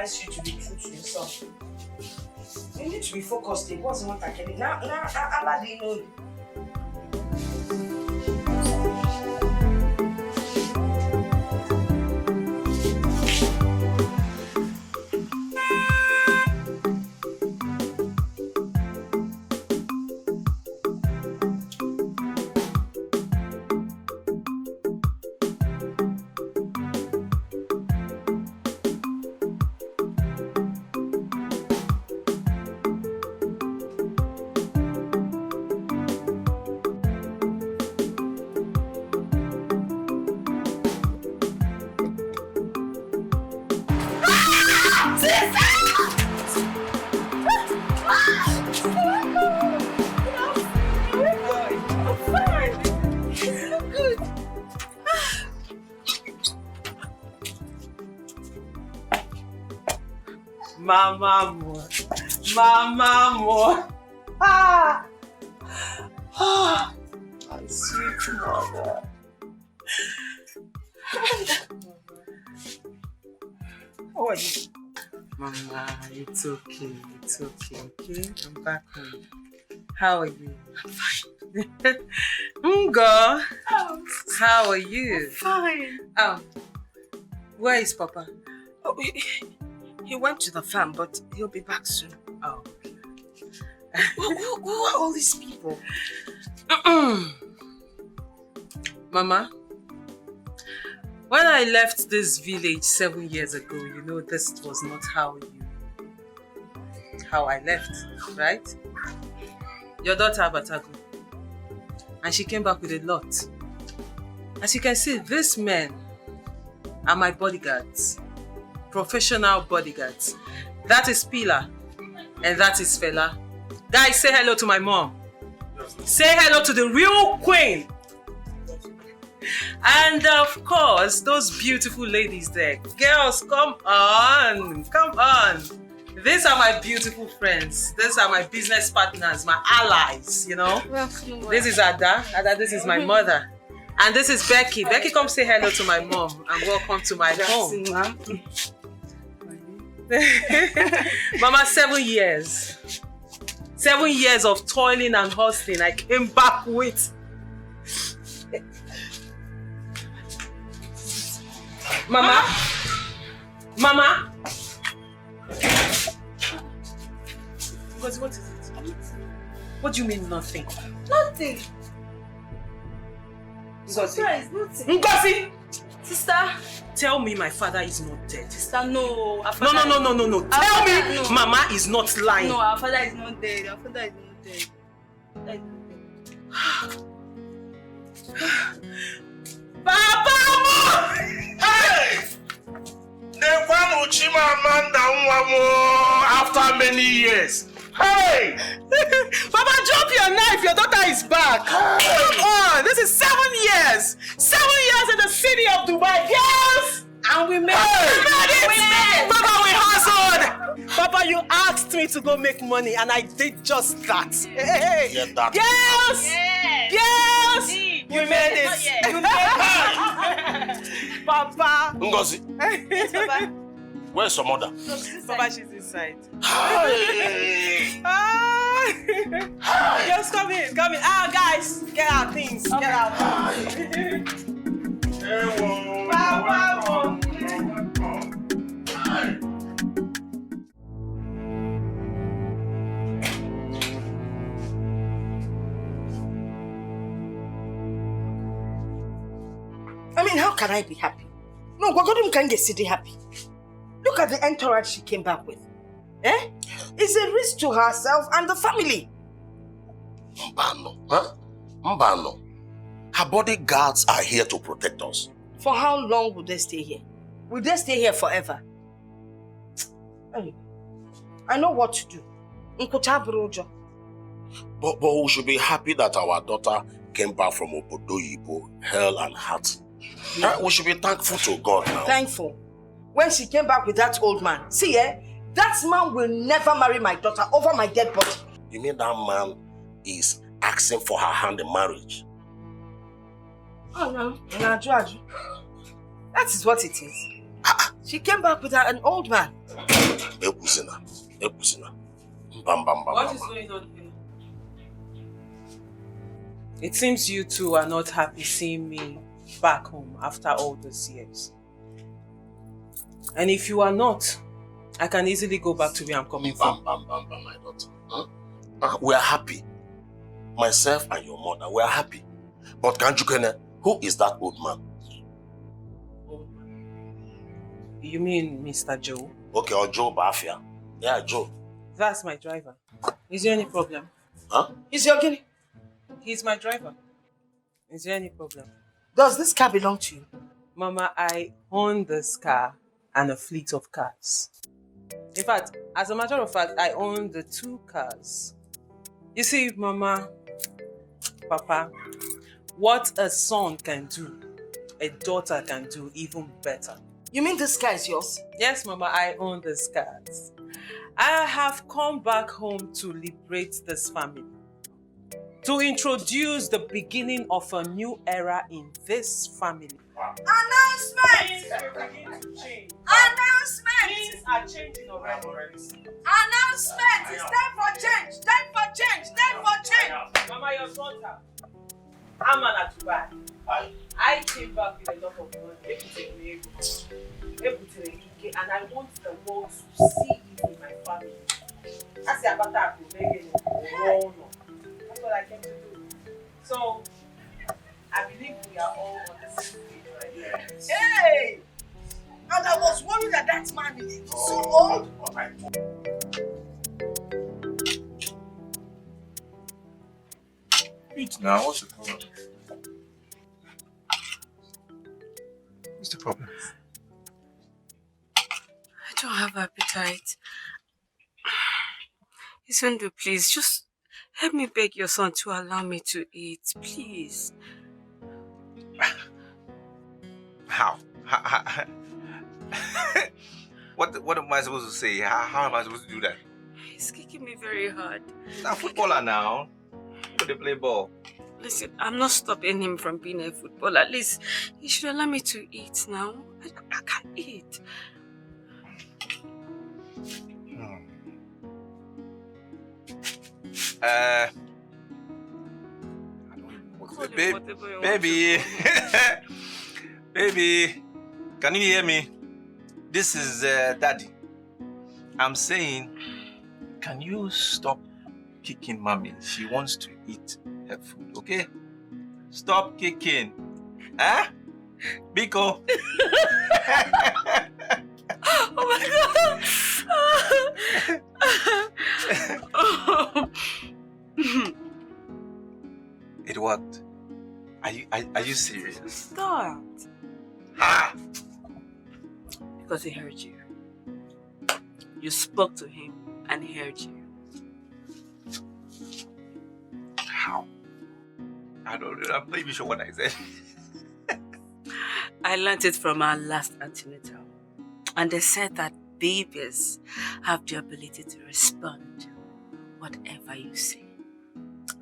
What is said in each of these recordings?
advise you to be true to yourself. You need to be focused. It wasn't what I can. Now, Allah didn't know you. Mama more. My sweet mother. How are you? Mama, it's okay, okay? I'm back home. How are you? I'm fine. Ngo, how are you? I'm fine. Where is Papa? Oh, he went to the farm, but he'll be back soon. Oh, okay. Who are all these people? Mama, when I left this village 7 years ago, you know this was not how I left, right? Your daughter Abatago, and she came back with a lot. As you can see, these men are my bodyguards, professional bodyguards. That is Pila, and that is Fela. Guys, say hello to my mom. Say hello to the real queen. And of course, those beautiful ladies there. Girls, come on. These are my beautiful friends. These are my business partners, my allies, you know. This is Ada. Ada, this is my mother. And this is Becky. Becky, come say hello to my mom and welcome to my home. Mama, 7 years. 7 years of toiling and hustling. I came back with. Mama? Ngozi, what is it? What do you mean nothing? Nothing. Ngozi. Nothing. Ngozi! Sister. Tell me my father is not dead. Sister, no. No. Tell me Mama is not lying. No, our father is not dead. Our father is not dead. Papa! Hey! The one Uchima Amanda after many years. Hey! Papa, drop your knife. Your daughter is back. Hey. Come on. This is 7 years. 7 years in the city of Dubai. Yes! And we made it. Papa, we hustled. Papa, you asked me to go make money and I did just that. Hey. Yeah, that. Yes! You made it. You made it. Papa. Ngozi. Yes, Papa. Where's your mother? No, she's inside. Papa, she's inside. Hey. Yes, come in. Guys, get our things. Okay. Get our things. Hey, Papa. I mean, how can I be happy? No, Gwagodum can't get city happy. Look at the entourage she came back with. Eh? It's a risk to herself and the family. Mbano, huh? Mbano. Her bodyguards are here to protect us. For how long will they stay here? Will they stay here forever? I know what to do. But we should be happy that our daughter came back from Obodoyibo, hell and heart. We should be thankful to God now. Thankful. When she came back with that old man. See, that man will never marry my daughter over my dead body. You mean that man is asking for her hand in marriage? Oh no, that is what it is. She came back with an old man. Ekusina. Bam, bam, bam, What bam. is going on here? It seems you two are not happy seeing me back home after all those years. And if you are not, I can easily go back to where I'm coming from. Bam, my daughter. We are happy. Myself and your mother, we are happy. But Kanjukene, who is that old man? You mean Mr. Joe? Okay, or Joe Bafia. Yeah, Joe. That's my driver. Is there any problem? Huh? Is your guinea? He's my driver. Is there any problem? Does this car belong to you? Mama, I own this car and a fleet of cars. In fact, as a matter of fact, I own the 2 cars. You see, Mama, Papa, what a son can do, a daughter can do even better. You mean this car is yours? Yes, Mama, I own these cars. I have come back home to liberate this family, to introduce the beginning of a new era in this family. Announcement! Things will begin to change. Announcement! Things are changing already. Announcement! It's time for change! Time for change! Time for change! Mama, your daughter, Amana to buy. I came back with a lot of money, and I want the world to see it in my family. That's the avatar of That's what I came to do. So, I believe we are all on the same page right here. Hey! And I was worried that that man is so old. Eat now, what's the problem? What's the problem? I don't have appetite. Isundu, please, just help me beg your son to allow me to eat, please. How? What am I supposed to say? How am I supposed to do that? He's kicking me very hard. He's a footballer now. They play ball. Listen, I'm not stopping him from being a footballer. At least he should allow me to eat now. I can't eat. I don't even know what to say. Baby. Baby. Can you hear me? This is Daddy. I'm saying, can you stop kicking Mommy? She wants to eat her food, okay? Stop kicking. Huh? Biko. Oh my God. It worked. Are you serious? Stop. Ah! Because he heard you. You spoke to him and he heard you. How? I don't know. I'm not even sure what I said. I learned it from our last antenatal. And they said that babies have the ability to respond whatever you say.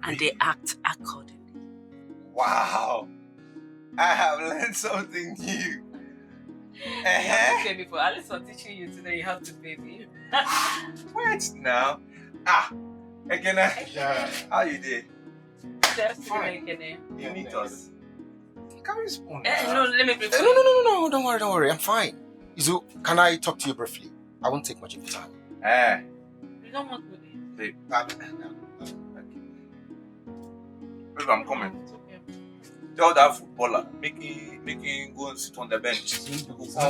And they act accordingly. Wow. I have learned something new. You have to pay me for at least for teaching you today. You have to pay me. Wait now. Again, yeah. How you did? Fine. You need us. Can we spoon? No, let me prepare. No, don't worry, I'm fine. Izu, can I talk to you briefly? I won't take much of your time. You don't want to eat. Babe, I'm coming. It's okay. Tell that footballer, make him go and sit on the bench. What is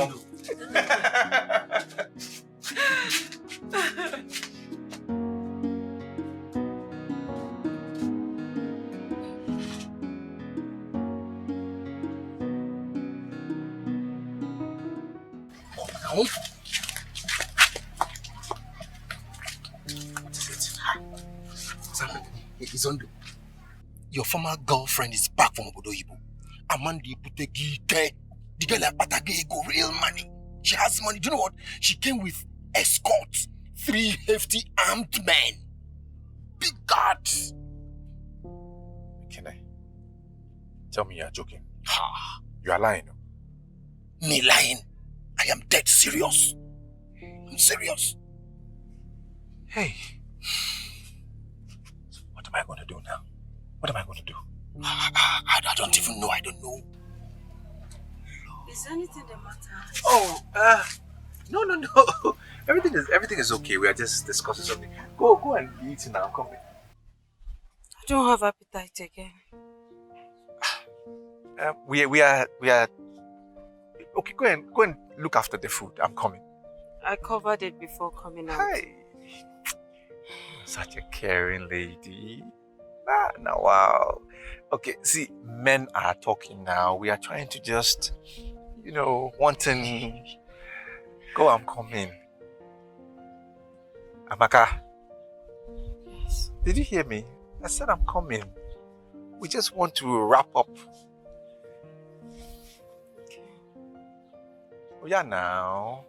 it? Izondo, your former girlfriend is back from Obodo Ibo. Amandi Putegite. The girl at Patage go real money. She has money. Do you know what? She came with escorts. 3 hefty armed men. Big guards. Can I? Tell me you're joking. Ha. You are lying. Me lying? I am dead serious. I'm serious. Hey, what am I going to do now? What am I going to do? I don't even know. I don't know. Is there anything the matter? Oh, no. Everything is okay. We are just discussing something. Go and eat now. Come here. I don't have appetite again. We are okay. Go and look after the food. I'm coming. I covered it before coming out. Hi, such a caring lady. Now wow. Okay, see, men are talking now. We are trying to just, wanting. Go, I'm coming. Amaka, Yes. did you hear me? I said I'm coming. We just want to wrap up. Oh yeah, now.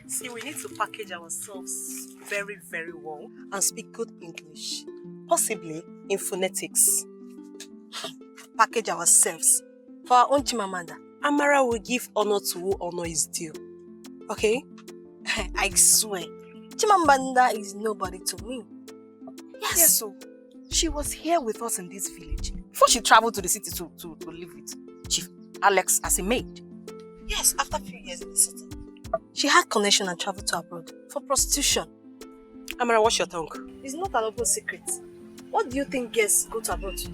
See, we need to package ourselves very, very well and speak good English, possibly in phonetics. Package ourselves. For our own Chimamanda, Amara will give honor to who honor is due. Okay? I swear, Chimamanda is nobody to me. Yes, so she was here with us in this village before she traveled to the city to live with Chief Alex as a maid. Yes, after a few years in the city. She had connection and traveled to abroad for prostitution. Amara, watch your tongue. It's not an open secret. What do you think girls go to abroad to?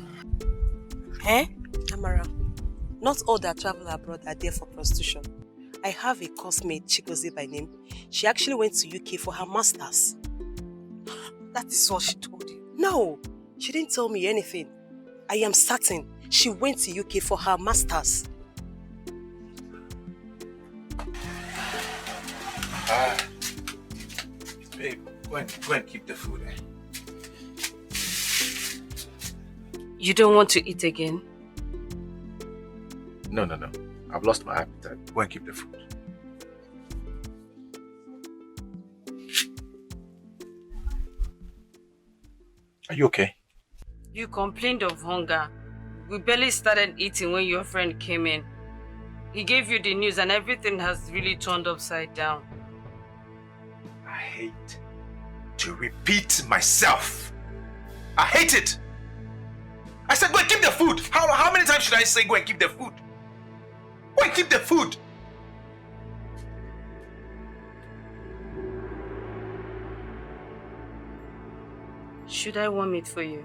Eh? Amara, not all that travel abroad are there for prostitution. I have a coursemate, Chikoze by name. She actually went to UK for her master's. That is what she told you. No, she didn't tell me anything. I am certain she went to UK for her master's. Babe, go and keep the food. You don't want to eat again? No. I've lost my appetite. Go and keep the food. Are you okay? You complained of hunger. We barely started eating when your friend came in. He gave you the news and everything has really turned upside down. I hate to repeat myself. I hate it. I said go and keep the food. How many times should I say go and keep the food? Go and keep the food. Should I warm it for you?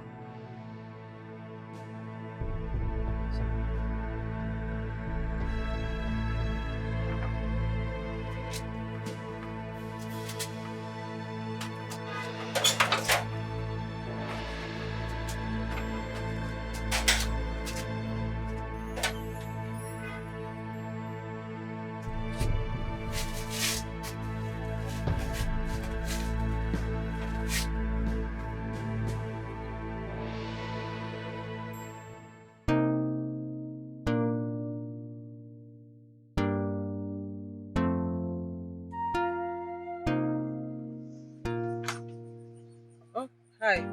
Hi.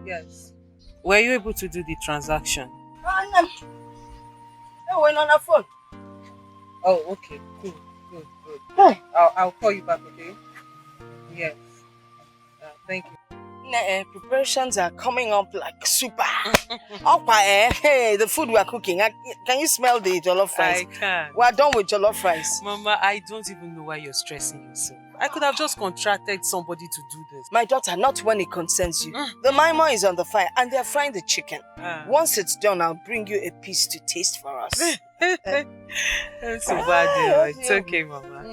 Yes. Were you able to do the transaction? No, we're on our phone. Oh, okay. Good. Hey. I'll call you back, okay? Yes. Thank you. Preparations are coming up like super. Hey, the food we are cooking. Can you smell the jollof rice? I can. We're done with jollof rice. Mama, I don't even know why you're stressing yourself. I could have just contracted somebody to do this. My daughter, not when it concerns you. The maima is on the fire and they're frying the chicken. Once it's done, I'll bring you a piece to taste for us. That's so bad. It's okay, Mama.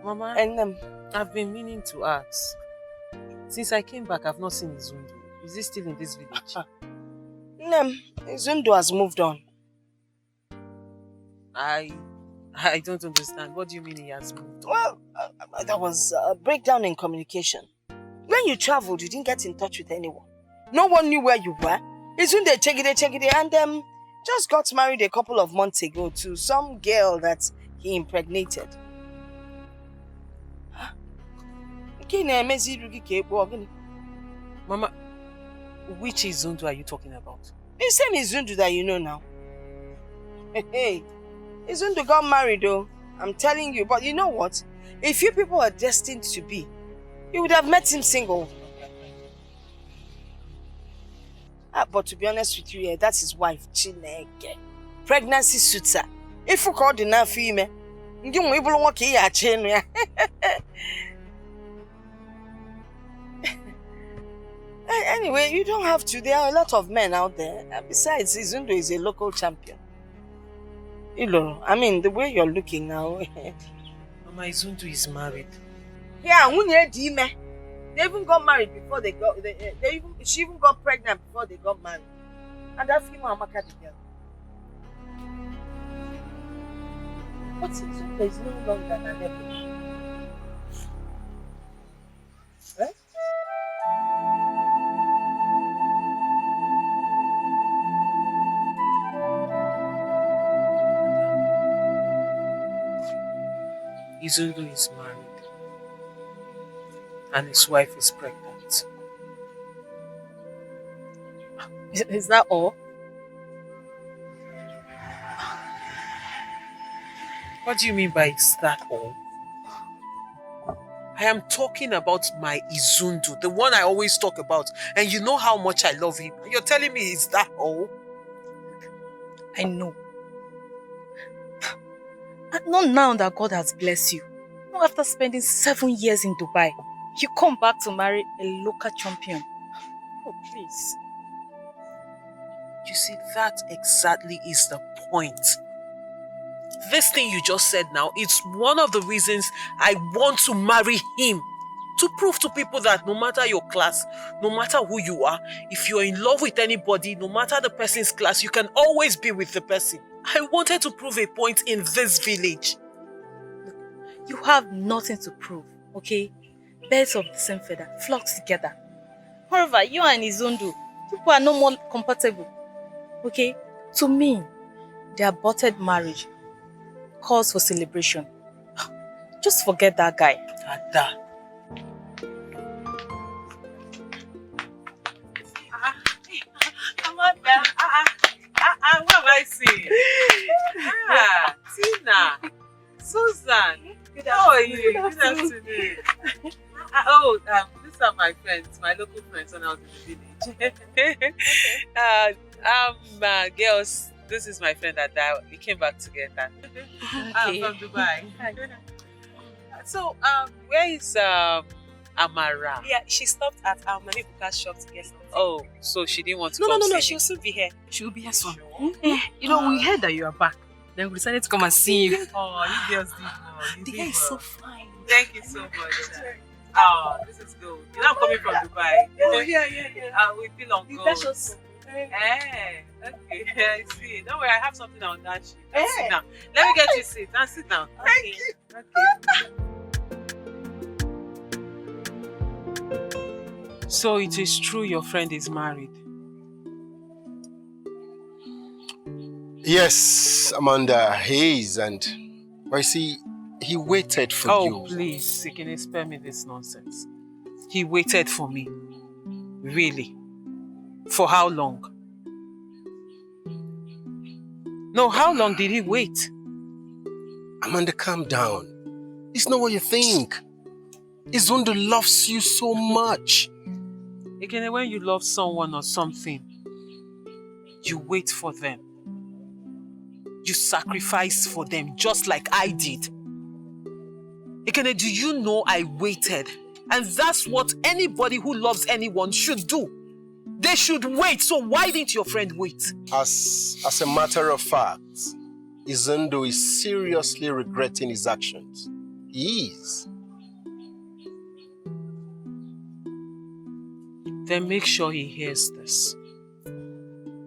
Mama, And I've been meaning to ask. Since I came back, I've not seen Izundu. Is he still in this village? Zundo has moved on. I don't understand. What do you mean he has moved on? Well, there was a breakdown in communication. When you traveled, you didn't get in touch with anyone. No one knew where you were. Izundu check it, and just got married a couple of months ago to some girl that he impregnated. Mama, which Izundu are you talking about? The same Izundu that you know now. Hey, Izundu got married though. I'm telling you, but you know what? If you people are destined to be, you would have met him single. But to be honest with you, yeah, that's his wife, Chineke. Pregnancy suits her. If you call the na female, you won't even walk here. Anyway, you don't have to. There are a lot of men out there. And besides, Izundu is a local champion. Ilo, I mean, the way you're looking now. Mama, Izundu is married. Yeah, they even got married before they got. She even got pregnant before they got married. And that female Amaka the girl. But Izundu is no longer than ever. Right? Izundu is married. And his wife is pregnant. Is that all? What do you mean by is that all? I am talking about my Izundu, the one I always talk about. And you know how much I love him. And you're telling me is that all? I know. And not now that God has blessed you. Not after spending 7 years in Dubai. You come back to marry a local champion. Oh, please. You see, that exactly is the point. This thing you just said now, it's one of the reasons I want to marry him. To prove to people that no matter your class, no matter who you are, if you're in love with anybody, no matter the person's class, you can always be with the person. I wanted to prove a point in this village. You have nothing to prove, okay? Birds of the same feather flock together. However, you and Izundu, people are no more compatible, okay? To me, the aborted marriage calls for celebration. Just forget that guy. Ada. Amanda, what am I seeing? Tina, Susan, how are you? Good afternoon. These are my friends, my local friends when I was in the village. Girls, this is my friend Ada. We came back together. Okay. From Dubai. So, where is Amara? Yeah, she stopped at our Mami Buka's shop to get something. Oh, so she didn't want to No, come see she'll me. soon be here. She will be here soon. You know, we heard that you are back. Then we decided to come and see you. Oh, you girls did well. You The did guy is so well. fine. Thank you so much. Oh, this is good. You know I'm coming from Dubai. Oh, yeah. We feel on You gold. fetch us. Okay, I see. Don't worry, I have something on that sheet. Sit down. Let me get you a seat. Now sit down. Thank you. Okay. So it is true your friend is married. Yes, Amanda, he is, and I see he waited for you. Oh, please, Sikine, spare me this nonsense. He waited for me. Really? For how long? No, how long did he wait? Amanda, calm down. It's not what you think. Izundu loves you so much. Again, when you love someone or something, you wait for them. You sacrifice for them just like I did. Ekene, do you know I waited? And that's what anybody who loves anyone should do. They should wait. So why didn't your friend wait? As a matter of fact, Izundu is seriously regretting his actions. He is. Then make sure he hears this.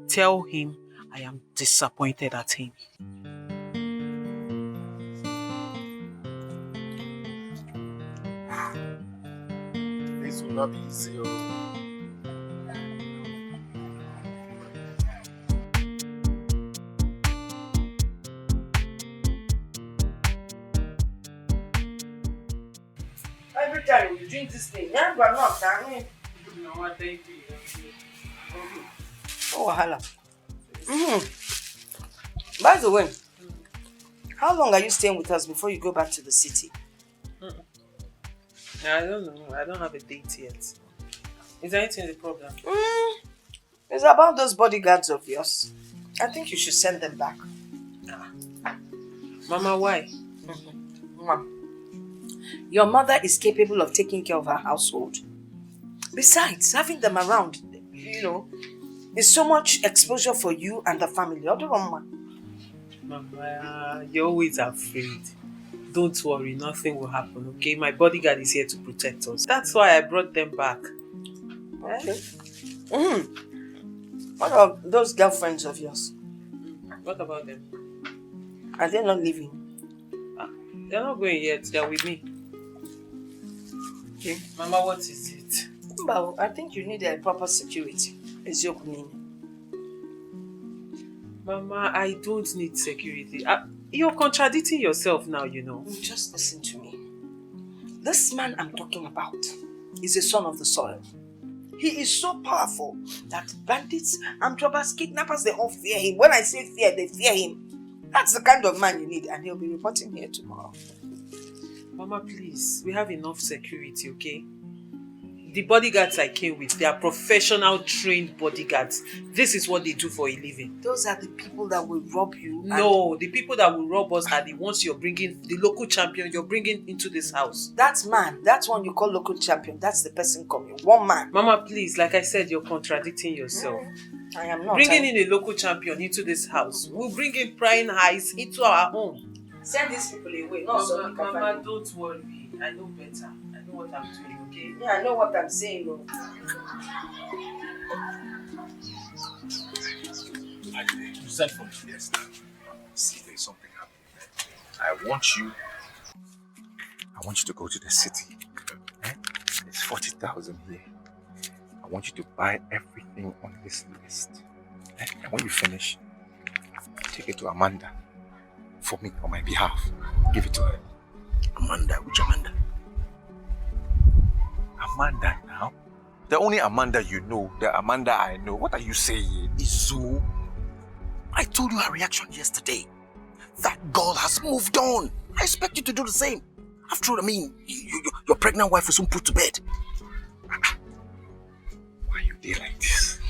Tell him I am disappointed at him. This will not be easy. eat this thing. Yeah, but not. I mean, No, I thank you. oh, wahala. By the way, how long are you staying with us before you go back to the city? I don't know. I don't have a date yet. Is there anything the problem? It's about those bodyguards of yours. I think you should send them back. Mama, why? Mom, your mother is capable of taking care of her household. Besides, having them around, is so much exposure for you and the family. Mama, you're always afraid. Don't worry, nothing will happen, okay? My bodyguard is here to protect us. That's why I brought them back. What about those girlfriends of yours? What about them? Are they not leaving? They're not going yet. They're with me. Okay. Mama, what is it? Well, I think you need a proper security. It's your opinion. Mama, I don't need security. You're contradicting yourself now, Just listen to me. This man I'm talking about is a son of the soil. He is so powerful that bandits, armed robbers, kidnappers, they all fear him. When I say fear, they fear him. That's the kind of man you need, and he'll be reporting here tomorrow. Mama, please. We have enough security, okay? The bodyguards I came with, they are professional, trained bodyguards. This is what they do for a living. Those are the people that will rob you. No, the people that will rob us are the ones you're bringing, the local champion you're bringing into this house. That man, that's one you call local champion. That's the person coming. One man. Mama, please, like I said, you're contradicting yourself. I am not. Bringing in a local champion into this house will bring in prying eyes into our home. Send these people away. Mama, don't worry. I know better. I know what I'm doing, okay? Yeah, I know what I'm saying. You sent for me. Yes, now. See, there's something happening. I want you to go to the city. There's 40,000 here. I want you to buy everything on this list. And when you finish, take it to Amanda for me, on my behalf. Give it to her. Amanda, which Amanda? Amanda now? The only Amanda you know, the Amanda I know. What are you saying? Izu, I told you her reaction yesterday. That girl has moved on. I expect you to do the same. After all, your pregnant wife is soon put to bed. Why are you there like this?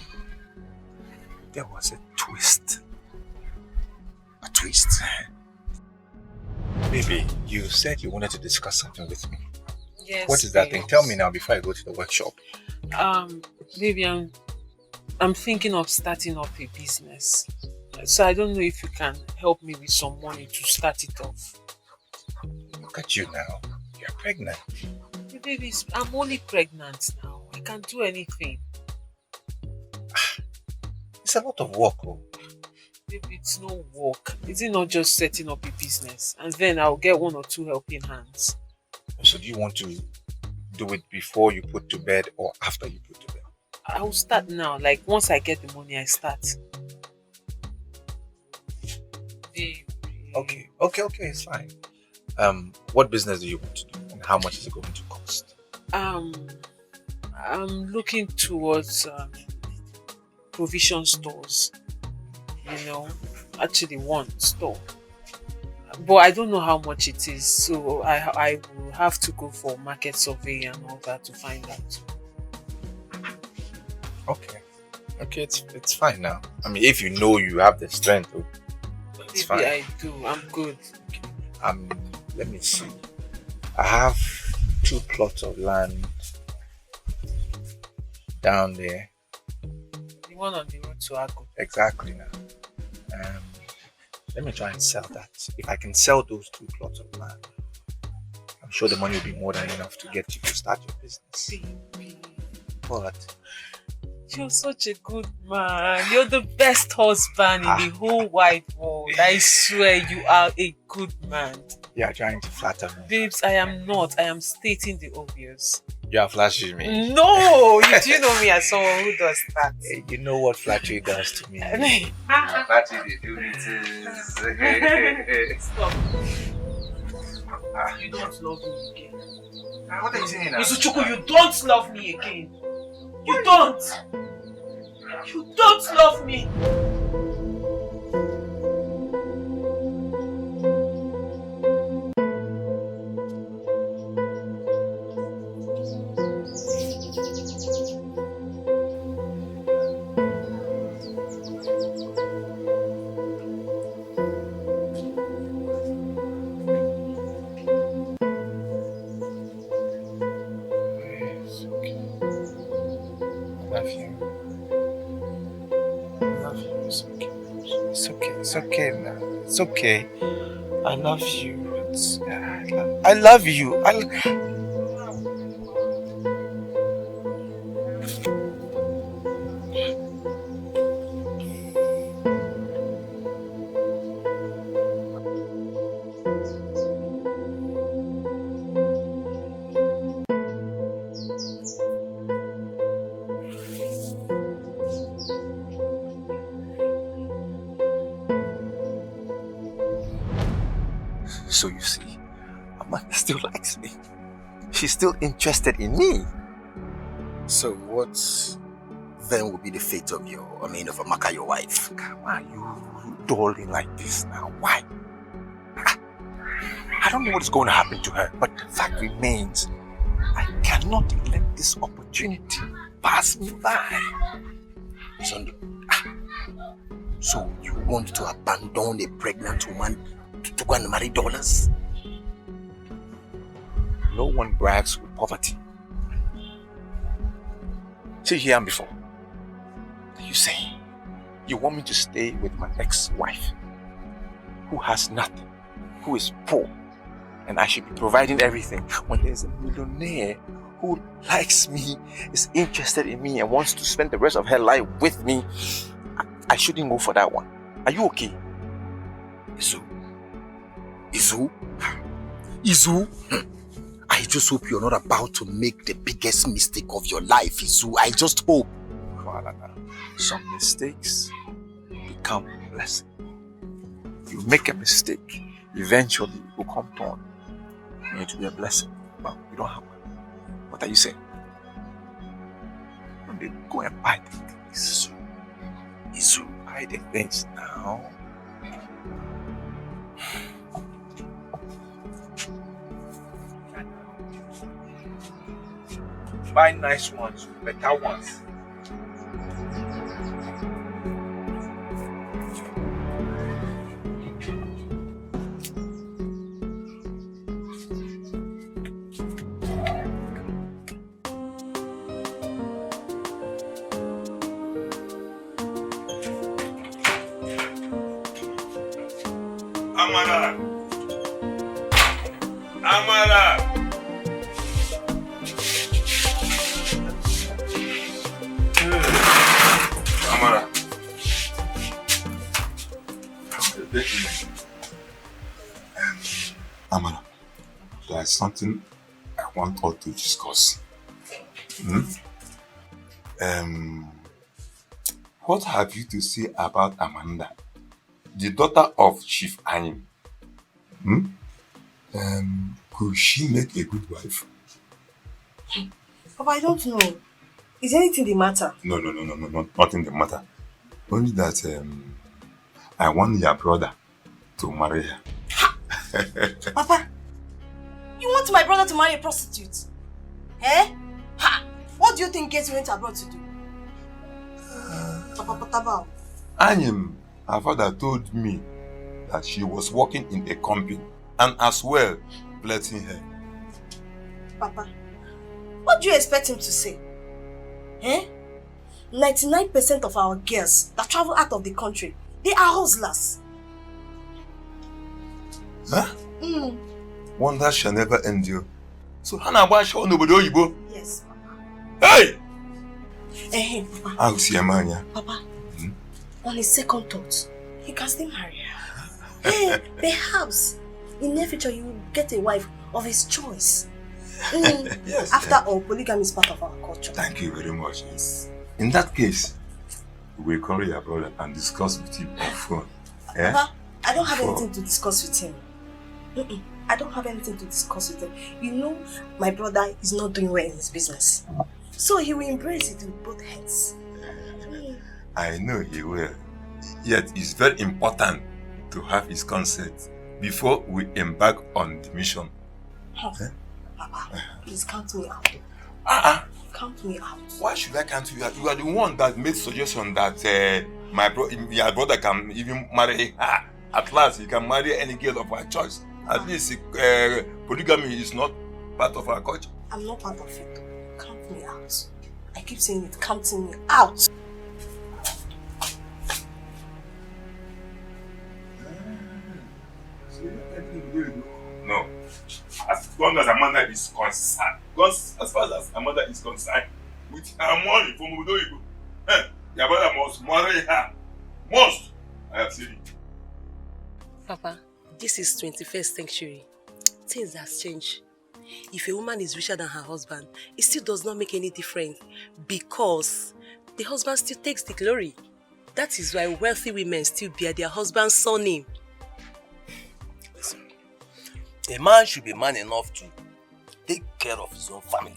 There was a twist. A twist? Baby, you said you wanted to discuss something with me. Yes. What is that thing? Tell me now before I go to the workshop. Baby, I'm thinking of starting up a business. So I don't know if you can help me with some money to start it off. Look at you now. You're pregnant. Hey, baby, I'm only pregnant now. I can't do anything. It's a lot of work, oh. Baby, it's no work. Is it not just setting up a business? And then I'll get 1 or 2 helping hands. So do you want to do it before you put to bed or after you put to bed? I'll start now. Like, once I get the money, I start. Baby. Okay, it's fine. What business do you want to do and how much is it going to cost? I'm looking towards provision stores. Actually one store. But I don't know how much it is, so I will have to go for market survey and all that to find out. Okay, it's fine now. If you know you have the strength, it's fine. Maybe I do. I'm good. Let me see. I have 2 plots of land down there. The one on the road to Agbo. Exactly now. Let me try and sell that. If I can sell those 2 plots of land, I'm sure the money will be more than enough to get you to start your business. Baby, But you're such a good man. You're the best husband in the whole wide world. I swear you are a good man. you are trying to flatter me. Babes, I am not. I am stating the obvious. You are flashing me. No! You do know me as someone who does that. Hey, you know what flattery does to me. Flattery, Flattery, they do it. Stop. You don't love me again. What are you saying now? Izuchukwu, you don't love me again. You don't. You don't love me. It's okay now. It's okay. I love you. I love you. So you see, Amanda still likes me. She's still interested in me. So what then will be the fate of of Amaka, your wife? Why are you darling like this now? Why? I don't know what is going to happen to her, but the fact remains, I cannot let this opportunity pass me by. Sunday, so you want to abandon a pregnant woman to go and marry dollars? No one brags with poverty. See, here I'm before. You say you want me to stay with my ex-wife who has nothing, who is poor, and I should be providing everything when there's a millionaire who likes me, is interested in me, and wants to spend the rest of her life with me. I shouldn't go for that one. Are you okay? Izu, I just hope you're not about to make the biggest mistake of your life, Izu. I just hope. Some mistakes become a blessing. You make a mistake, eventually it will come turn into be a blessing. But you don't have one. What are you saying? Don't they go and buy the things? Izu, buy the things now. Buy nice ones, better ones. Amara! Amara! Amara. Amara, there is something I want us to discuss. What have you to say about Amanda, the daughter of Chief Anyim? Could she make a good wife? Papa, I don't know. Is anything the matter? No, nothing the matter. Only that I want your brother to marry her. Papa, you want my brother to marry a prostitute? Eh? Ha! What do you think Casey went abroad to do? Papa Potaba. Anyim, her father told me that she was working in a company and as well flirting her. Papa, what do you expect him to say? Eh? 99% of our girls that travel out of the country, they are hustlers. Huh? Wonder shall never endure. So Hannah Basho nobody Oyibo. Yes, Papa. Hey! Hey, Papa. I'll see a man here. Papa, on his second thought, he can still marry her. Hey, perhaps in the future you will get a wife of his choice. Yes. After all, polygamy is part of our culture. Thank you very much. Yes. In that case, we will call your brother and discuss with him on phone. Yeah? Papa, I don't have anything to discuss with him. I don't have anything to discuss with them. You know, my brother is not doing well in his business. So he will embrace it with both hands. I know he will. Yet it's very important to have his consent before we embark on the mission. Papa, please count me out. Count me out. Why should I count you out? You are the one that made suggestion that your brother can even marry her. At last, he can marry any girl of our choice. At least polygamy is not part of our culture. I'm not part of it. Count me out. I keep saying it, counting me out. No. As long as Amanda is concerned, as far as Amanda is concerned, with her money from Udoigo, your brother must marry her. Must! I have said it. Papa, this is 21st century. Things have changed. If a woman is richer than her husband, it still does not make any difference because the husband still takes the glory. That is why wealthy women still bear their husband's surname. Listen, a man should be man enough to take care of his own family.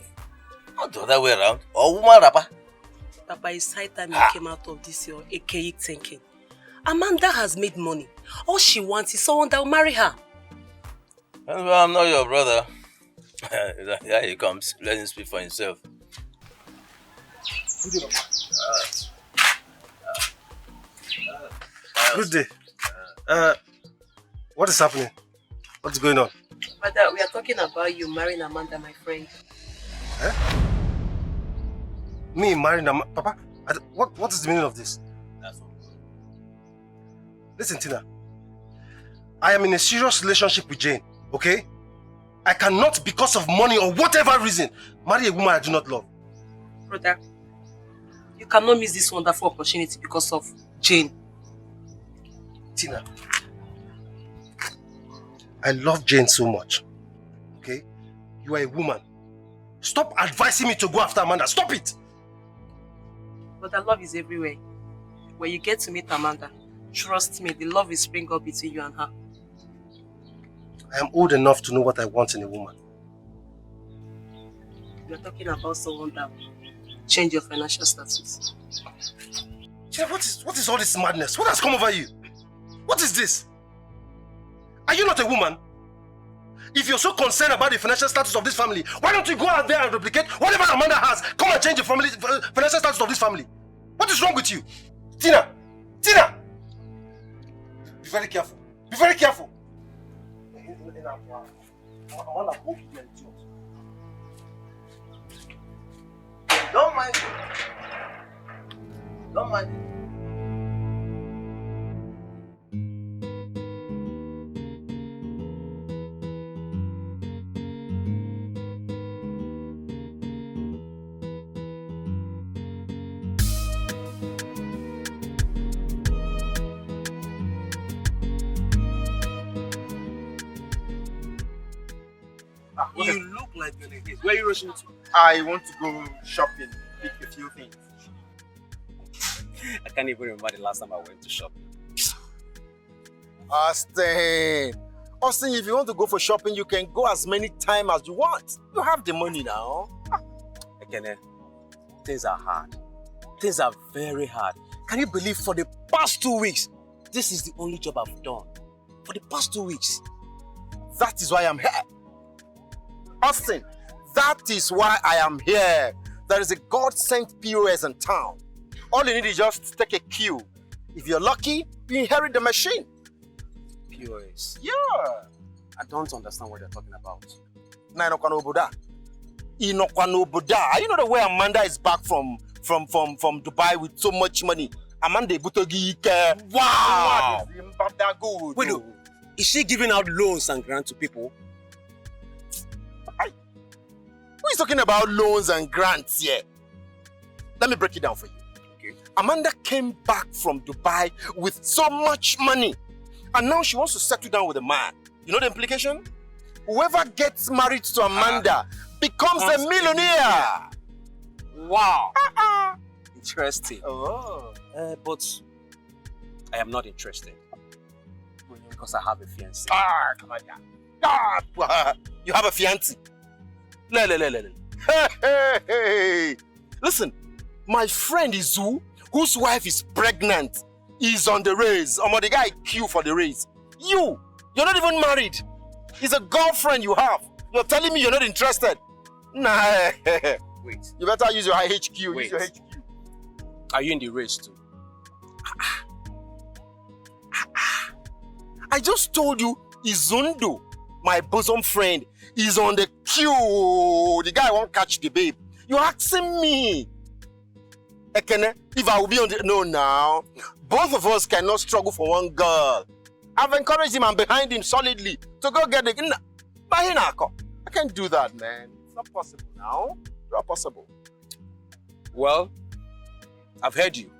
Not the other way around. Or woman rapper. Papa, it's high time you came out of this your archaic thinking. Amanda has made money. All she wants is someone that will marry her. Well, I'm not your brother. Here he comes. Let him speak for himself. Good day. What is happening? What's going on? But we are talking about you marrying Amanda, my friend. Me marrying Amanda? Papa, what is the meaning of this? Listen, Tina. I am in a serious relationship with Jane, okay? I cannot, because of money or whatever reason, marry a woman I do not love. Brother, you cannot miss this wonderful opportunity because of Jane. Tina, I love Jane so much, okay? You are a woman. Stop advising me to go after Amanda. Stop it! But love is everywhere. When you get to meet Amanda, trust me, the love will spring up between you and her. I am old enough to know what I want in a woman. You're talking about someone that will change your financial status. Tina, what is all this madness? What has come over you? What is this? Are you not a woman? If you're so concerned about the financial status of this family, why don't you go out there and replicate whatever Amanda has? Come and change the financial status of this family. What is wrong with you? Tina! Tina! Be very careful. Be very careful. Don't mind. Don't mind. You look like you're in a haste. Where are you rushing to? I want to go shopping, pick a few things. I can't even remember the last time I went to shopping. Austin, if you want to go for shopping, you can go as many times as you want. You have the money now. Again, things are hard. Things are very hard. Can you believe for the past 2 weeks, this is the only job I've done? For the past 2 weeks. That is why I'm here. Austin, that is why I am here. There is a God-sent POS in town. All you need is just take a cue. If you're lucky, you inherit the machine. POS? Yeah. I don't understand what you're talking about. Are you know the way Amanda is back from Dubai with so much money? Amanda Butogi. Wow! Wait, is she giving out loans and grants to people? Who is talking about loans and grants here? Let me break it down for you. Okay. Amanda came back from Dubai with so much money. And now she wants to settle down with a man. You know the implication? Whoever gets married to Amanda becomes a millionaire. Wow. Interesting. Oh. But I am not interested. Because I have a fiancé. Come on, Ah, you have a fiancé. Hey. Listen, my friend Izu, whose wife is pregnant, is on the race. The guy queue for the race. You're not even married. It's a girlfriend you have. You're telling me you're not interested? Nah. Wait. You better use your HQ. Wait. Use your HQ. Are you in the race too? I just told you Izundo, my bosom friend, is on the queue. The guy won't catch the babe. You're asking me. Ekene, if I will be on the... No, now. Both of us cannot struggle for one girl. I've encouraged him and behind him solidly to go get the... I can't do that, man. It's not possible now. It's not possible. Well, I've heard you.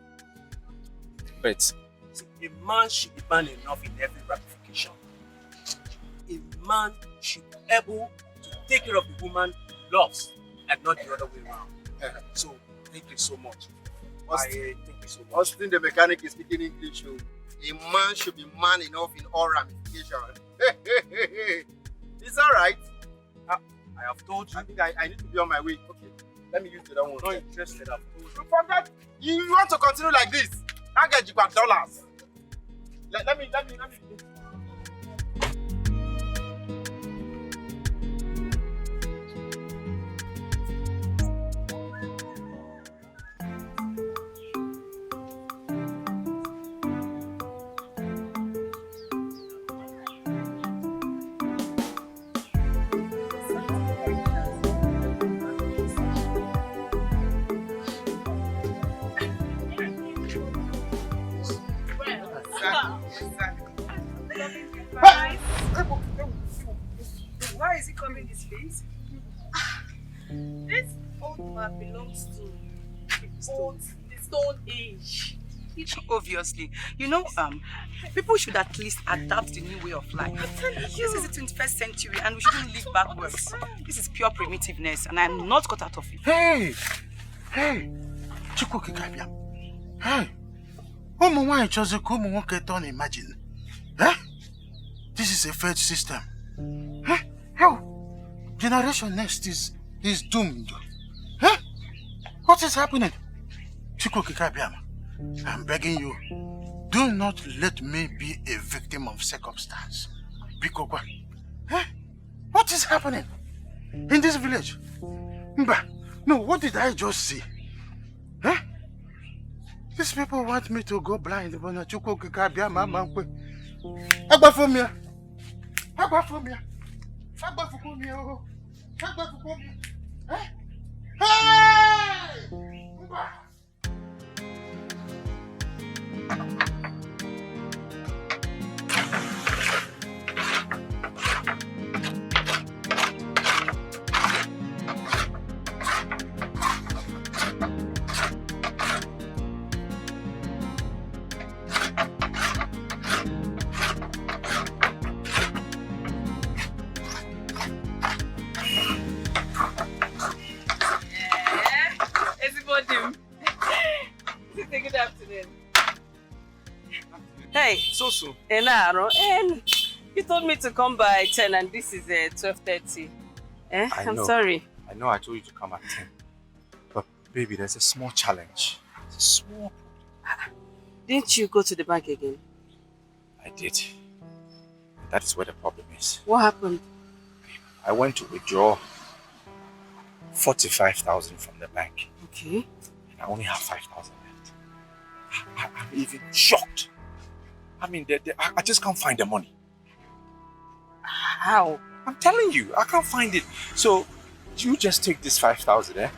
But a man should be man enough in every ramification. A man should be able to take care of the woman he loves and not the other way around. So, thank you so much. Thank you so much. Austin, the mechanic, is speaking English. A man should be man enough in all ramifications. It's alright. I have told you. I think I need to be on my way. Okay, let me use the other one. I'm not interested, I've told you. You forget. You want to continue like this? I'll get you back dollars. Let me. Why is he coming this face? This old man belongs to the stone age. Obviously. You know, people should at least adapt the new way of life. This is the 21st century and we shouldn't live backwards. This is pure primitiveness and I'm not cut out of it. Hey! Chukwu Kikabia. Hey! Ụmụ nwaanyị chọzi ka ụmụ nwoke tọ na imagine. This is a failed system. How? Generation next is doomed. What is happening? Chukwu Kikabia, I'm begging you, do not let me be a victim of circumstance. Bikokwa. What is happening in this village? Mba, no, what did I just see? These people want me to go blind. Chukwu Kikabia, mama. Agba for me. Hey! Good afternoon. Hey. So soon. Enaro, and you told me to come by 10 and this is 12:30. I'm sorry. I know I told you to come at 10. But baby, there's a small challenge. It's a small problem. Didn't you go to the bank again? I did. That is where the problem is. What happened? I went to withdraw 45,000 from the bank. Okay. And I only have 5,000 left. I'm even shocked. I mean, I just can't find the money. How? I'm telling you, I can't find it. So, you just take this 5,000,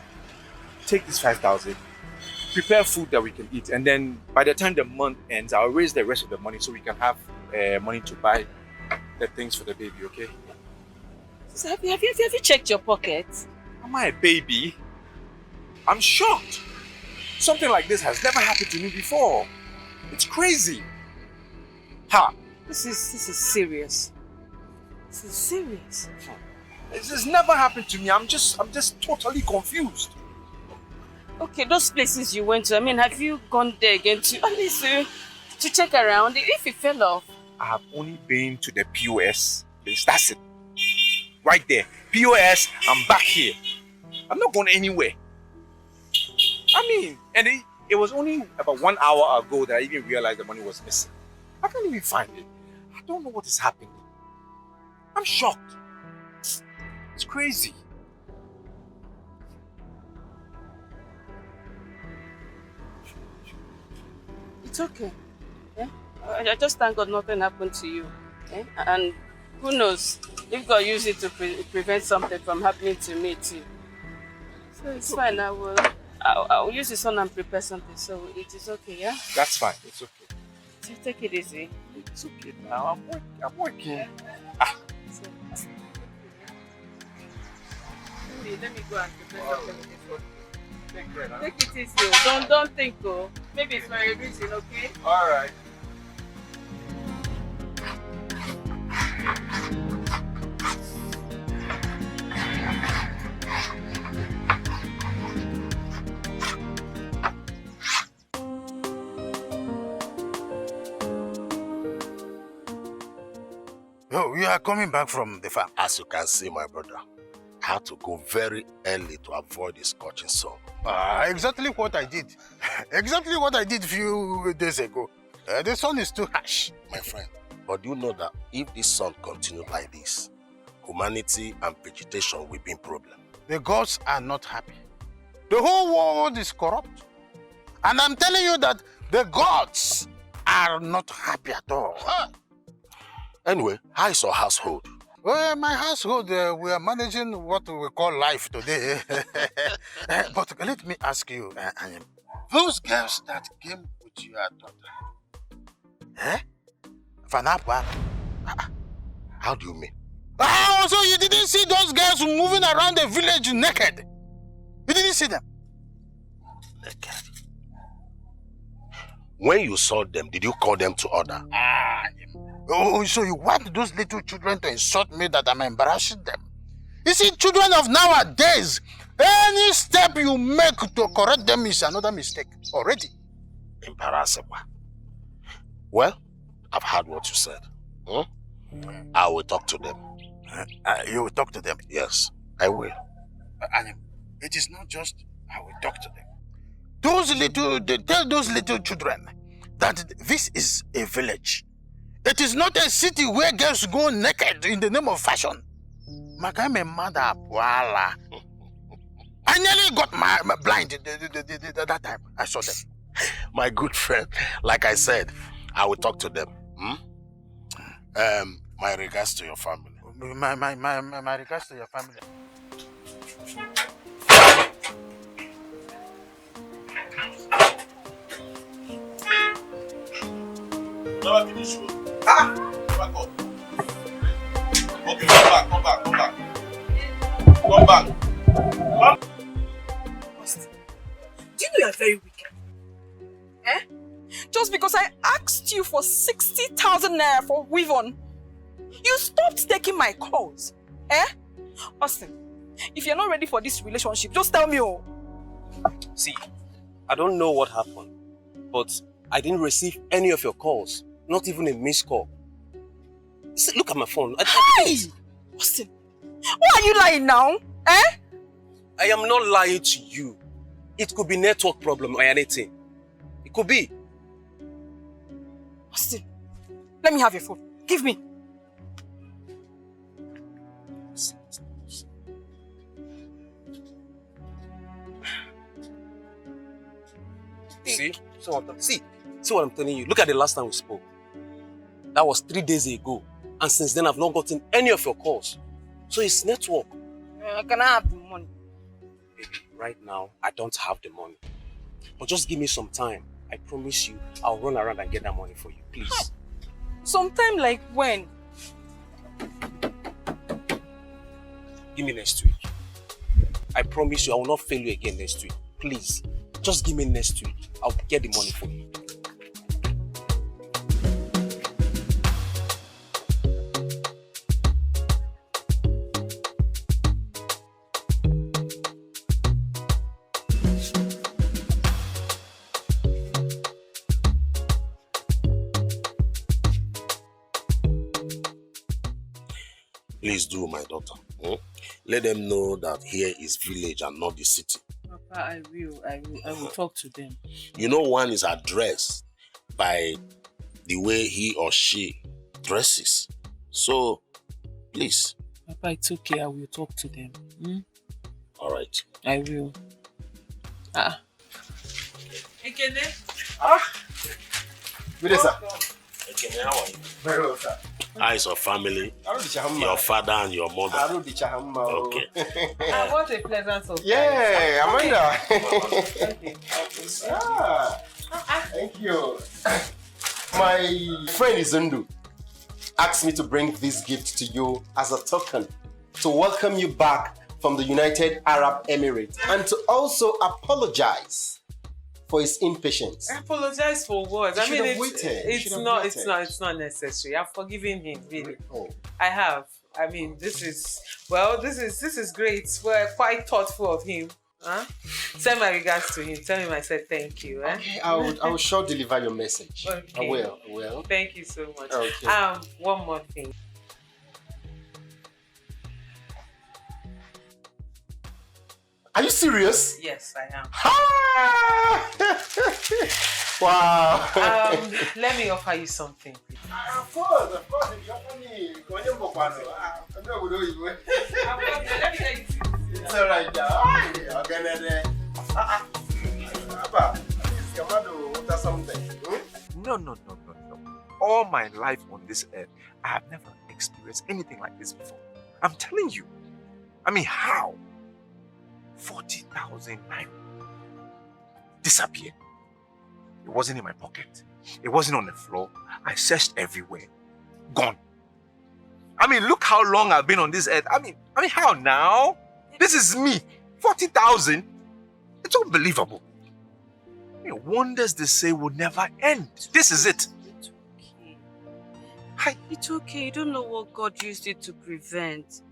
Take this 5,000, prepare food that we can eat, and then by the time the month ends, I'll raise the rest of the money so we can have money to buy the things for the baby, okay? So have you checked your pockets? Am I a baby? I'm shocked. Something like this has never happened to me before. It's crazy. Ha! This is serious. This is serious. This has never happened to me. I'm just totally confused. Okay, those places you went to, I mean, have you gone there again to at least to check around if it fell off? I have only been to the POS place. That's it. right there. POS, I'm back here. I'm not going anywhere. I mean, and it was only about 1 hour ago that I even realized the money was missing. I can't even find it. I don't know what is happening. I'm shocked. It's crazy. It's okay. Yeah? I just thank God nothing happened to you. Eh? And who knows if God used it to prevent something from happening to me too. So it's fine. I'll use the sun and prepare something. So it is okay, yeah? That's fine. It's okay. So take it easy. It's okay now. I'm working. Yeah. Ah. So, let me go and prepare something for you. Take it easy. Don't think, oh. Maybe it's for a reason, okay? All right. Oh, you are coming back from the farm. As you can see, my brother, I had to go very early to avoid the scorching sun. Exactly what I did. Exactly what I did a few days ago. The sun is too harsh. My friend, but do you know that if this sun continues like this, humanity and vegetation will be in problem? The gods are not happy. The whole world is corrupt. And I'm telling you that the gods are not happy at all. Anyway, how is your household? Well, my household, we are managing what we call life today. But let me ask you, those girls that came with your daughter, Vanapwa? How do you mean? Oh, so you didn't see those girls moving around the village naked? You didn't see them? Naked? When you saw them, did you call them to order? Oh, so you want those little children to insult me that I'm embarrassing them? You see, children of nowadays, any step you make to correct them is another mistake already. Embarrassing. Well, I've heard what you said. I will talk to them. You will talk to them? Yes, I will. And it is not just I will talk to them. Tell those little children that this is a village. It is not a city where girls go naked in the name of fashion. Makame mother, I nearly got blind that time I saw them. My good friend, like I said, I will talk to them. My regards to your family. My regards to your family. Never finish. Back up. Okay, come back. Come back. Do you know you are very wicked? Eh? Just because I asked you for 60,000 naira for weave-on, you stopped taking my calls. Eh? Austin, if you're not ready for this relationship, just tell me. Oh. See, I don't know what happened, but I didn't receive any of your calls, not even a missed call. See, look at my phone. Hi! Austin, why are you lying now? Eh? I am not lying to you. It could be network problem or anything. It could be. Austin, let me have your phone. Give me. See what I'm telling you. Look at the last time we spoke. That was 3 days ago. And since then, I've not gotten any of your calls. So it's network. Can I have the money? Baby, right now, I don't have the money. But just give me some time. I promise you, I'll run around and get that money for you. Please. Sometime like when? Give me next week. I promise you, I will not fail you again next week. Please. Just give me next week. I'll get the money for you. Please do, my daughter. Let them know that here is village and not the city. Papa, I will talk to them. You know, one is addressed by the way he or she dresses. So, please. Papa, it's okay. I will talk to them. All right. I will. Ekene? Good day, sir. Ekene, how are you? Very well, sir. How is your family? Your father and your mother? Okay. What a pleasant surprise. Yeah, Amanda. Okay. Thank you. My friend Izundu asked me to bring this gift to you as a token to welcome you back from the United Arab Emirates and to also apologize for his impatience. I apologize for what? I mean, it's not necessary. I've forgiven him, really. Oh. I have. I mean, this is great. We're quite thoughtful of him. Send my regards to him. Tell him I said thank you. Okay, I will sure deliver your message. Okay. I will. Thank you so much. Okay. One more thing. Are you serious? Yes, I am. Wow. Let me offer you something. Of course. If you offer me, it's all right, No. All my life on this earth, I have never experienced anything like this before. I'm telling you. I mean, how? 40,000 naira disappeared. It wasn't in my pocket. It wasn't on the floor. I searched everywhere. Gone. I mean, look how long I've been on this earth. I mean, how now? This is me. 40,000? It's unbelievable. I mean, wonders they say will never end. This is it. It's okay. It's okay. You don't know what God used it to prevent.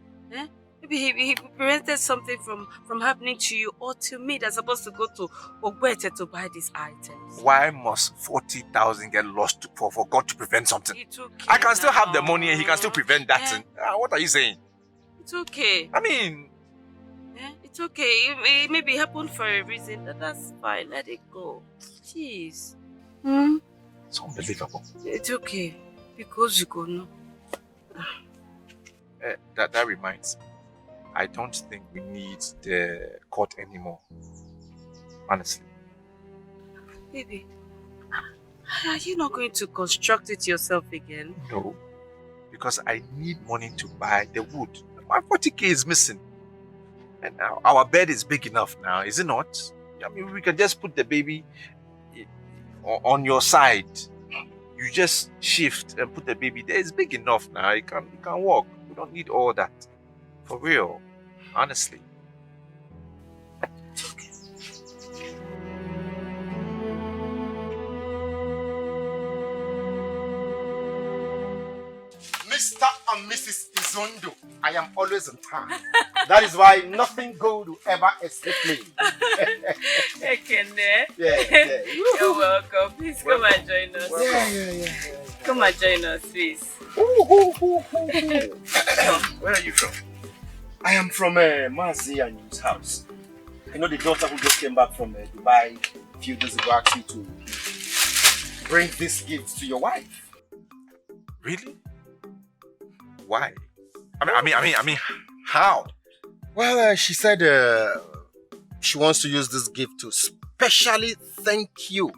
Maybe he prevented something from happening to you or to me that's supposed to go to Ogwete to buy these items. Why must 40,000 get lost for God to prevent something? It's okay. I can still have the money and he can still prevent that thing. What are you saying? It's okay. I mean... It's okay. It maybe happened for a reason. That's fine. Let it go. Jeez. It's unbelievable. It's okay. Because you go no. That reminds me. I don't think we need the court anymore. Honestly. Baby, are you not going to construct it yourself again? No. Because I need money to buy the wood. My 40k is missing. And now our bed is big enough now, is it not? I mean, we can just put the baby on your side. You just shift and put the baby there. It's big enough now. It can walk. We don't need all that. For real. Honestly. It's okay. Mr. and Mrs. Izondo, I am always on time. That is why nothing good will ever escape me. Ekene. Yeah. You're welcome. Please come and join us. Yeah. Come and join us, please. Where are you from? I am from Mazi and his house. I know the daughter who just came back from Dubai a few days ago asked me to bring this gift to your wife. Really? Why? I mean, how? Well, she said she wants to use this gift to specially thank you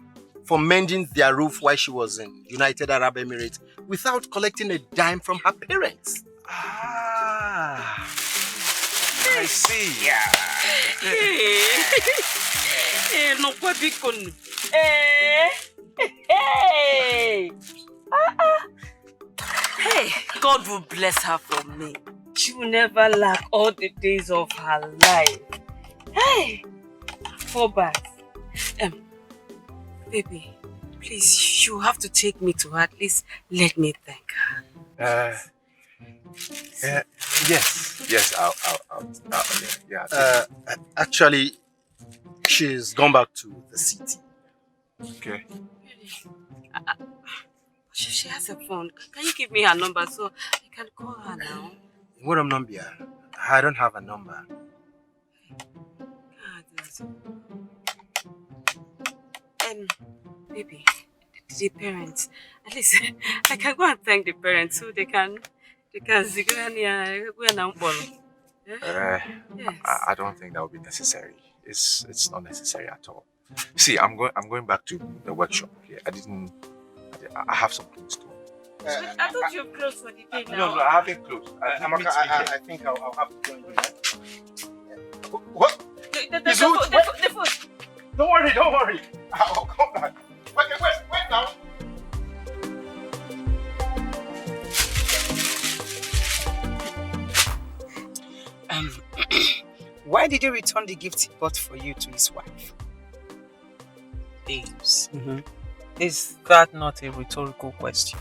for mending their roof while she was in United Arab Emirates without collecting a dime from her parents. I see. Yeah. No bikon. Hey. Hey, God will bless her for me. She will never lack all the days of her life. Hey, 4 bags. Baby, please, you have to take me to her. At least let me thank her. Yes. I'll Actually, she's gone back to the city. Okay. She has a phone. Can you give me her number so I can call her now? What number? I don't have a number. Baby, the parents, at least I can go and thank the parents so they can zigania go and I don't think that would be necessary. It's not necessary at all. See, I'm going back to the workshop. Okay, I have some things to do. I thought you were closed for the day now. No, I haven't closed. Amaka, I think I'll have to join you. What? The food. Don't worry. I'll come back. Okay, wait now. Why did he return the gift he bought for you to his wife? Babes, is that not a rhetorical question?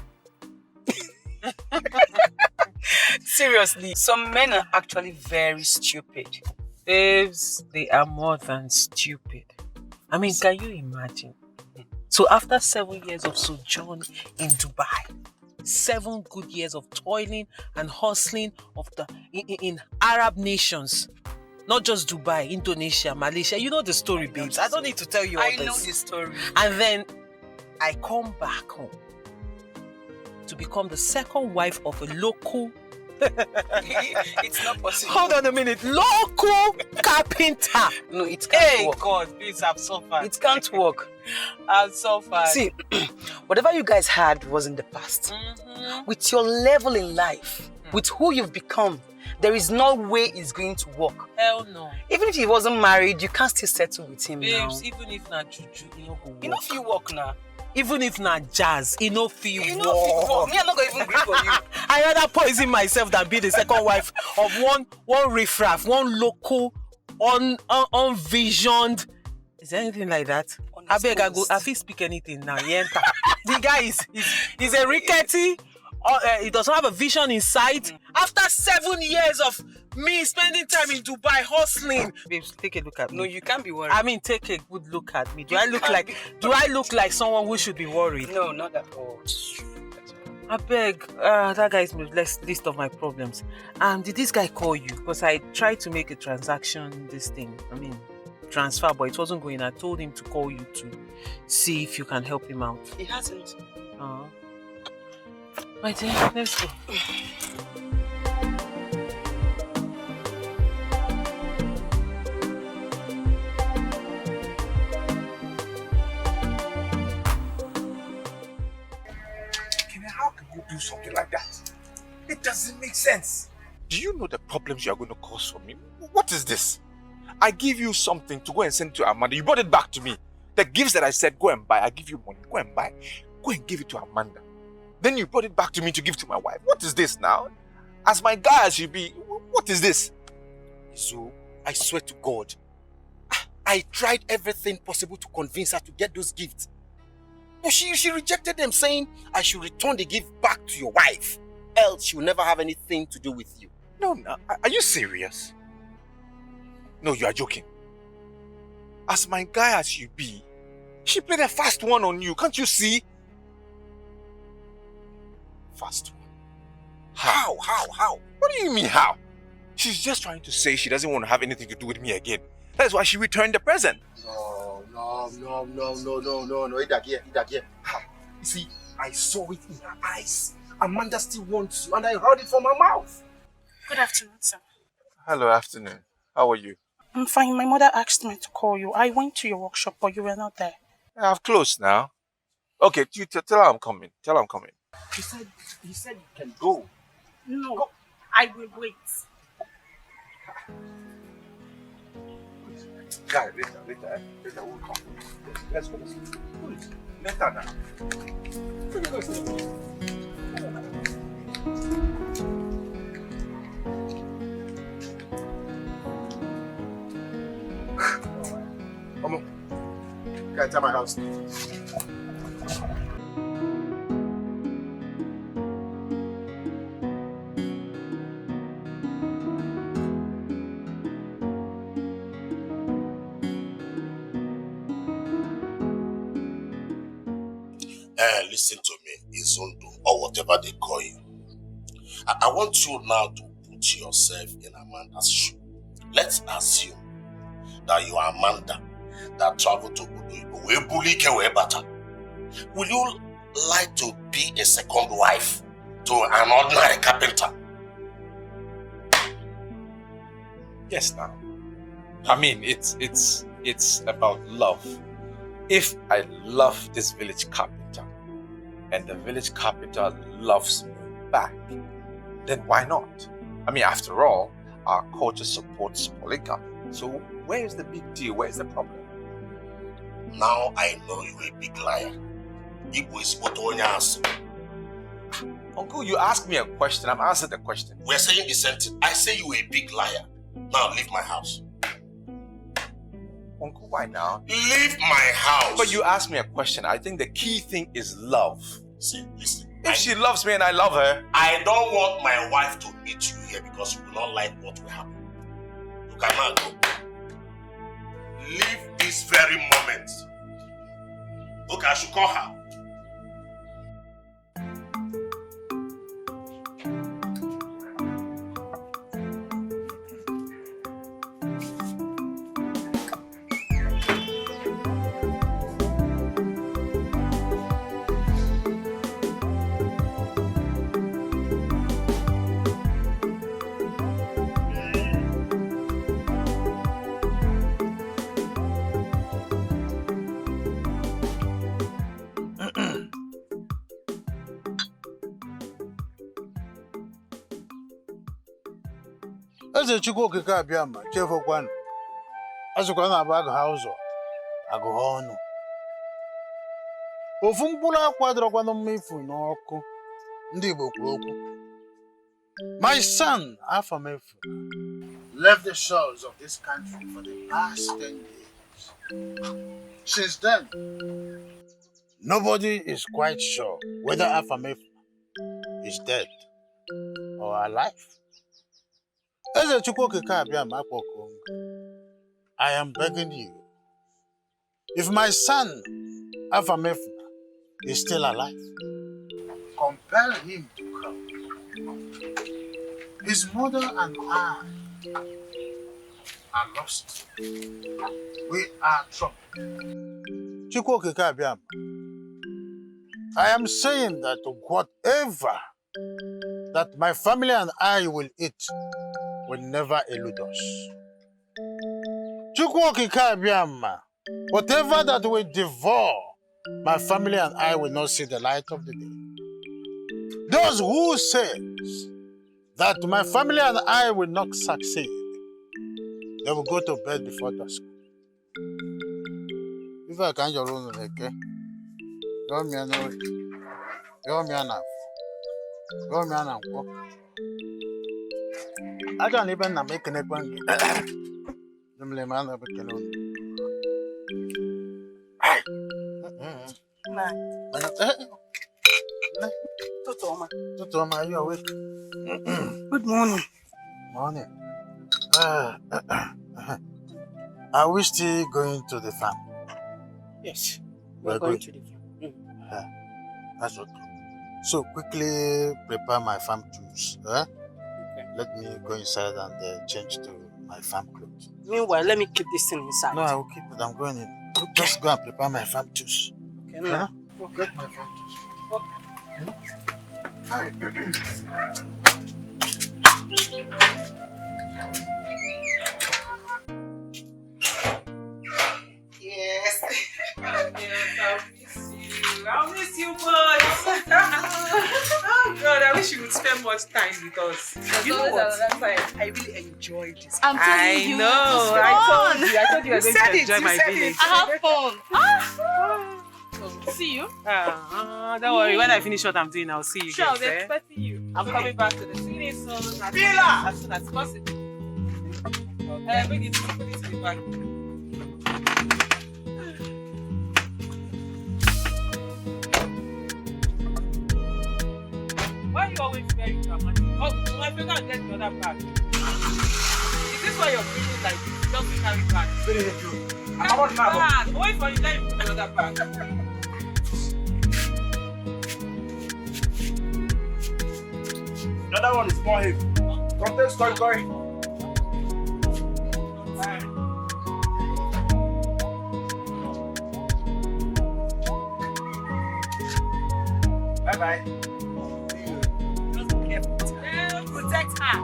Seriously, some men are actually very stupid. Babes, they are more than stupid. I mean, can you imagine? So after 7 years of sojourn in Dubai, 7 good years of toiling and hustling in Arab nations, not just Dubai, Indonesia, Malaysia, you know the story, babes. I don't need to tell you all this. I know the story. And then I come back home to become the second wife of a local It's not possible. Hold on a minute. Local carpenter. No, it can't work. God, please, I've suffered. It can't work. I've suffered. See, whatever you guys had was in the past. With your level in life, with who you've become, there is no way it's going to work. Hell no. Even if he wasn't married, you can't still settle with him now. Babes, even if not juju, you know go work. You know if you work now. Even if not jazz, you know feel Me, I'm not going to even agree for you. I rather poison myself than be the second wife of one riffraff, one local, unvisioned. Is there anything like that? I beg, I feel speak anything now. The guy is a rickety. He doesn't have a vision in sight. After 7 years of me spending time in Dubai hustling, babes, take a look at me. No, you can't be worried. I mean, take a good look at me. Do I look like someone who should be worried? No, not at all. I beg, that guy is the list of my problems. Did this guy call you? Because I tried to make a transaction, transfer, but it wasn't going. I told him to call you to see if you can help him out. He hasn't. Right then, let's go. How can you do something like that? It doesn't make sense. Do you know the problems you are going to cause for me? What is this? I give you something to go and send to Amanda. You brought it back to me. The gifts that I said, go and buy. I give you money. Go and buy. Go and give it to Amanda. Then you brought it back to me to give to my wife. What is this now? As my guy as you be, what is this? So, I swear to God, I tried everything possible to convince her to get those gifts. But she rejected them, saying I should return the gift back to your wife. Else she will never have anything to do with you. No, are you serious? No, you are joking. As my guy as you be, she played a fast one on you. Can't you see? Fast one. How? What do you mean how? She's just trying to say she doesn't want to have anything to do with me again. That's why she returned the present. No. Idagie. You see, I saw it in her eyes. Amanda still wants you, and I heard it from her mouth. Good afternoon, sir. Hello, afternoon. How are you? I'm fine. My mother asked me to call you. I went to your workshop, but you were not there. I've closed now. Okay, you tell her I'm coming. Tell her I'm coming. He said you can go. No, go. I will wait. Guy, later we'll come. Let's go. Later now. Come on. Guy, tell my house. Listen to me, Izundu, or whatever they call you. I want you now to put yourself in Amanda's shoe. Let's assume that you are Amanda that traveled to Obodo where bully where better. Will you like to be a second wife to an ordinary carpenter? Yes, now. I mean, it's about love. If I love this village carpenter and the village carpenter loves me back, then why not? I mean, after all, our culture supports polygamy. So where is the big deal? Where's the problem? Now I know you're a big liar. Igbo is what on your answer. Uncle, you asked me a question. I'm answering the question. We're saying the same thing. I say you're a big liar. Now leave my house. Uncle, why now? Leave my house. But you asked me a question. I think the key thing is love. See, listen. If she loves me and I love her, I don't want my wife to meet you here because you will not like what will happen. You cannot go. Leave this very moment. Okay, I should call her. Eze Chukwu okike abịa ma chefukwanụ. Azụkwa na abụ agụha ụzọ, agụha ọnụ. Ofu mkpụrụ akwa dọrọkwanụ mma ifu n'ọkụ. Ndị Igbo kwuru okwu. My son, Afamefu, left the shores of this country for the past 10 years. Since then, nobody is quite sure whether Afamefu is dead or alive. Eze Chukwu okike abịa ma akpọkuo m. I am begging you, if my son Afamefu is still alive, compel him to come. His mother and I are lost. We are troubled. Chukwu okike abịa ma. I am saying that whatever that my family and I will eat will never elude us. Chukwu okike abịa ma. Whatever that will devour, my family and I will not see the light of the day. Those who says that my family and I will not succeed, they will go to bed before dusk. If I can't your own okay, go me an I don't even make an appointment. The man of a canoe. Totoma, you awake? Good morning. Morning. Are we still going to the farm? Yes, We're going to the farm. That's okay. So quickly prepare my farm tools. Okay. Let me go inside and change to my farm clothes. Meanwhile, let me keep this thing inside. No, I will keep it. I'm going in. Okay. Just go and prepare my farm tools. Okay, no. Get my farm tools. Yes. I'll miss you, boys. Oh God, I wish you would spend much time with us. You know what? I really enjoyed this. I know. I told you I was going to enjoy my village. I have fun. See you. Don't worry. When I finish what I'm doing, I'll see you. Sure, I'll guys, be expecting you. I'm coming back to the city soon. As soon as possible. Bring it to the back. Why are you always very dramatic? Oh, my finger and get the other bag. Is this why you're feeling like this? Just carry back. I'm on my bag. Wait for you, let me put the other bag. The other one is more heavy. Something's going. Bye-bye. Just be careful. Protect her.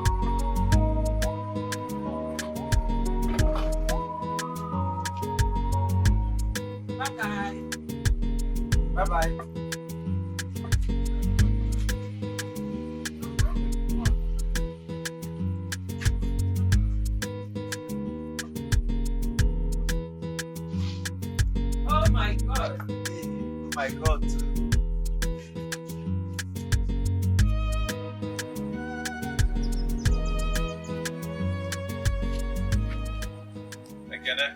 Bye-bye. Bye-bye. Oh my God. Oh my God. Ekene.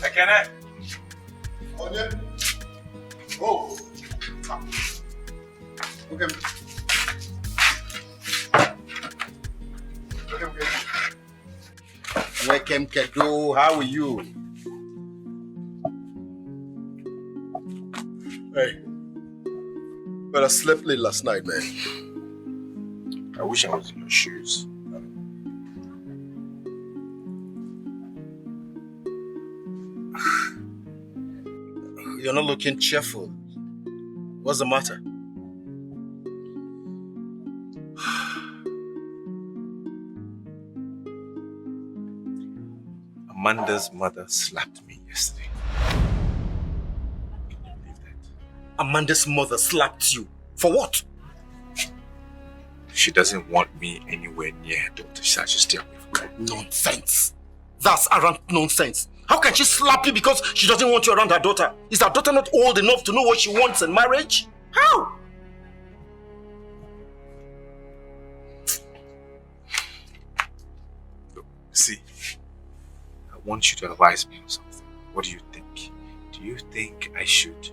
Ekene. Onye? Oh. Okay. Welcome, Kedo. How are you? Hey. Well, I slept late last night, man. I wish I was in your shoes. You're not looking cheerful. What's the matter? Amanda's mother slapped me yesterday. Can you believe that? Amanda's mother slapped you. For what? She doesn't want me anywhere near her daughter. She said I should stay away from her. Nonsense. That's arrant nonsense. How can she slap you because she doesn't want you around her daughter? Is her daughter not old enough to know what she wants in marriage? How? Look, see, I want you to advise me on something. What do you think? Do you think I should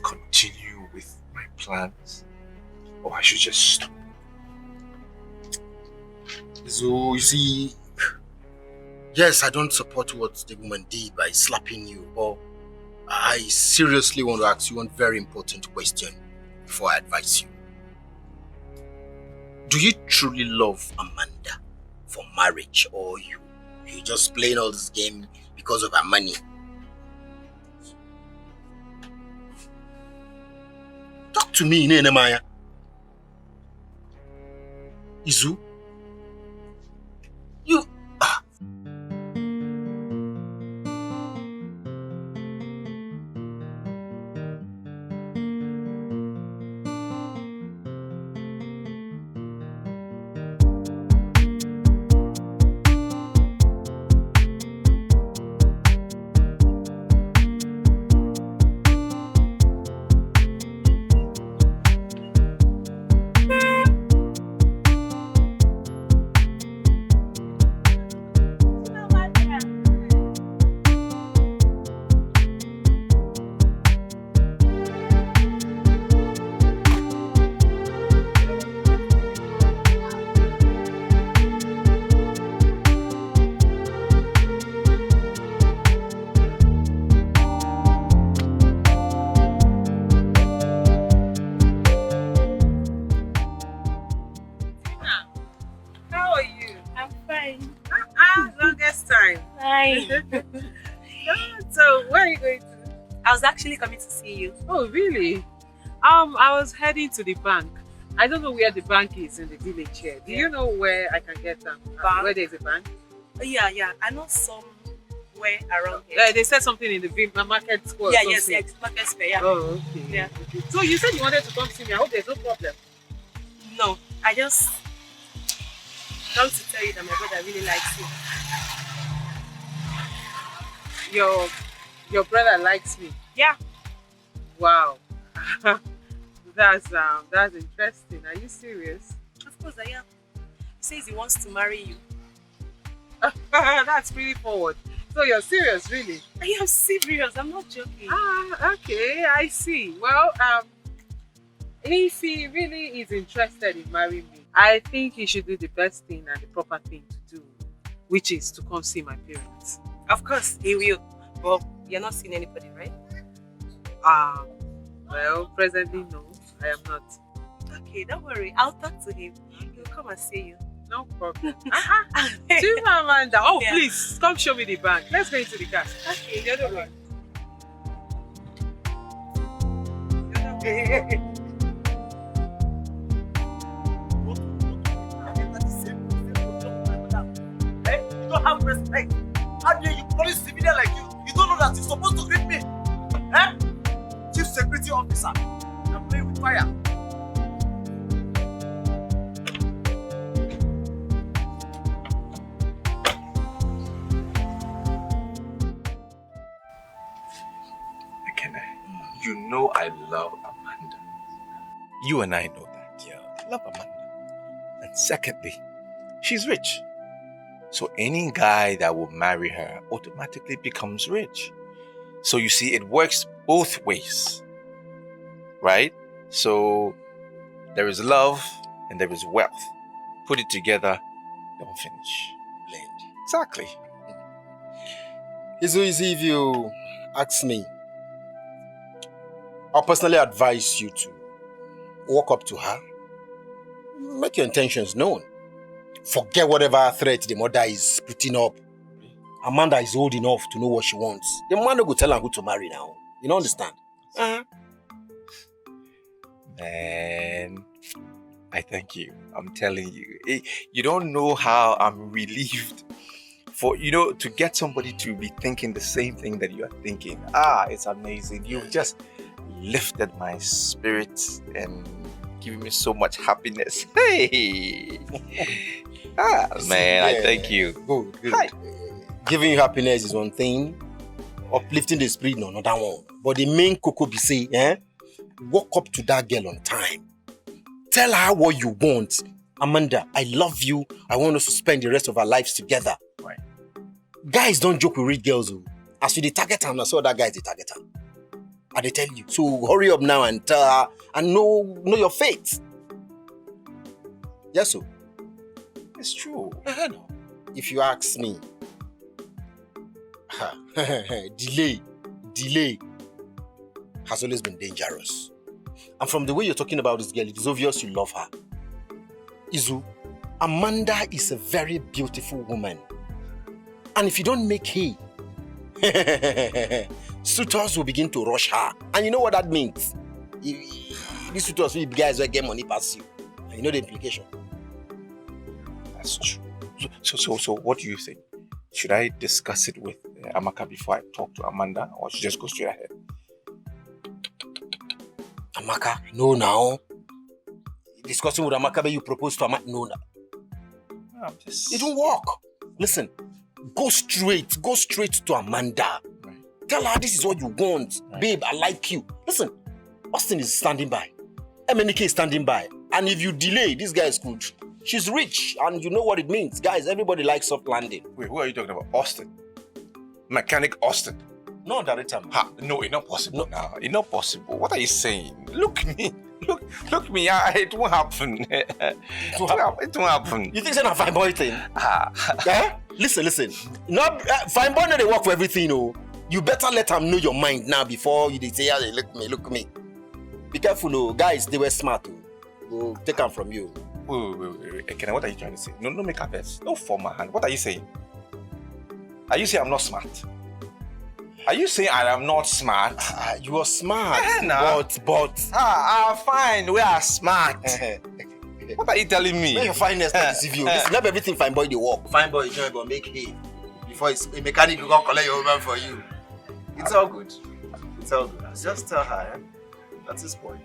continue with my plans? Or I should just stop? So, you see, yes, I don't support what the woman did by slapping you, but I seriously want to ask you one very important question before I advise you. Do you truly love Amanda for marriage, or you just playing all this game because of her money? Talk to me, Nehemiah. Izu? You... So, where are you going to? I was actually coming to see you. Oh, really? I was heading to the bank. I don't know where the bank is in the village here. Do you know where I can get where there's a bank? Yeah. I know somewhere around here. They said something in the market square. Yeah, yes, market square, yeah. Oh, okay. Yeah. So you said you wanted to come see me. I hope there's no problem. No, I just come to tell you that my brother really likes you. Your brother likes me? Yeah. Wow. That's interesting. Are you serious? Of course I am. He says he wants to marry you. That's pretty forward. So you're serious, really? I am serious. I'm not joking. Okay, I see. Well, if he really is interested in marrying me, I think he should do the best thing and the proper thing to do, which is to come see my parents. Of course, he will. But you're not seeing anybody, right? Well, presently, no, I am not. Okay, don't worry. I'll talk to him. He'll come and see you. No problem. See Amanda. Oh, Yeah. please, come show me the bank. Let's go into the car. Okay. The other way. You don't have respect. How dare you, police civilian like you? You don't know that you're supposed to greet me. Eh? Chief security officer. You're playing with fire. Ekene, you know I love Amanda. You and I know that. Yeah, I love Amanda. And secondly, she's rich. So any guy that will marry her automatically becomes rich. So you see, it works both ways, right? So there is love and there is wealth. Put it together, don't finish. Blend. Exactly. It's so easy if you ask me. I'll personally advise you to walk up to her, make your intentions known. Forget whatever threat the mother is putting up. Amanda is old enough to know what she wants. The man will tell her who to marry now. You don't understand? Man, I thank you. I'm telling you. You don't know how I'm relieved for, to get somebody to be thinking the same thing that you are thinking. It's amazing. You've just lifted my spirits and given me so much happiness. Hey! Man, I thank you. Good. Hi. Giving you happiness is one thing. Uplifting the spirit, no, another one. But the main cocoa be say, walk up to that girl on time. Tell her what you want. Amanda, I love you. I want us to spend the rest of our lives together. Right. Guys don't joke with rich girls. As you the target her, I saw that guy is the target her. I tell you. So hurry up now and tell her and know your fate. Yes, sir. It's true. If you ask me, delay has always been dangerous. And from the way you're talking about this girl, it is obvious you love her. Izu, Amanda is a very beautiful woman. And if you don't make hay, suitors will begin to rush her. And you know what that means? These suitors will be guys who get money past you. And you know the implication. That's true. So what do you think? Should I discuss it with Amaka before I talk to Amanda, or should I just go straight ahead? Amaka? No, now. Discussing with Amaka, you propose to Amaka? No, now. It won't work. Listen, go straight to Amanda. Right. Tell her this is what you want. Right. Babe, I like you. Listen, Austin is standing by. MNK is standing by. And if you delay, this guy is good. She's rich, and you know what it means. Guys, everybody likes soft landing. Wait, who are you talking about? Austin? Mechanic Austin? No, director. No, it's not possible now. It's not possible. What are you saying? Look me. Look me. It won't happen. It won't happen. You think it's a fine boy thing? Listen. Not fine boy, no, they work for everything. Oh. You better let them know your mind now before you say, look me. Be careful, oh. Guys, they were smart. We'll take them from you. Wait. Ekene, what are you trying to say? No make a mess. No form my hand. What are you saying? Are you saying I'm not smart? Are you saying I am not smart? You are smart. But. Fine. We are smart. What are you telling me? Make your fineness not deceive you. Listen, not everything fine boy they work. Fine boy join but make hay. Before a mechanic will come collect your woman for you. It's all good. Just tell her. That's his point.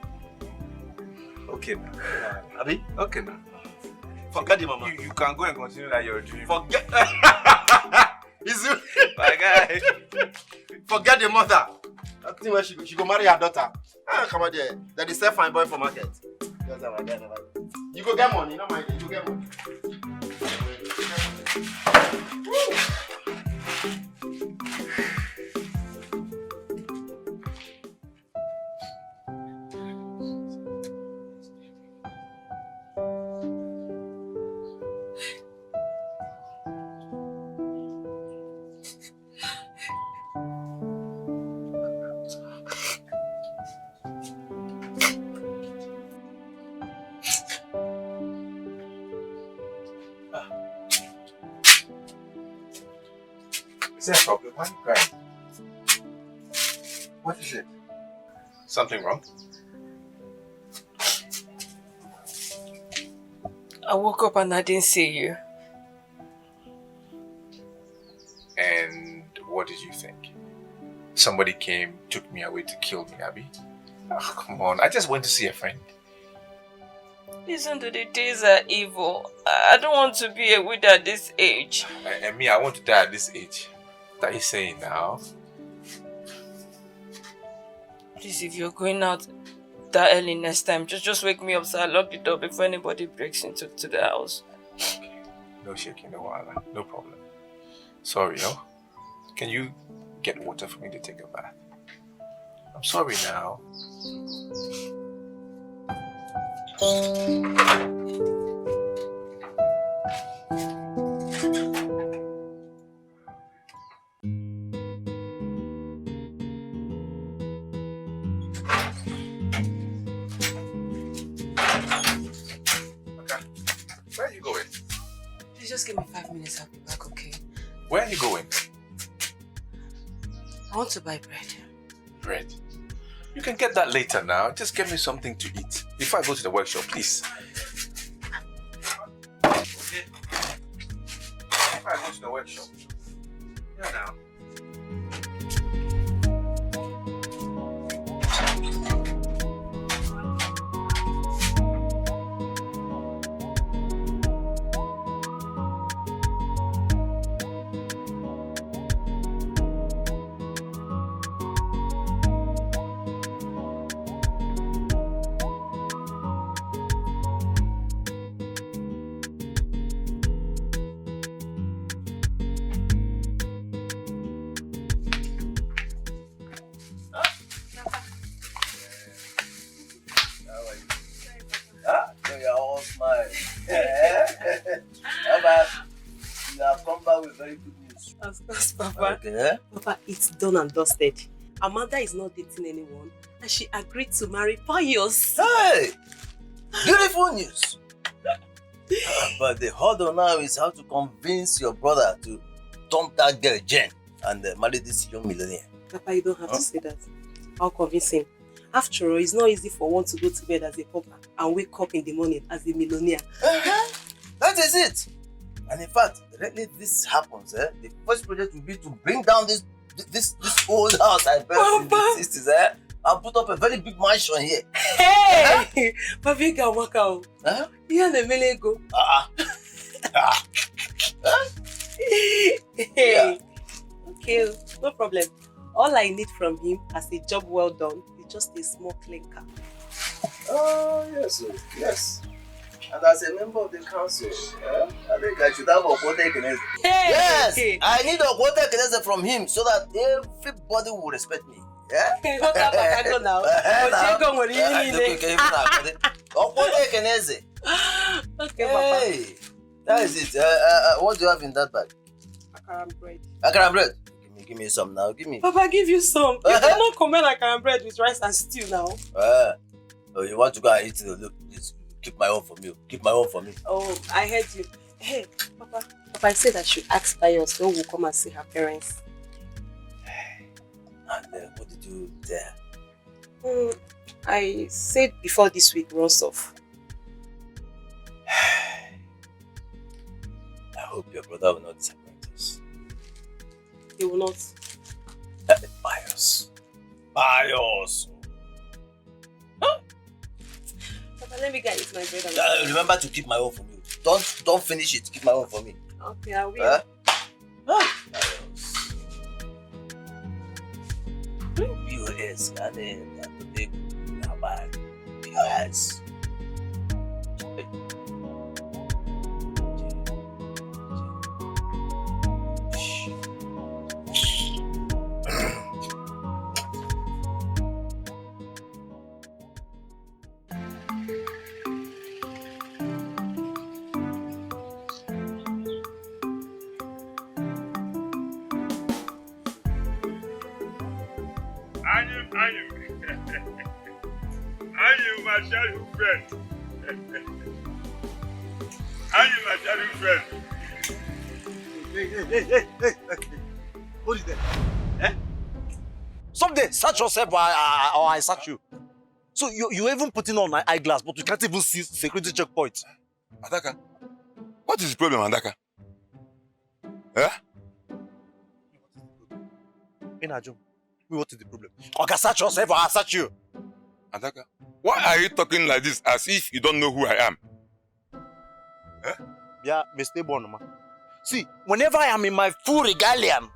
Okay now. Abi? Okay now. Forget the mama. You can go and continue that you're doing. Forget. My guy. Forget the mother. I think when she go marry her daughter. Come on there. That is a fine boy for market. You go get money, not mind. You go get money. there a problem? Why are you crying? What is it? Something wrong? I woke up and I didn't see you. And what did you think? Somebody came, took me away to kill me, Abby? Oh, come on. I just went to see a friend. Listen to the days are evil. I don't want to be a widow at this age. And me, I want to die at this age. What are you saying now? Please, if you're going out that early next time, just wake me up so I lock the door before anybody breaks into the house. No shaking, no wala. No problem. Sorry, no? Can you get water for me to take a bath? I'm sorry now. Where are you going? Please just give me 5 minutes, I'll be back, okay? Where are you going? I want to buy bread. Bread? You can get that later now. Just get me something to eat before I go to the workshop, please. Okay. Before I go to the workshop. Yeah, now. Of course, Papa. Okay. Papa, it's done and dusted. Amanda is not dating anyone and she agreed to marry Pius. Hey! Beautiful news! But the hurdle now is how to convince your brother to dump that girl Jen and marry this young millionaire. Papa, you don't have to say that. I'll convince him. After all, it's not easy for one to go to bed as a pauper and wake up in the morning as a millionaire. That is it! And in fact, directly this happens, the first project will be to bring down this old house I built in the 60s, and put up a very big mansion here. Hey! Papa, you can work out. You and the million go. Hey! Okay, no problem. All I need from him as a job well done is just a small clinker. Oh, yes, yes. And as a member of the council, I think I should have a quota economics. Hey! Yes, I need a quota economics from him so that everybody will respect me. Yeah? Okay, what about I go now? Okay, hey, that is it. What do you have in that bag? Akara bread. Akara bread? Give me some now. Give me. Papa, give you some. You cannot combine akara bread with rice and stew now. Oh, you want to go and eat it? Look, please. Keep my own from you. Keep my own from me. Oh, I heard you. Hey, Papa. Papa, I said I should ask Pius when we come and see her parents. And what did you there? I said before this week runs off. I hope your brother will not disappoint us. He will not. Pius. Pius. Huh? Papa, let me get my bread. Remember to keep my own for me. Don't finish it. Keep my own for me. Okay, I will. POS, POS. I'm my childhood friend. I'm my childhood friend. Hey. Hold it there. Eh? Someday, search yourself or I search you. So you even putting on an eyeglass, but you can't even see security checkpoints. Adaka, what is the problem, Adaka? Eh? Inajum, what is the problem? Okay, search yourself or I search you. Adaka, why are you talking like this as if you don't know who I am? Eh? Yeah, Mr. Bonoma. See, whenever I am in my full regalium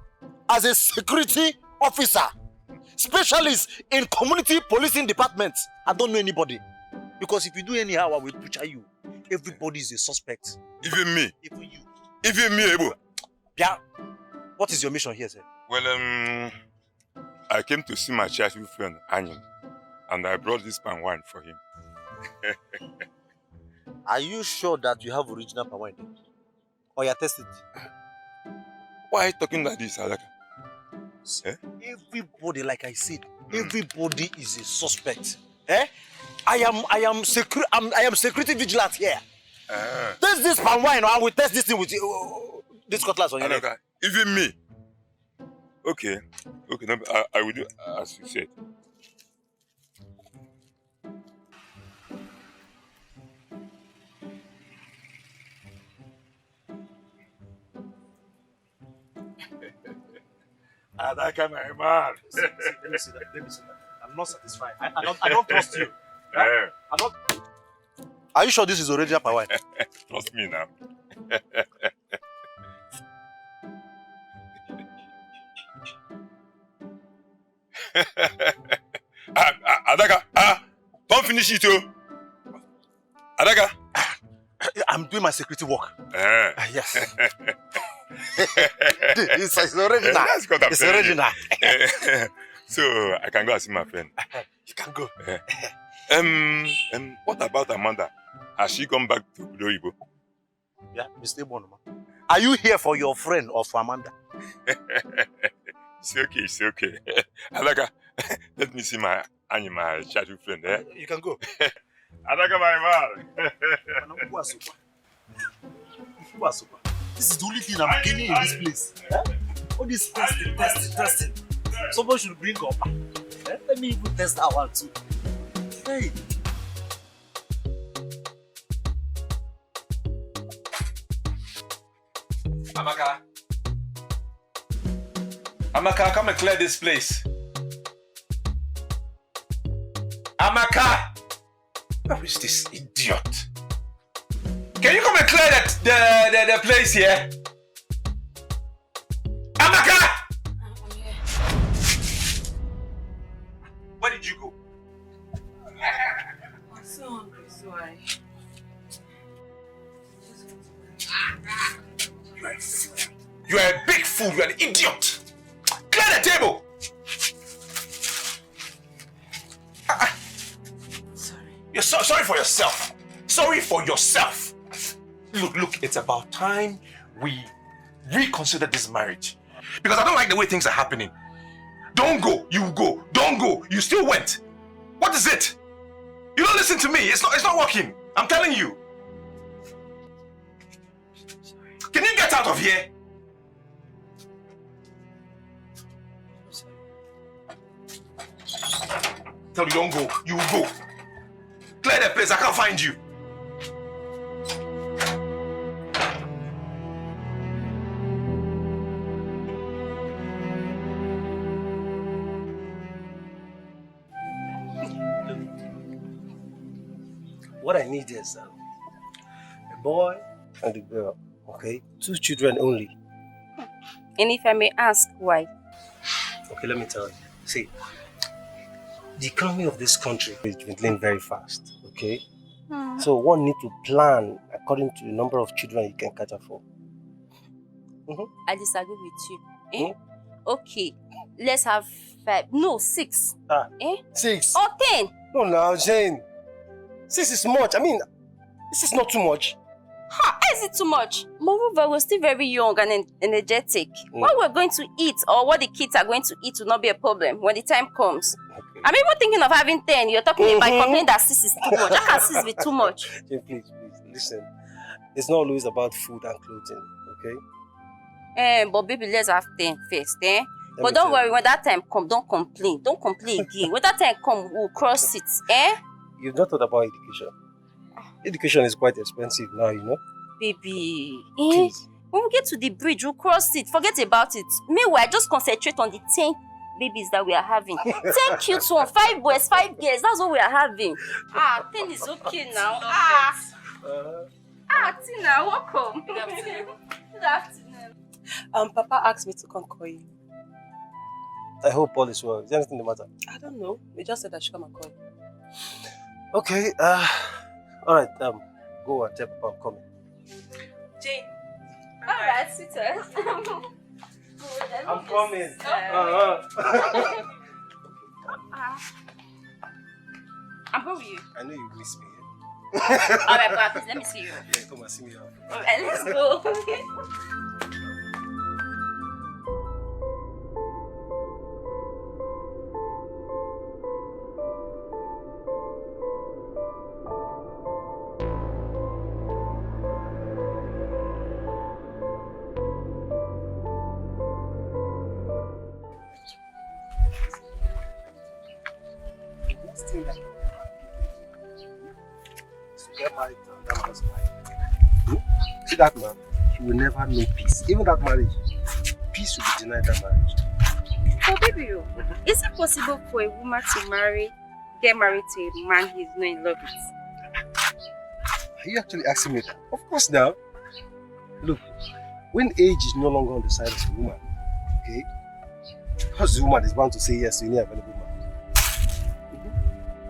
as a security officer, specialist in community policing department, I don't know anybody. Because if you do anyhow, I will butcher you. Everybody is a suspect. Even me? Even you. Even me, Ebo? Yeah. What is your mission here, sir? Well, I came to see my childhood friend, Anyan, and I brought this palm wine for him. Are you sure that you have original palm wine? Or you tested it? Why are you talking like this, Adaka? Eh? Everybody, like I said, everybody is a suspect. Eh? I am security vigilant here. Test this palm wine, or I will test this thing with you. This cutlass on your neck. Even me. Okay, no, I will do as you said. Adaka, my man. Let me see that. I'm not satisfied. I don't trust you. Yeah. I'm not. Are you sure this is original palm wine? Trust me now. Adaka, don't finish it, oh. Adaka. I'm doing my security work. Yes. It's original. That's what I'm it's saying. original. So I can go and see my friend. You can go. What about Amanda? Has she come back to Ibo? Yeah, Mr. Bonoma. Are you here for your friend or for Amanda? It's okay. Adaka, let me see my childhood friend. Eh? You can go. Adaka, my man. This is the only thing I'm getting in this place. All this testing. Someone should bring up. Let me even test that one too. Hey. Amaka, come and clear this place. Amaka! Where is this idiot? Can you come and clear the place here? Amaka! Where did you go? I'm so hungry, so I... You are a big fool. You are an idiot. Clear the table. Sorry. You're sorry for yourself. Sorry for yourself. Look, it's about time we reconsider this marriage. Because I don't like the way things are happening. Don't go, you go. Don't go, you still went. What is it? You don't listen to me. It's not working. I'm telling you. Can you get out of here? Tell you don't go, you will go. Clear the place, I can't find you. What I need is a boy and a girl, okay? 2 children only. And if I may ask why? Okay, let me tell you. See, the economy of this country is dwindling very fast, okay? So one need to plan according to the number of children you can cater for. I disagree with you. Eh? Okay, let's have 5. No, 6. 6? Or 10. No, now, Jane. 6 is much. I mean, this is not too much. How is it too much? Moreover, we're still very young and energetic. What we're going to eat or what the kids are going to eat will not be a problem when the time comes. I'm even thinking of having 10. You're talking about complaining that 6 is too much. How can 6 be too much? Jane, please, listen. It's not always about food and clothing, okay? But baby, let's have 10 first, eh? Let But me don't tell worry, you. when that time come, don't complain. Don't complain again. When that time come, we'll cross it, eh? You've not thought about education. Education is quite expensive now, you know. Baby, Please. when we get to the bridge, we'll cross it. Forget about it. Meanwhile, just concentrate on the 10 babies that we are having. 10 cute ones, 5 boys, 5 girls. That's what we are having. 10 is okay now. Tina, welcome. Good afternoon. Good afternoon. Papa asked me to come call you. I hope all is well. Is there anything the matter? I don't know. He just said I should come and call you. Okay, alright, go and tell Papa I'm coming. Jane. Alright, sweetheart. I'm coming. I'm going with you. I know you miss me. Alright, but please let me see you. Yeah, come and see me. Alright, let's go. Get married to that man's wife. See that man, he will never know peace. Even that marriage, peace will be denied that marriage. Oh, baby, is it possible for a woman to get married to a man he's not in love with? Are you actually asking me that? Of course now. Look, when age is no longer on the side of the woman, okay, because the woman is bound to say yes to any available man.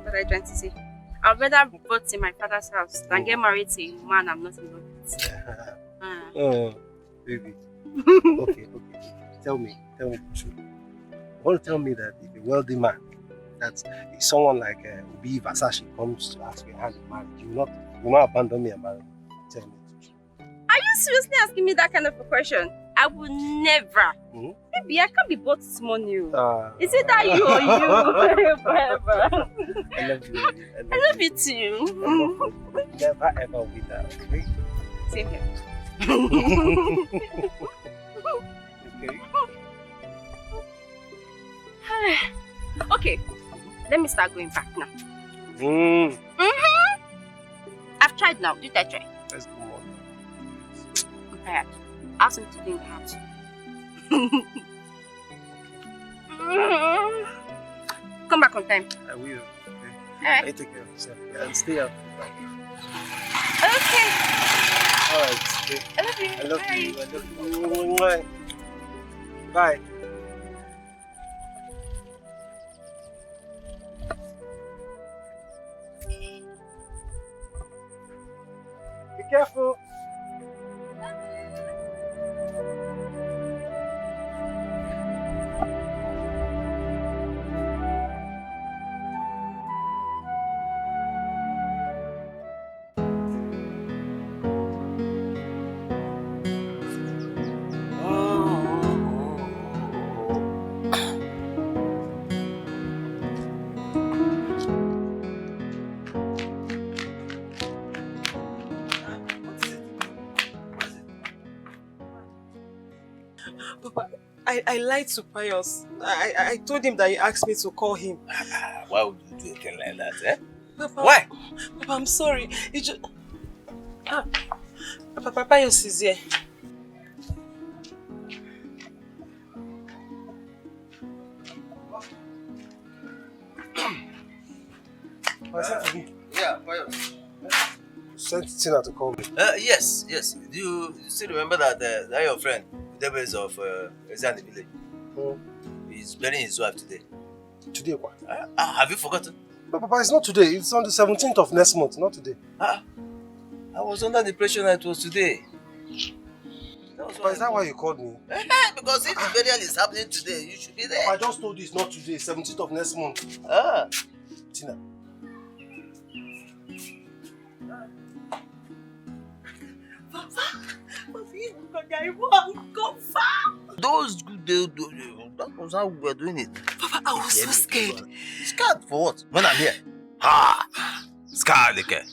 What are you trying to say? I'd rather vote in my father's house than get married to a man I'm not in love with. Oh, baby. Okay. Tell me the truth. You want to tell me that if a wealthy man, that if someone like Obi Versace comes to ask your hand in marriage, you will not abandon me and marry me? Tell me the truth. Are you seriously asking me that kind of a question? I will never. Baby, I can't be bought this money. Is it that you or you? Forever. I love you. I love you too. Never ever with that, okay? Same here. Okay. Okay, let me start going back now. I've tried now. Did I try? Let's go on. I'm tired. Ask him to do in the house. Come back on time. I will. Okay. Alright. I take care of yourself. And stay out. Okay. Alright. I love you. I love Bye. you. I love you. Bye. Be careful. Papa, I lied to Pius. I told him that he asked me to call him. Why would you do a thing like that, eh? Papa, Why? Papa, I'm sorry. It just... Papa, Pius is here. Yeah, Pius. Send Tina to call me. Yes. Do you still remember that that your friend, the devils of Ezan the village? He's burying his wife today. Today what? Have you forgotten? No, Papa, it's not today. It's on the 17th of next month, not today. I was under the impression that it was today. Papa, is that why you called me? Because if the burial is happening today, you should be there. I just told you it's not today, 17th of next month. Tina. Those good that was how we were doing it. Papa, I was so scared. Scared for what? When I'm here. Scared, okay.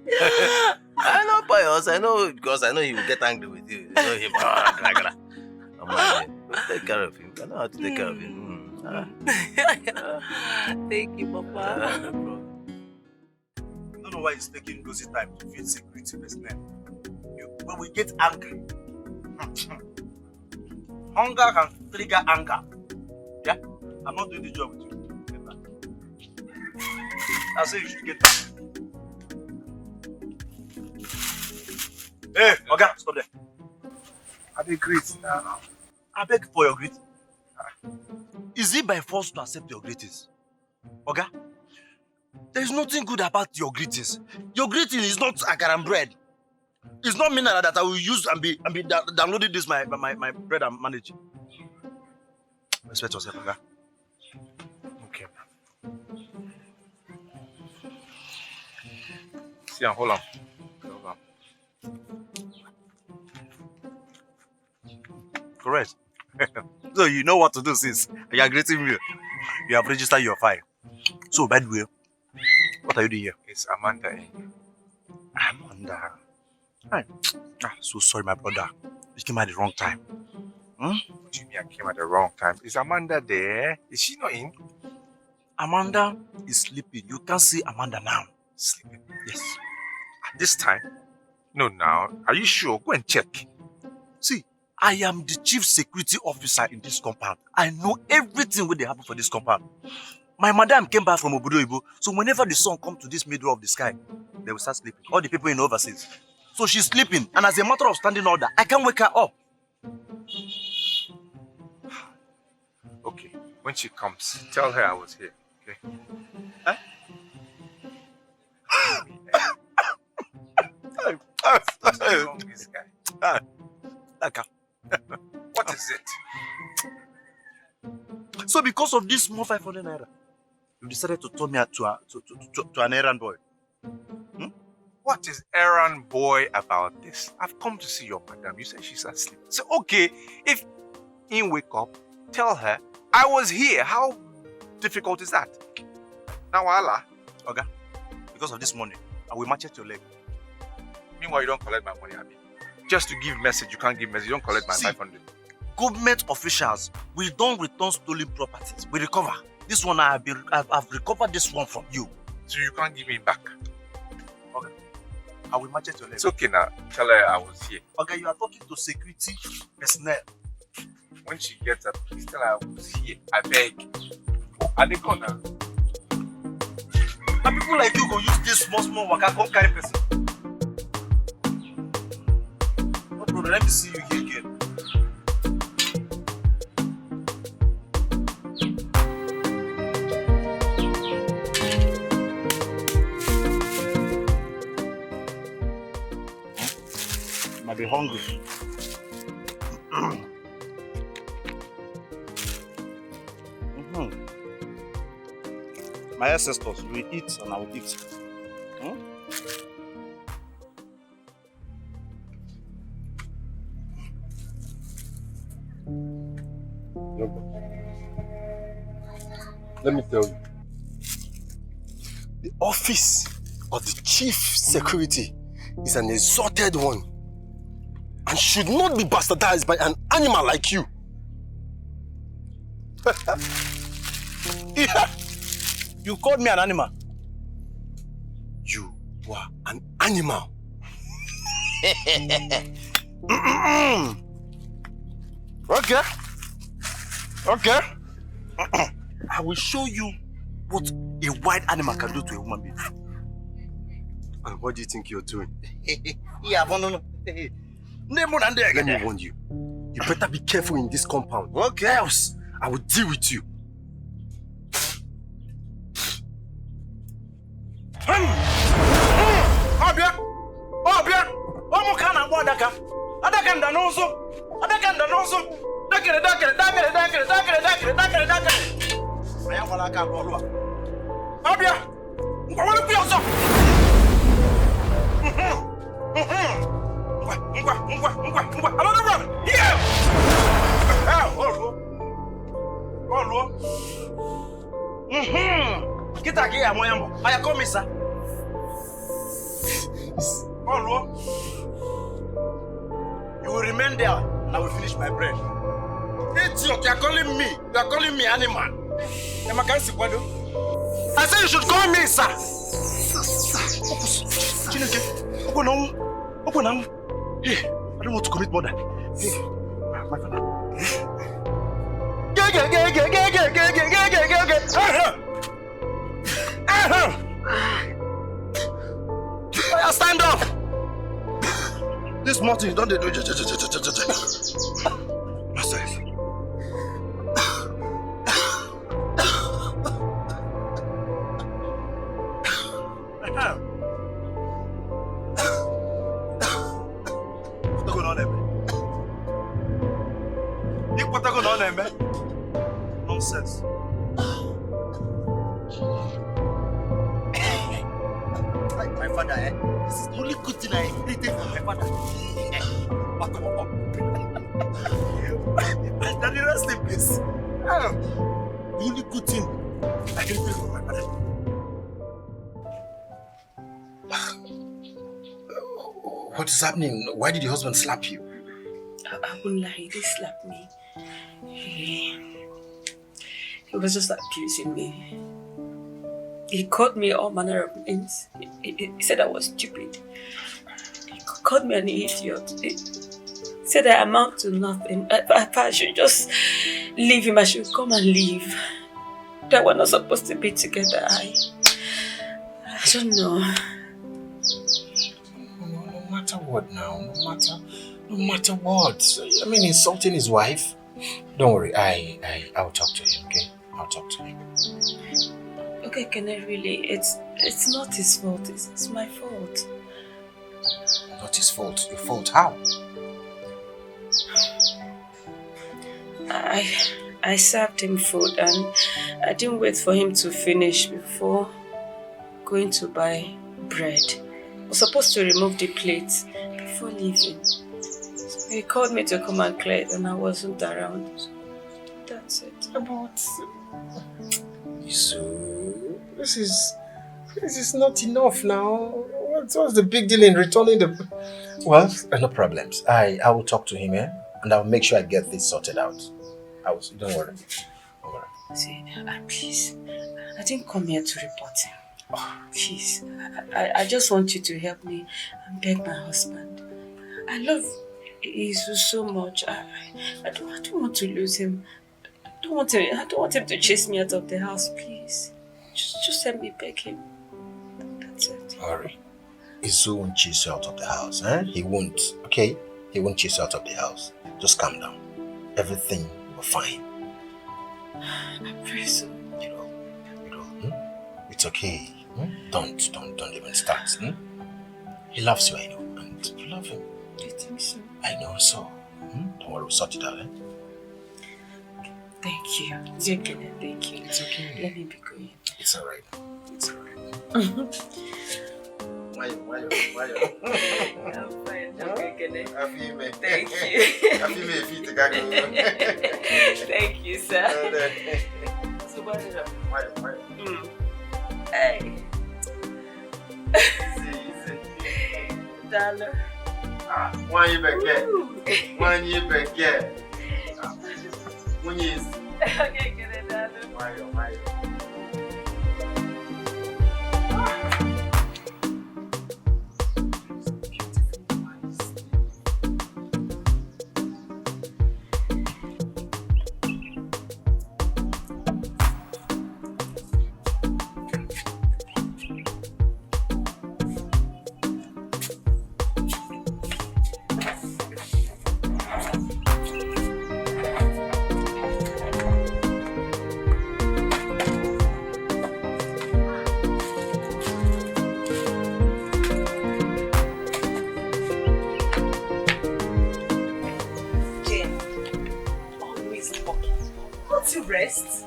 I know Pius. I know because I know he will get angry with you. I know him. Come on, take care of him. I know how to take care of him. Thank you, Papa. No problem. I don't know why he's taking Lucy time to feel security personnel. When we get angry, hunger can trigger anger. Yeah? I'm not doing the job with you. I say you should get angry. Hey, Oga, stop there. I beg great now. I beg for your greeting. Is it by force to accept your greetings? Oga, there is nothing good about your greetings. Your greeting is not akaram bread. It's not mineral that I will use and be downloading this my bread and manage. Respect yourself, Oga. Okay. See, hold on. Hold on. Correct. So you know what to do since you are greeting me. You have registered your file. So by the way, what are you doing here? It's Amanda. Amanda. So sorry, my brother. You came at the wrong time. What do you mean I came at the wrong time? Is Amanda there? Is she not in? Amanda is sleeping. You can't see Amanda now. Sleeping? Yes. At this time? No, now. Are you sure? Go and check. See, I am the chief security officer in this compound. I know everything what they happen for this compound. My madam came back from Obodo, so whenever the sun comes to this middle of the sky, they will start sleeping. All the people in overseas. So she's sleeping, and as a matter of standing order, I can't wake her up. Okay, when she comes, tell her I was here, okay? Huh? What's wrong with this guy? What is it? So because of this small 500 naira, you decided to turn me to an errand boy. What is errand boy about this? I've come to see your madam. You said she's asleep. So okay, if you wake up, tell her I was here. How difficult is that? Now Allah. Okay. Because of this money, I will match your leg. Meanwhile, you don't collect my money, Abi. Just to give message, you can't give message. You don't collect my 500. Government officials, we don't return stolen properties. We recover. This one I've recovered this one from you. So you can't give me back. Okay. I will match your leg. It's okay now. Tell her I was here. Okay, you are talking to security personnel. When she gets up, please tell her I was here. I beg. At the corner. And people like you go use this small waka come carry person. No problem, let me see you here again. You might be hungry. My ancestors will eat and I will eat. Let me tell you. The office of the chief security is an exalted one and should not be bastardized by an animal like you. Yeah. You called me an animal. You were an animal. Okay. Okay. I will show you what a wild animal can do to a human being. And what do you think you're doing? Yeah, no. Let me warn you. You better be careful in this compound. Okay. Else, I will deal with you. Kita aqui, amanhã, olha como isso. on, Ro. You will remain there and I will finish my bread. Idiot, you are calling me. You are calling me animal. I said you should call me, sir. Chineke, open now. Open now. Hey, I don't want to commit murder. Hey, my father. Stand up. This morning you don't do. Master. Nonsense. My father, this is the only good thing I inherited from my father. Daddy, rest in peace. The only good thing I inherited from my father. What is happening? Why did your husband slap you? I won't lie, he did slap me. He was just abusing me. He called me all manner of names. He said I was stupid. He called me an idiot. He said I amount to nothing. I should just leave him. I should come and leave. That we're not supposed to be together. I don't know. No matter what now, no matter what. I mean, insulting his wife. Don't worry, I'll talk to him, okay? I'll talk to him. Okay, can I really? It's not his fault. It's my fault. Not his fault. Your fault? How? I served him food and I didn't wait for him to finish before going to buy bread. I was supposed to remove the plate before leaving. So he called me to come and clear it and I wasn't around. So that's it. So this is not enough now. What's the big deal in returning the... Well, no problems. I will talk to him, and I'll make sure I get this sorted out. Don't worry. See, please, I didn't come here to report him. Please, I just want you to help me and beg my husband. I love Jesus so much. I don't want to lose him. I don't want him to chase me out of the house, please. Just help me beg him. That's it. Hurry. Izu won't chase you out of the house, He won't, okay? He won't chase you out of the house. Just calm down. Everything will be fine. I pray so. It's okay. Don't even start. He loves you, I know, and you love him. Do you think so? I know so. Don't worry, we'll sort it out, Thank you. Thank you. It's okay. Let me be going. It's alright. It's alright. Why? I'm fine. Okay. Thank you. Thank you, sir. So what is up? Hey. Dollar. Why you back here? When you Okay, get it, darling. Why? Rest.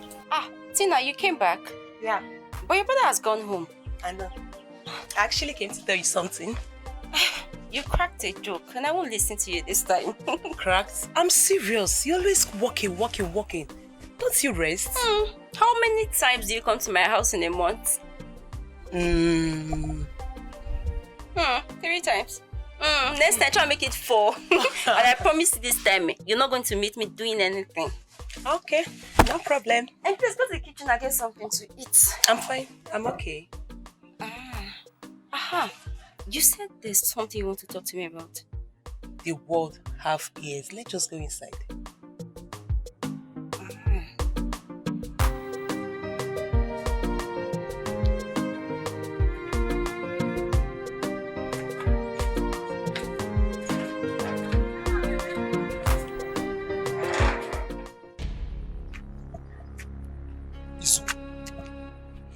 Tina, you came back? Yeah. But your brother has gone home. I know. I actually came to tell you something. You cracked a joke and I won't listen to you this time. Cracked? I'm serious. You're always walking. Don't you rest? How many times do you come to my house in a month? 3 times. Next time, try and make it 4. And I promise you this time, you're not going to meet me doing anything. Okay, no problem. And please go to the kitchen and get something to eat. I'm fine. I'm okay. You said there's something you want to talk to me about. The world have ears. Let's just go inside.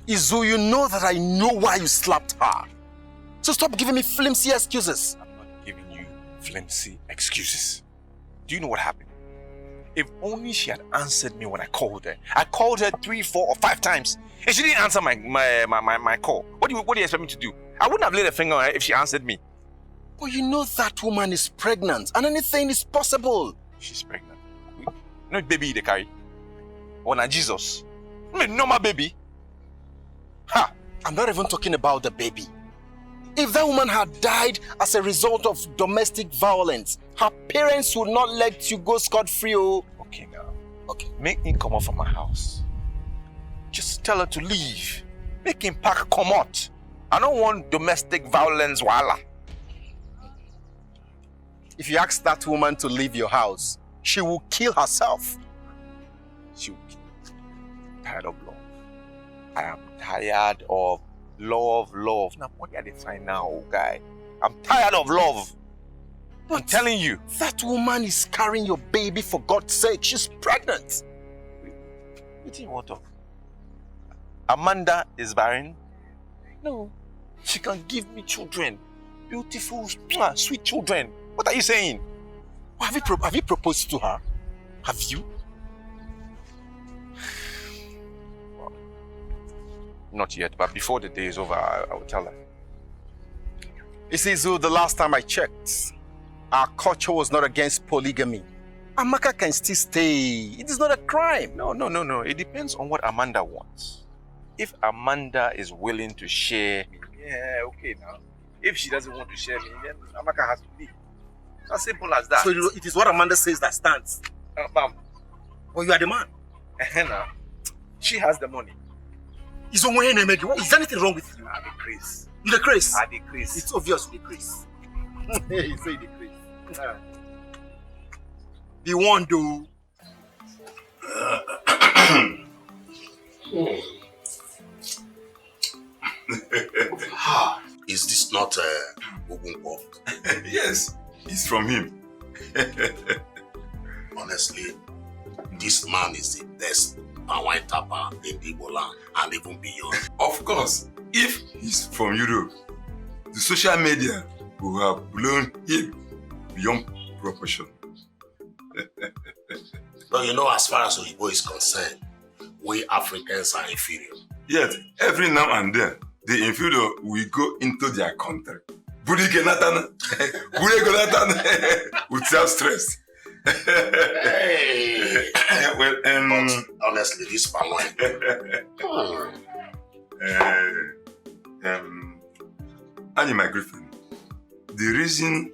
Izu, you know that I know why you slapped her. So stop giving me flimsy excuses. I'm not giving you flimsy excuses. Do you know what happened? If only she had answered me when I called her. I called her 3, 4, or 5 times, and she didn't answer my call. What do you expect me to do? I wouldn't have laid a finger on her if she answered me. But you know that woman is pregnant, and anything is possible. She's pregnant. No baby they carry. Or na Jesus. No normal baby. Ha! I'm not even talking about the baby. If that woman had died as a result of domestic violence, her parents would not let you go scot-free. Okay now. Okay. Make him come out from my house. Just tell her to leave. Make him pack come out. I don't want domestic violence, wala. If you ask that woman to leave your house, she will kill herself. She will kill. I'm tired of love. I am tired of love. Now, what are they find now, guy? I'm tired of love. But I'm telling you. That woman is carrying your baby, for God's sake. She's pregnant. What do you want of? Amanda is barren? No. She can give me children. Beautiful, sweet children. What are you saying? Have you proposed to her? Have you? Well, not yet, but before the day is over, I will tell her. You see, Zu, the last time I checked, our culture was not against polygamy. Amaka can still stay. It is not a crime. No. It depends on what Amanda wants. If Amanda is willing to share me, yeah, okay now. If she doesn't want to share me, then Amaka has to leave. As simple as that. So it is what Amanda says that stands. Bam. But you are the man. Now, she has the money. Is there anything wrong with you? I decrease. You decrease? I decrease. It's obvious you decrease. You say decrease. Be one, though. Is this not Ogunpo? Yes, it's from him. Honestly, this man is the best Pawai Tapa in Igbo land and even beyond. Of course, if he's from Europe, the social media will have blown him beyond proportion. But you know, as far as Oyibo is concerned, we Africans are inferior. Yet, every now and then, the inferior will go into their country. Without stress. Hey. Well, but honestly, this Pawai. Annie, my girlfriend, the reason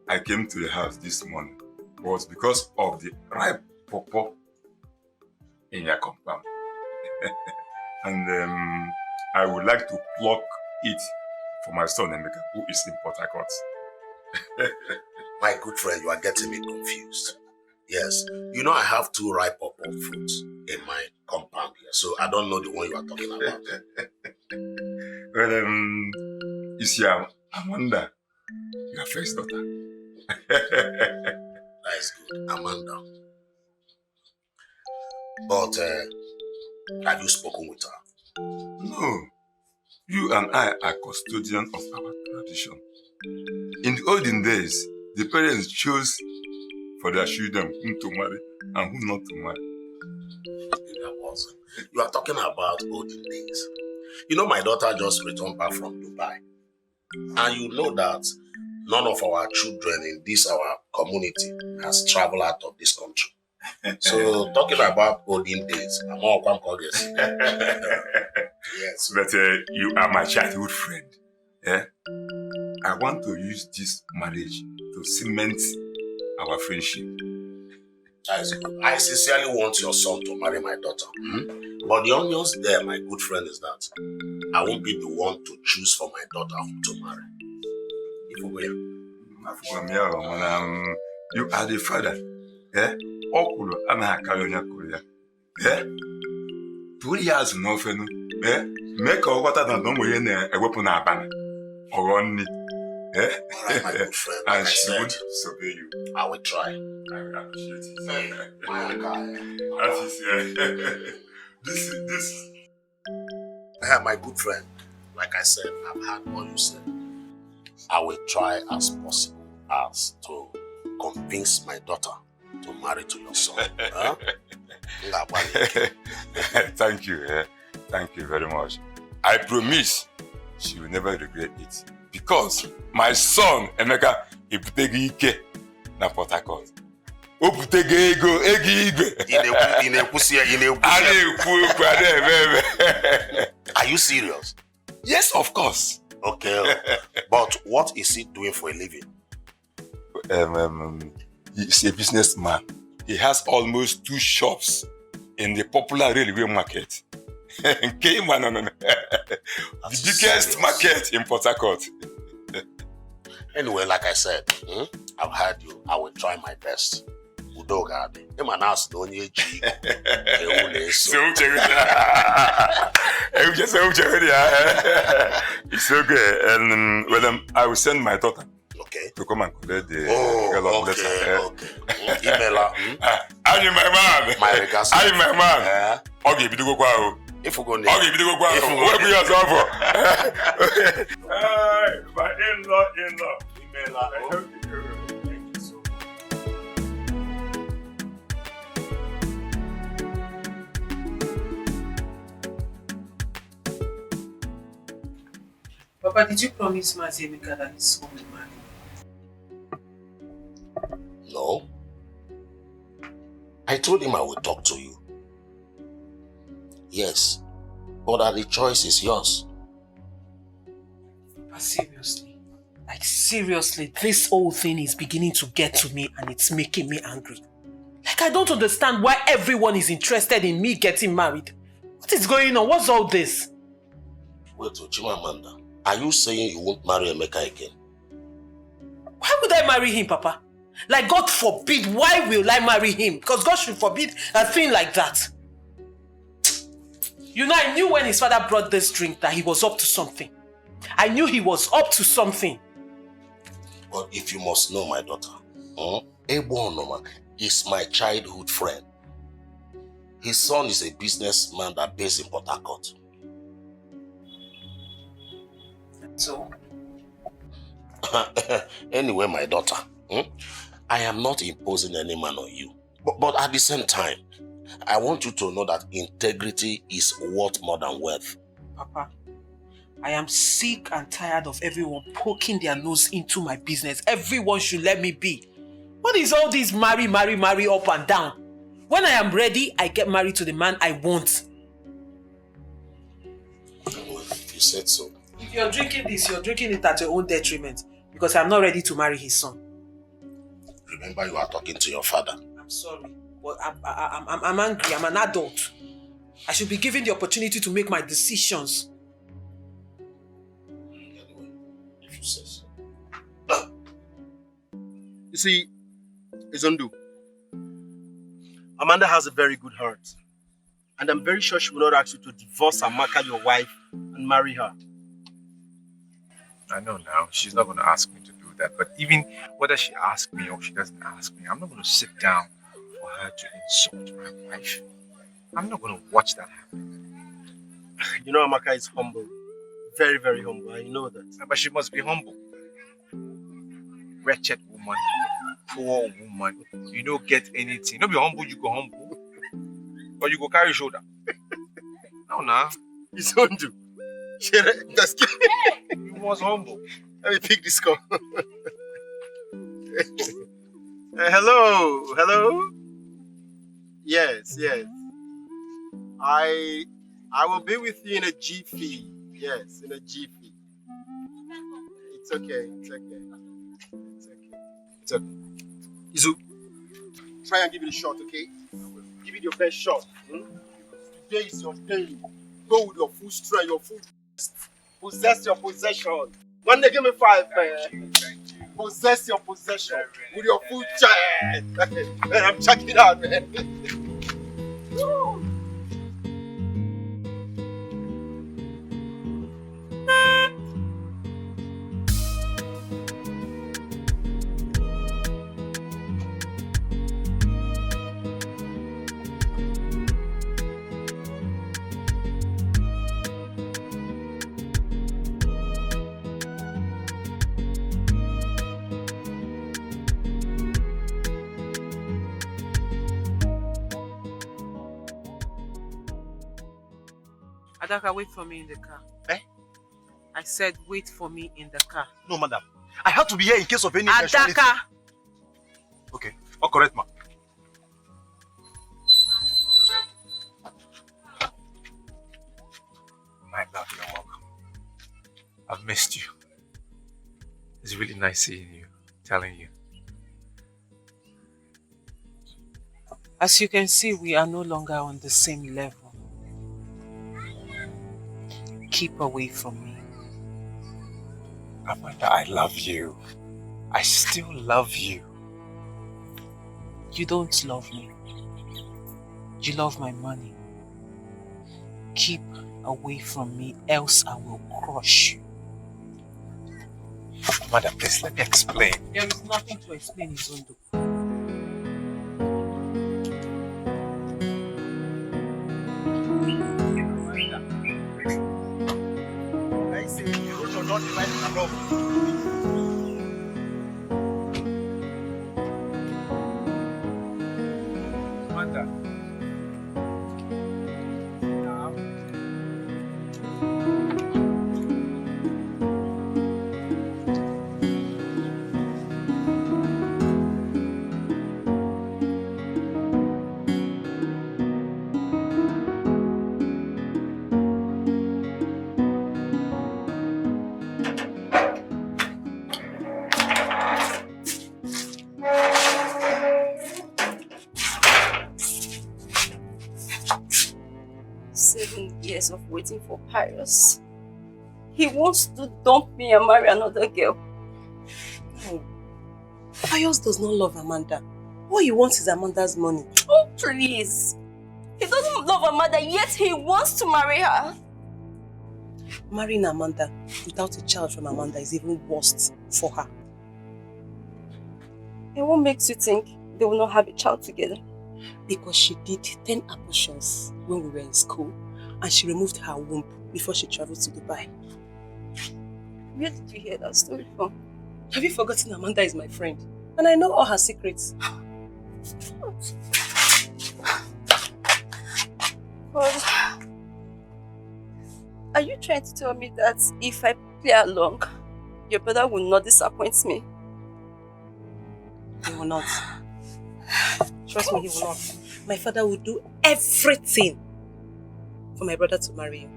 I came to the house this morning was because of the ripe pawpaw in your compound. And I would like to pluck it for my son Emeka, who is in Port Harcourt. My good friend, you are getting me confused. Yes, you know I have 2 ripe pawpaw fruits in my compound here, so I don't know the one you are talking about. Well, is your Amanda your first daughter? That is good, Amanda. But have you spoken with her? No. You and I are custodian of our tradition. In the olden days, the parents chose for their children whom to marry and whom not to marry. You are talking about olden days. You know, my daughter just returned back from Dubai. And you know that none of our children in this our community has traveled out of this country. So talking about olden days, I'm all yes. But you are my childhood friend. eh, I want to use this marriage to cement our friendship. That is good. I sincerely want your son to marry my daughter. But the onions there, my good friend, is that I won't be the one to choose for my daughter whom to marry. If we were. You are the father. Eh? Okulu anaghị onye kụrụ ya. 2 years n'ofenu. Mee ka ọ ghọta na o nwere ihe na-ewepụ n'abana. Ọghọ nni. Alright, my good friend. Like And I she said, would disobey you. I will try. I appreciate it. My guy. That is this. My good friend, like I said, I've heard what you said. I will try as possible as to convince my daughter to marry to your son. Huh? Thank you. Thank you very much. I promise she will never regret it. Because my son, Emeka, ebutego ike na Port Harcourt. O butego ego igwe. Are you serious? Yes, of course. Okay. But what is he doing for a living? He's a businessman. He has almost 2 shops in the popular railway market. The biggest market in Port Harcourt. Anyway, like I said, I've heard you. I will try my best. Udogadi. It's okay. And I will send my daughter. Okay. To come and collect the okay. Email her. I'm my man. My regards. I'm my man. Okay, if you go go. If we go Okay, if you go go. What be yourself for? My in-law. Email her. Thank you so much. Papa, did you promise Mazemika that his son will marry? No. I told him I would talk to you. Yes. But that the choice is yours. But seriously, this whole thing is beginning to get to me and it's making me angry. Like, I don't understand why everyone is interested in me getting married. What is going on? What's all this? Wait, Chimamanda, are you saying you won't marry Emeka again? Why would I marry him, Papa? Like, God forbid, why will I marry him? Because God should forbid a thing like that. You know, I knew when his father brought this drink that he was up to something. I knew he was up to something. But if you must know, my daughter, Ebonoma is my childhood friend. His son is a businessman that based in Port Harcourt. So? Anyway, my daughter, I am not imposing any man on you. But at the same time, I want you to know that integrity is worth more than wealth. Papa, I am sick and tired of everyone poking their nose into my business. Everyone should let me be. What is all this marry up and down? When I am ready, I get married to the man I want. If you said so. If you're drinking this, you're drinking it at your own detriment. Because I'm not ready to marry his son. Remember, you are talking to your father. I'm sorry, but I'm angry. I'm an adult. I should be given the opportunity to make my decisions. Anyway, if you say so. You see, Izundu, Amanda has a very good heart. And I'm very sure she will not ask you to divorce Amaka, your wife, and marry her. I know now, she's not going to ask me to do that. But even whether she asks me or she doesn't ask me, I'm not going to sit down for her to insult my wife. I'm not going to watch that happen. You know, Amaka is humble. Very, very humble. I know that. But she must be humble. Wretched woman, poor woman. You don't get anything. Don't be humble, you go humble. Or you go carry shoulder. No, nah. It's Izundu. You was humble. Let me pick this call. Hello. Yes. I will be with you in a jiffy. Yes, in a jiffy. It's okay. It's okay. Izu, try and give it a shot, okay? Give it your best shot. Today is your day. Go with your full strength, your full best. Possess your possession. When they give me 5, man. Possess your possession with your full chest. Man, I'm checking it out, man. Adaka, wait for me in the car. Eh? I said wait for me in the car. No, madam. I have to be here in case of any Adaka! Okay, all correct, ma. My love, you're welcome. I've missed you. It's really nice seeing you, telling you. As you can see, we are no longer on the same level. Keep away from me. Amanda, I love you. I still love you. You don't love me. You love my money. Keep away from me, else I will crush you. Amanda, please let me explain. There is nothing to explain, Izondo. I say, you not divide the love. Of waiting for Pius. He wants to dump me and marry another girl. No. Pius does not love Amanda. All he wants is Amanda's money. Oh, please. He doesn't love Amanda, yet he wants to marry her. Marrying Amanda without a child from Amanda is even worse for her. And what makes you think they will not have a child together? Because she did 10 abortions when we were in school. And she removed her womb before she traveled to Dubai. Where did you hear that story from? Have you forgotten Amanda is my friend? And I know all her secrets. But are you trying to tell me that if I play along, your brother will not disappoint me? He will not. Trust me, he will not. My father will do everything for my brother to marry you.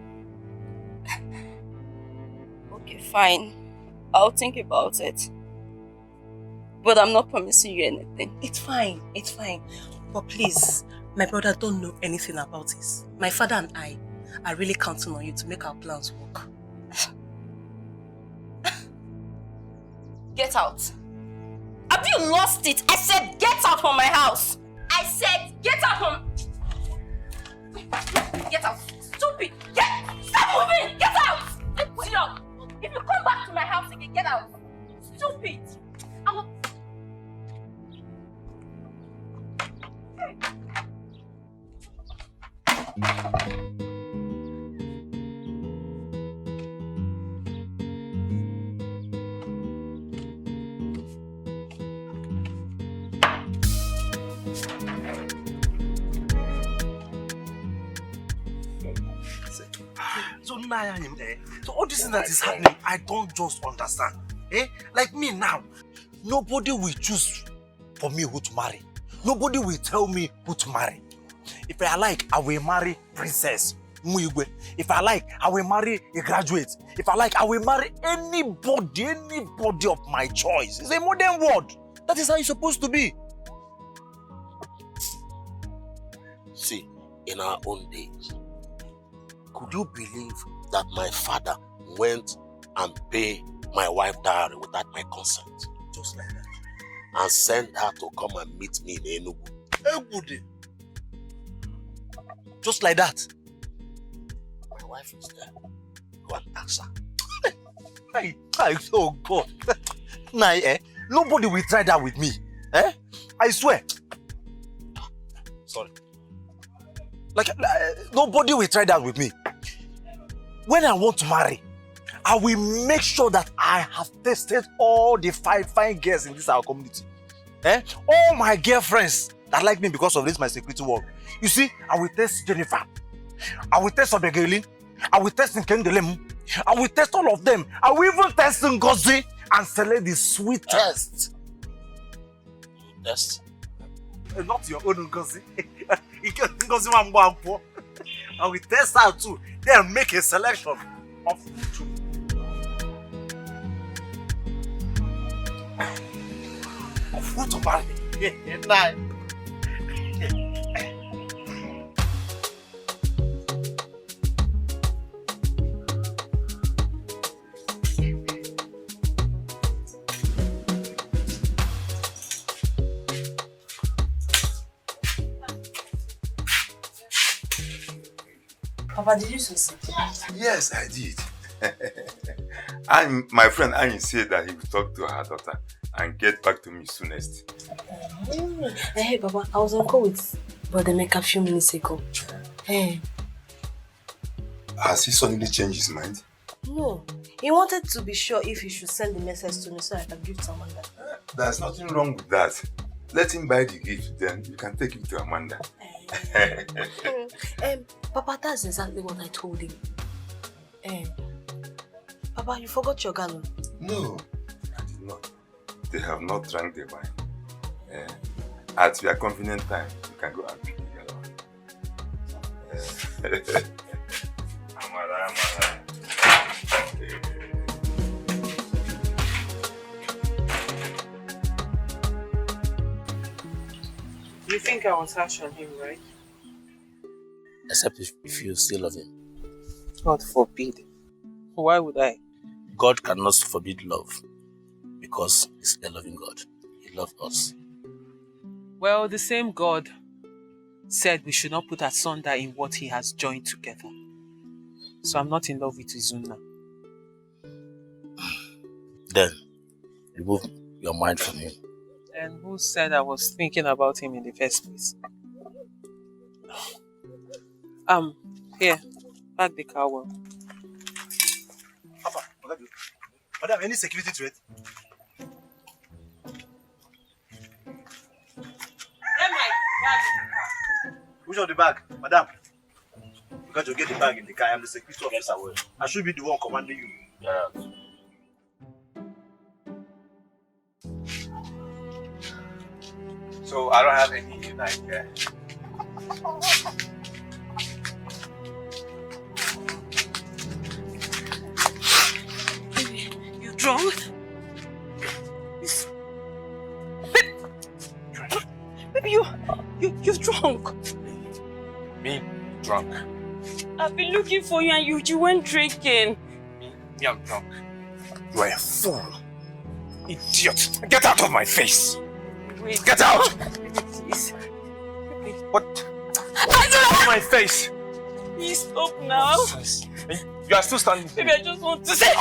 Okay, fine. I'll think about it. But I'm not promising you anything. It's fine. But please, my brother don't know anything about this. My father and I are really counting on you to make our plans work. Get out. Have you lost it? I said get out from my house. I said get out from... Get out. Stupid. Stop moving. Get out. Idiot. If you come back to my house again, get out. Stupid. I will... So all this thing that is happening, I don't just understand. Like me now, nobody will choose for me who to marry. Nobody will tell me who to marry. If I like, I will marry Princess. Muigwe. If I like, I will marry a graduate. If I like, I will marry anybody of my choice. It's a modern world. That is how it's supposed to be. See, in our own days, could you believe that my father went and paid my wife dowry without my consent? Just like that. And sent her to come and meet me in Enugu. Enugu. Just like that. My wife is there. Go and ask her. Oh God. Nah, nobody will try that with me. I swear. Sorry. Like, nobody will try that with me. When I want to marry, I will make sure that I have tested all the fine girls in this our community. All my girlfriends that like me because of this my security work. You see, I will test Jennifer. I will test Obegeli. I will test Nkendelem. I will test all of them. I will even test Ngozi and select the sweetest. Test? Not your own Ngozi. Ngozi, I will test her too. Then make a selection of two. Of who to marry. Nah. Papa, did you succeed? Yes, I did. And my friend Annie said that he will talk to her daughter and get back to me soonest. Hey, Papa, I was on call with Brother Meka a few minutes ago. Hey. Has he suddenly changed his mind? No. He wanted to be sure if he should send the message to me so I can give to Amanda. There's nothing wrong with that. Let him buy the gift, then you can take it to Amanda. Papa, that's exactly what I told him. Papa, you forgot your gallon. No, I did not. They have not drank the wine. At your convenient time, you can go and pick the gallon. Amara. You think I was harsh on him, right? Except if you still love him. God forbid. Why would I? God cannot forbid love because he's a loving God. He loves us. Well, the same God said we should not put asunder in what he has joined together. So I'm not in love with Izuna. Then, remove your mind from him. And who said I was thinking about him in the first place? Here, pack the car well. Papa, Madam, any security threat? Which of the bag? Madam, you got to get the bag in the car. I am the security officer. I should be the one commanding you. Yeah. So I don't have any knife here. You drunk? Baby, you're drunk. Me, drunk. I've been looking for you and you went drinking. Me, I'm drunk. You are a fool. Idiot. Get out of my face. Wait. Get out! Please. What? Get out of my face! Please stop now. You are still standing. Baby, I just want to say.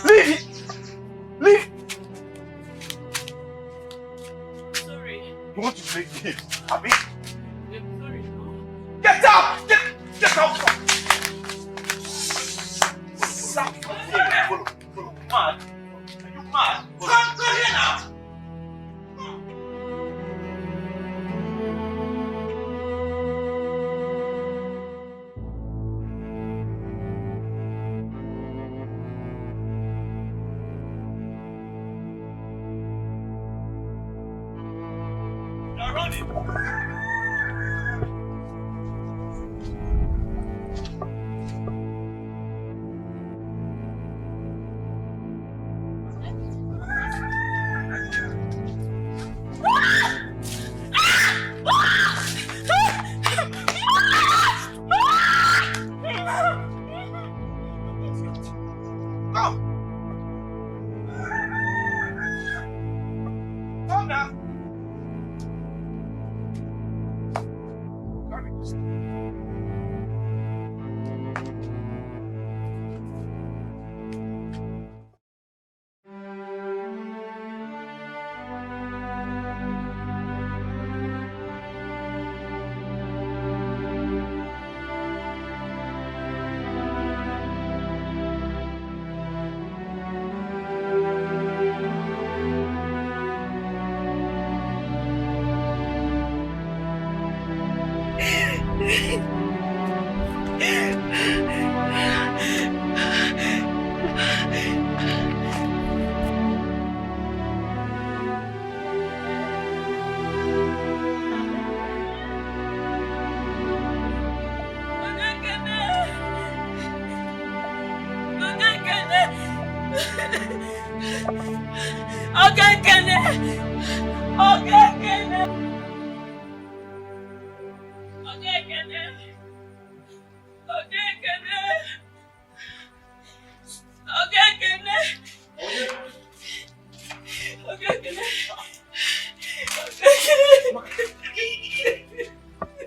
Leave! Leave! Sorry. You want to break me? Abby? I'm sorry, no. Get out! Get out! Follow. Mad? Are you mad? Come here now! running.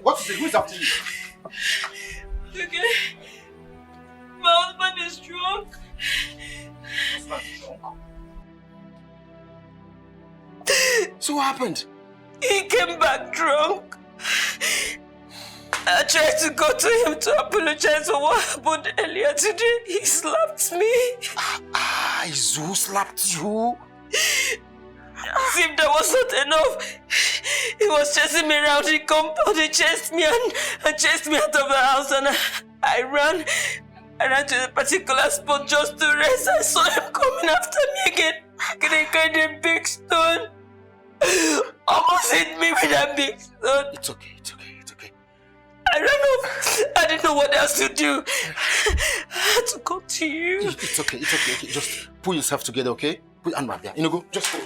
What is it? Who is after you? Okay. My husband is drunk. So what happened? He came back drunk. I tried to go to him to apologize for what happened earlier today. He slapped me. Izu slapped you? As if that was not enough. He was chasing me around the compound. He chased me and chased me out of the house, and I ran. I ran to a particular spot just to rest. I saw him coming after me again. Carrying a big stone. Almost hit me with that big stone. It's okay, it's okay, it's okay. I ran off. I didn't know what else to do. I had to come to you. It's okay, it's okay, okay. Just pull yourself together, okay? Put your hand back there. You know, go. Just go.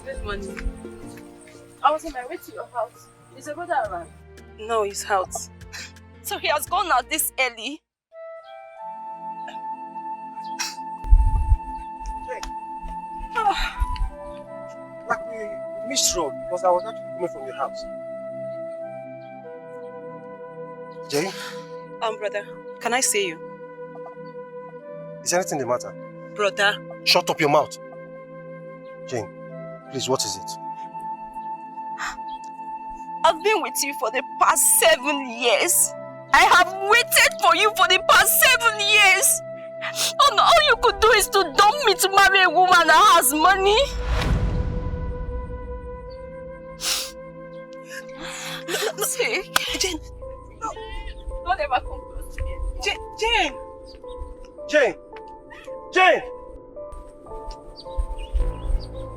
Good morning. I was on my way to your house. Is your brother around? No, he's out. So he has gone out this early? Like we missed road because I was actually coming from your house. Jane? Brother, can I see you? Is anything the matter? Brother. Shut up your mouth. Jane, please, what is it? I've been with you for the past 7 years. I have waited for you for the past 7 years. And all you could do is to dump me to marry a woman that has money. No, See? Jane. No. Don't ever come close to me. Jane. Jane! Jane!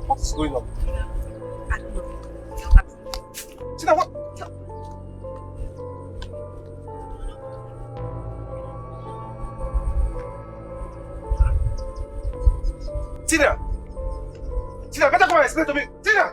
What's going on? I don't know. Tina, what? Tina! Tina, better come and explain to me. Tina!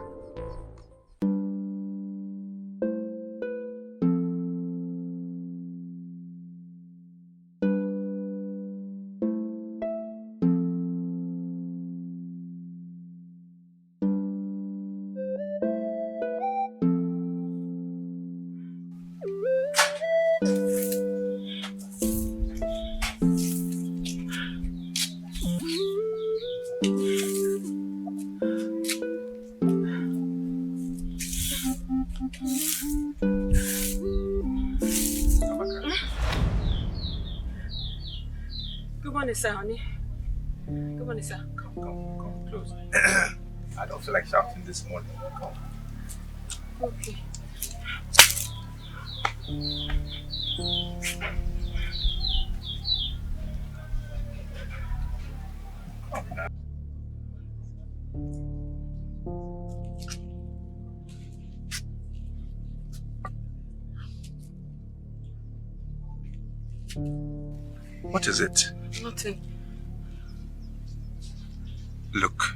Good morning, sir, honey. Good morning, sir. Come close. I don't feel like shouting this morning. Come. Okay. What is it? Nothing. Look,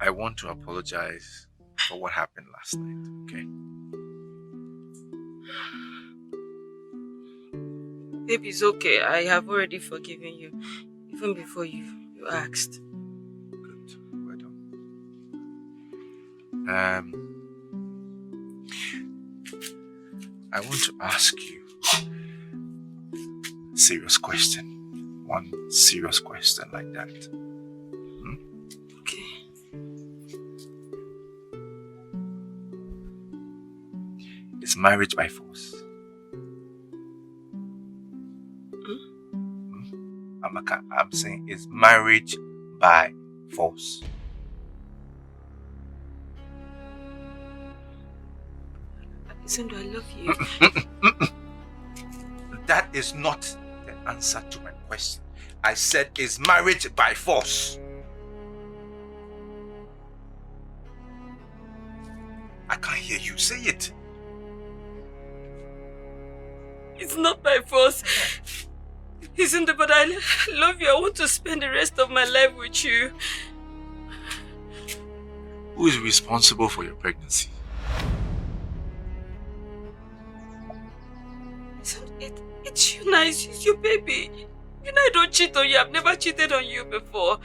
I want to apologize for what happened last night, okay? Babe, it's okay. I have already forgiven you. Even before you asked. Good. Well done. I want to ask you a serious question. One serious question like that. Okay. Is marriage by force? Amaka, I'm saying, is marriage by force? Sandra, I love you. That is not the answer to my question. I said, is marriage by force? I can't hear you. Say it. It's not by force. Isn't it? But I love you. I want to spend the rest of my life with you. Who is responsible for your pregnancy? It's you, nice. It's your baby. You know I don't cheat on you. I've never cheated on you before.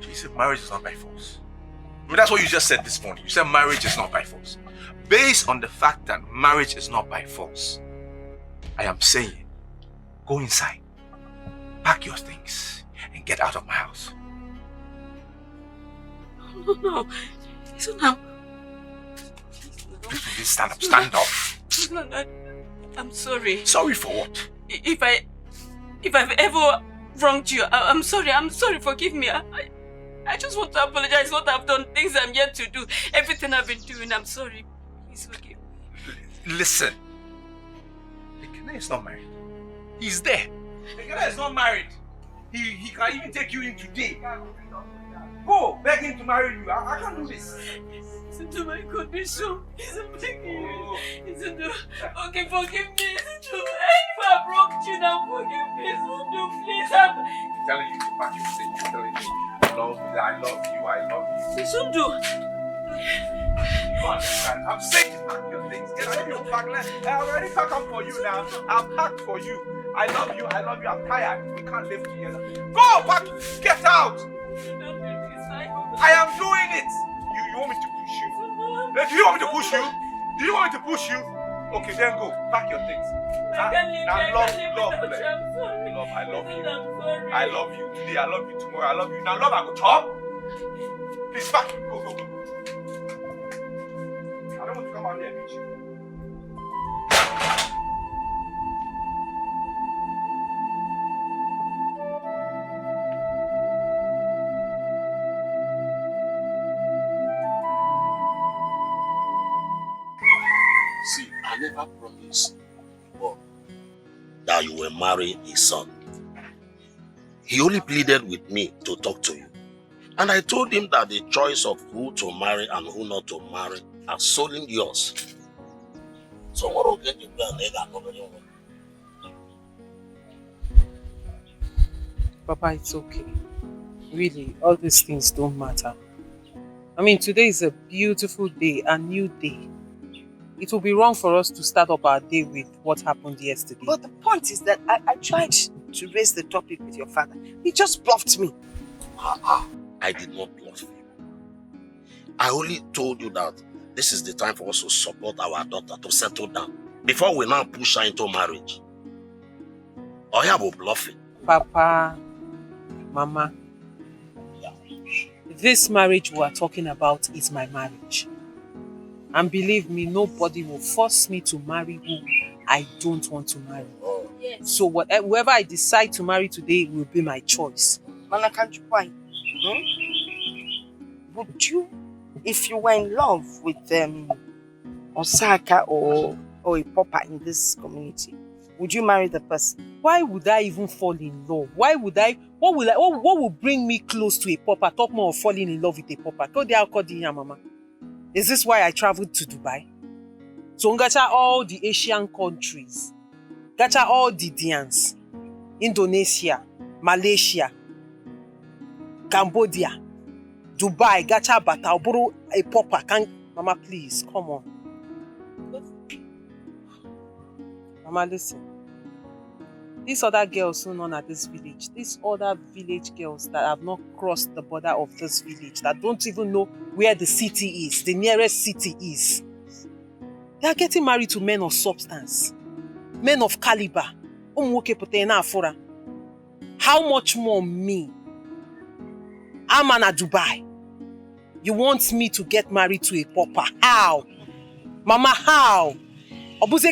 You said marriage is not by force. I mean, that's what you just said this morning. You said marriage is not by force. Based on the fact that marriage is not by force, I am saying, go inside, pack your things, and get out of my house. No. So now. Please stand up, stand up. No, I'm sorry. Sorry for what? If I've ever wronged you, I'm sorry. I'm sorry. Forgive me. I just want to apologize for what I've done, things I'm yet to do, everything I've been doing. I'm sorry. Please forgive me. Listen. Ekene is not married. He's there. Ekene is not married. He can even take you in today. Go, beg him to marry you. I can't do this. Listen to my condition. I'm begging you. Listen to... Okay, forgive me. Listen to... If I wronged you now, forgive me. Listen to... Please, I'm telling you to pack your things. You're telling me I love you. Listen to... You understand? I'm saying pack your things. Get out of your bag. I already packed up for you now. I'm packed for you. I love you. I'm tired. We can't live together. Go, pack. Get out. I am doing it. You want me to push you? Do you want me to push you? Do you want me to push you? Okay, then go. Pack your things. Now, love, I love you. I love you today. I love you tomorrow. I love you. Now, love, I go top. Please, pack. Go. I don't want to come out here and meet you. See, I never promised God that you will marry his son. He only pleaded with me to talk to you. And I told him that the choice of who to marry and who not to marry are solely yours. So what will get you Papa, it's okay. Really, all these things don't matter. I mean, today is a beautiful day, a new day. It will be wrong for us to start up our day with what happened yesterday. But the point is that I tried to raise the topic with your father. He just bluffed me. I did not bluff you. I only told you that this is the time for us to support our daughter to settle down before we now push her into marriage. Or you will bluff it. Papa, Mama, this marriage we are talking about is my marriage. And believe me, nobody will force me to marry who I don't want to marry. Yes. So whoever I decide to marry today will be my choice. Mana, can't you why? Would you, if you were in love with Osaka or a pauper in this community, would you marry the person? Why would I even fall in love? What will bring me close to a pauper? Talk more of falling in love with a pauper. Go there, call the mama. Is this why I traveled to Dubai? So gacha all the Asian countries. Gacha all the Dians. Indonesia, Malaysia, Cambodia, Dubai, gacha bata, oburu a pauper. Mama, please, come on. Mama, listen. These other girls who known at this village, these other village girls that have not crossed the border of this village, that don't even know where the city is, the nearest city is, they are getting married to men of substance, men of caliber. How much more me? I'm at Dubai. You want me to get married to a pauper? How? Mama, how? With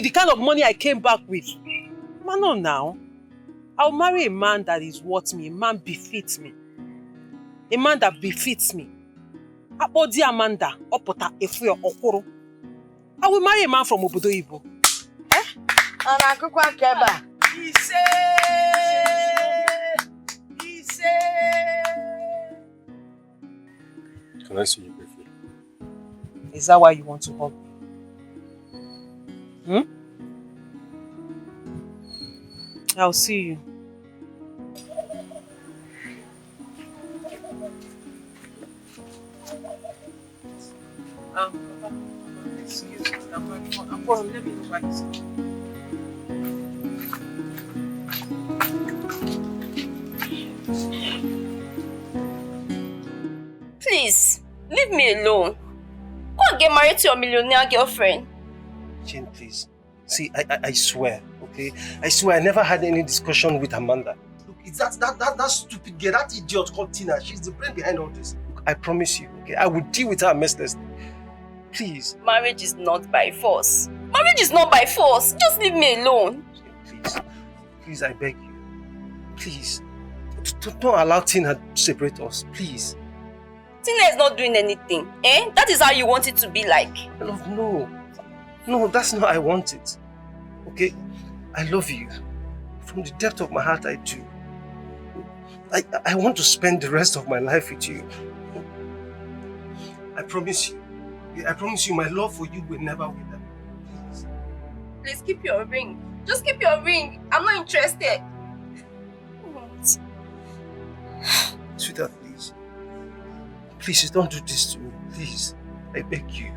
the kind of money I came back with. Man, no now. I'll marry a man that is worth me. A man befits me. A man that befits me. Apodi Amanda, opota efuyo okoro. I will marry a man from Obodo Ibo. Anakukwa keba. Can I see you briefly? Is that why you want to hug me? I'll see you. Excuse me. I'm going. Let me know why he's Please, leave me alone. Go and get married to your millionaire girlfriend. Jane, please. See, I swear, okay? I swear I never had any discussion with Amanda. Look, it's that stupid girl, that idiot called Tina. She's the brain behind all this. Look, I promise you, okay? I will deal with her mercilessly. Please. Marriage is not by force. Marriage is not by force. Just leave me alone. Jane, please. Please, I beg you. Please. Don't allow Tina to separate us, please. Tina is not doing anything, eh? That is how you want it to be like. Love, no. No, that's not how I want it. Okay? I love you. From the depth of my heart, I do. I want to spend the rest of my life with you. I promise you. I promise you, my love for you will never wither. Please keep your ring. Just keep your ring. I'm not interested. What? Sweetheart, please. Please, don't do this to me. Please. I beg you.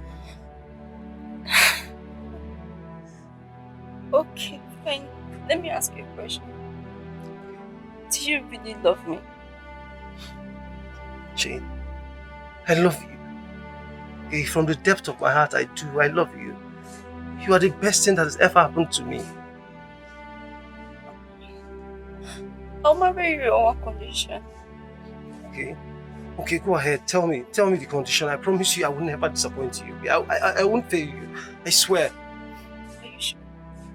Okay, fine. Let me ask you a question. Do you really love me? Jane, I love you. Okay, from the depth of my heart, I do. I love you. You are the best thing that has ever happened to me. I'll marry you on one condition. Okay? Okay, go ahead. Tell me the condition. I promise you I will never disappoint you. I won't fail you. I swear. Are you sure?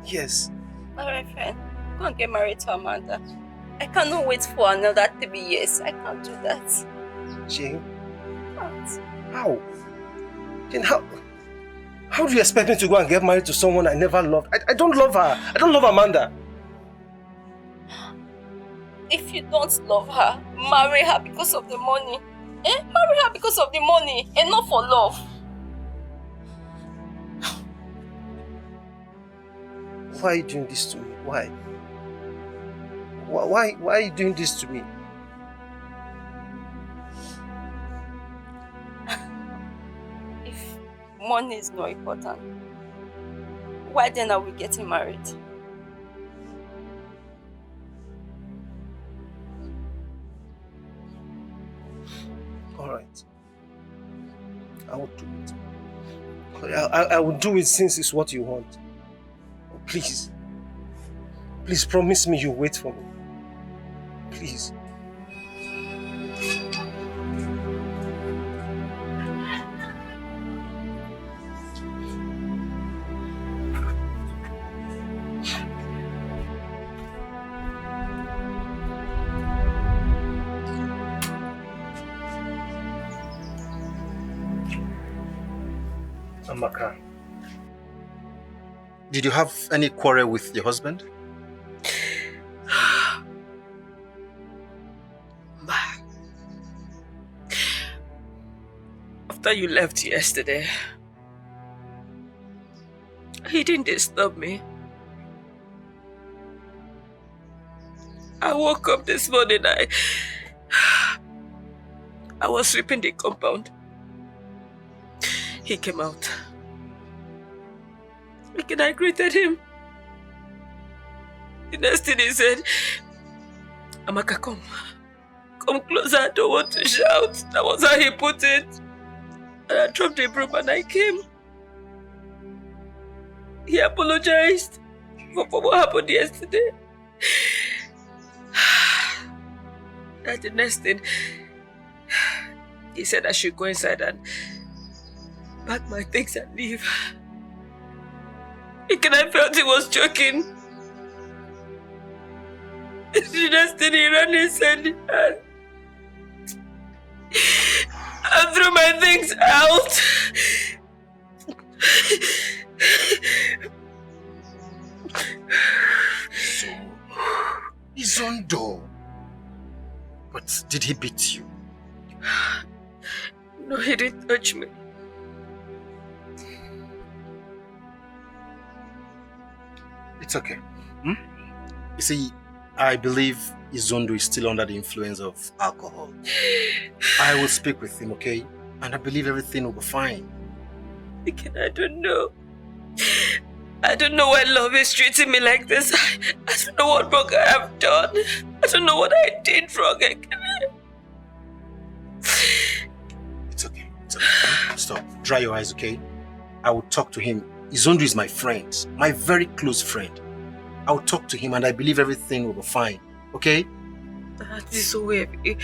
Yes. Alright, fine. Go and get married to Amanda. I cannot wait for another 3 years. I can't do that. Jane? What? How? Jane, how do you expect me to go and get married to someone I never loved? I don't love her. I don't love Amanda. If you don't love her, marry her because of the money. Eh? Marry her because of the money and not for love. Why are you doing this to me? Why? Why are you doing this to me? If money is not important, why then are we getting married? Alright. I will do it. I will do it since it's what you want. Please. Please promise me you'll wait for me. Please. Amaka, did you have any quarrel with your husband? After you left yesterday, he didn't disturb me. I woke up this morning, I was sweeping the compound. He came out. And I greeted him. The next thing he said, Amaka, come. Come closer, I don't want to shout. That was how he put it. And I dropped the broom and I came. He apologized for what happened yesterday. And the next thing, he said I should go inside and pack my things and leave. And I felt he was joking. The next thing he ran inside and threw my things out. So, he's on door. But did he beat you? No, he didn't touch me. It's okay. You see, I believe Izondo is still under the influence of alcohol. I will speak with him, okay? And I believe everything will be fine. I don't know. I don't know why love is treating me like this. I don't know what wrong I have done. I don't know what I did wrong. It's okay. It's okay. Stop. Dry your eyes, okay? I will talk to him. Izondo is my friend. My very close friend. I will talk to him and I believe everything will be fine. Okay? That is so heavy.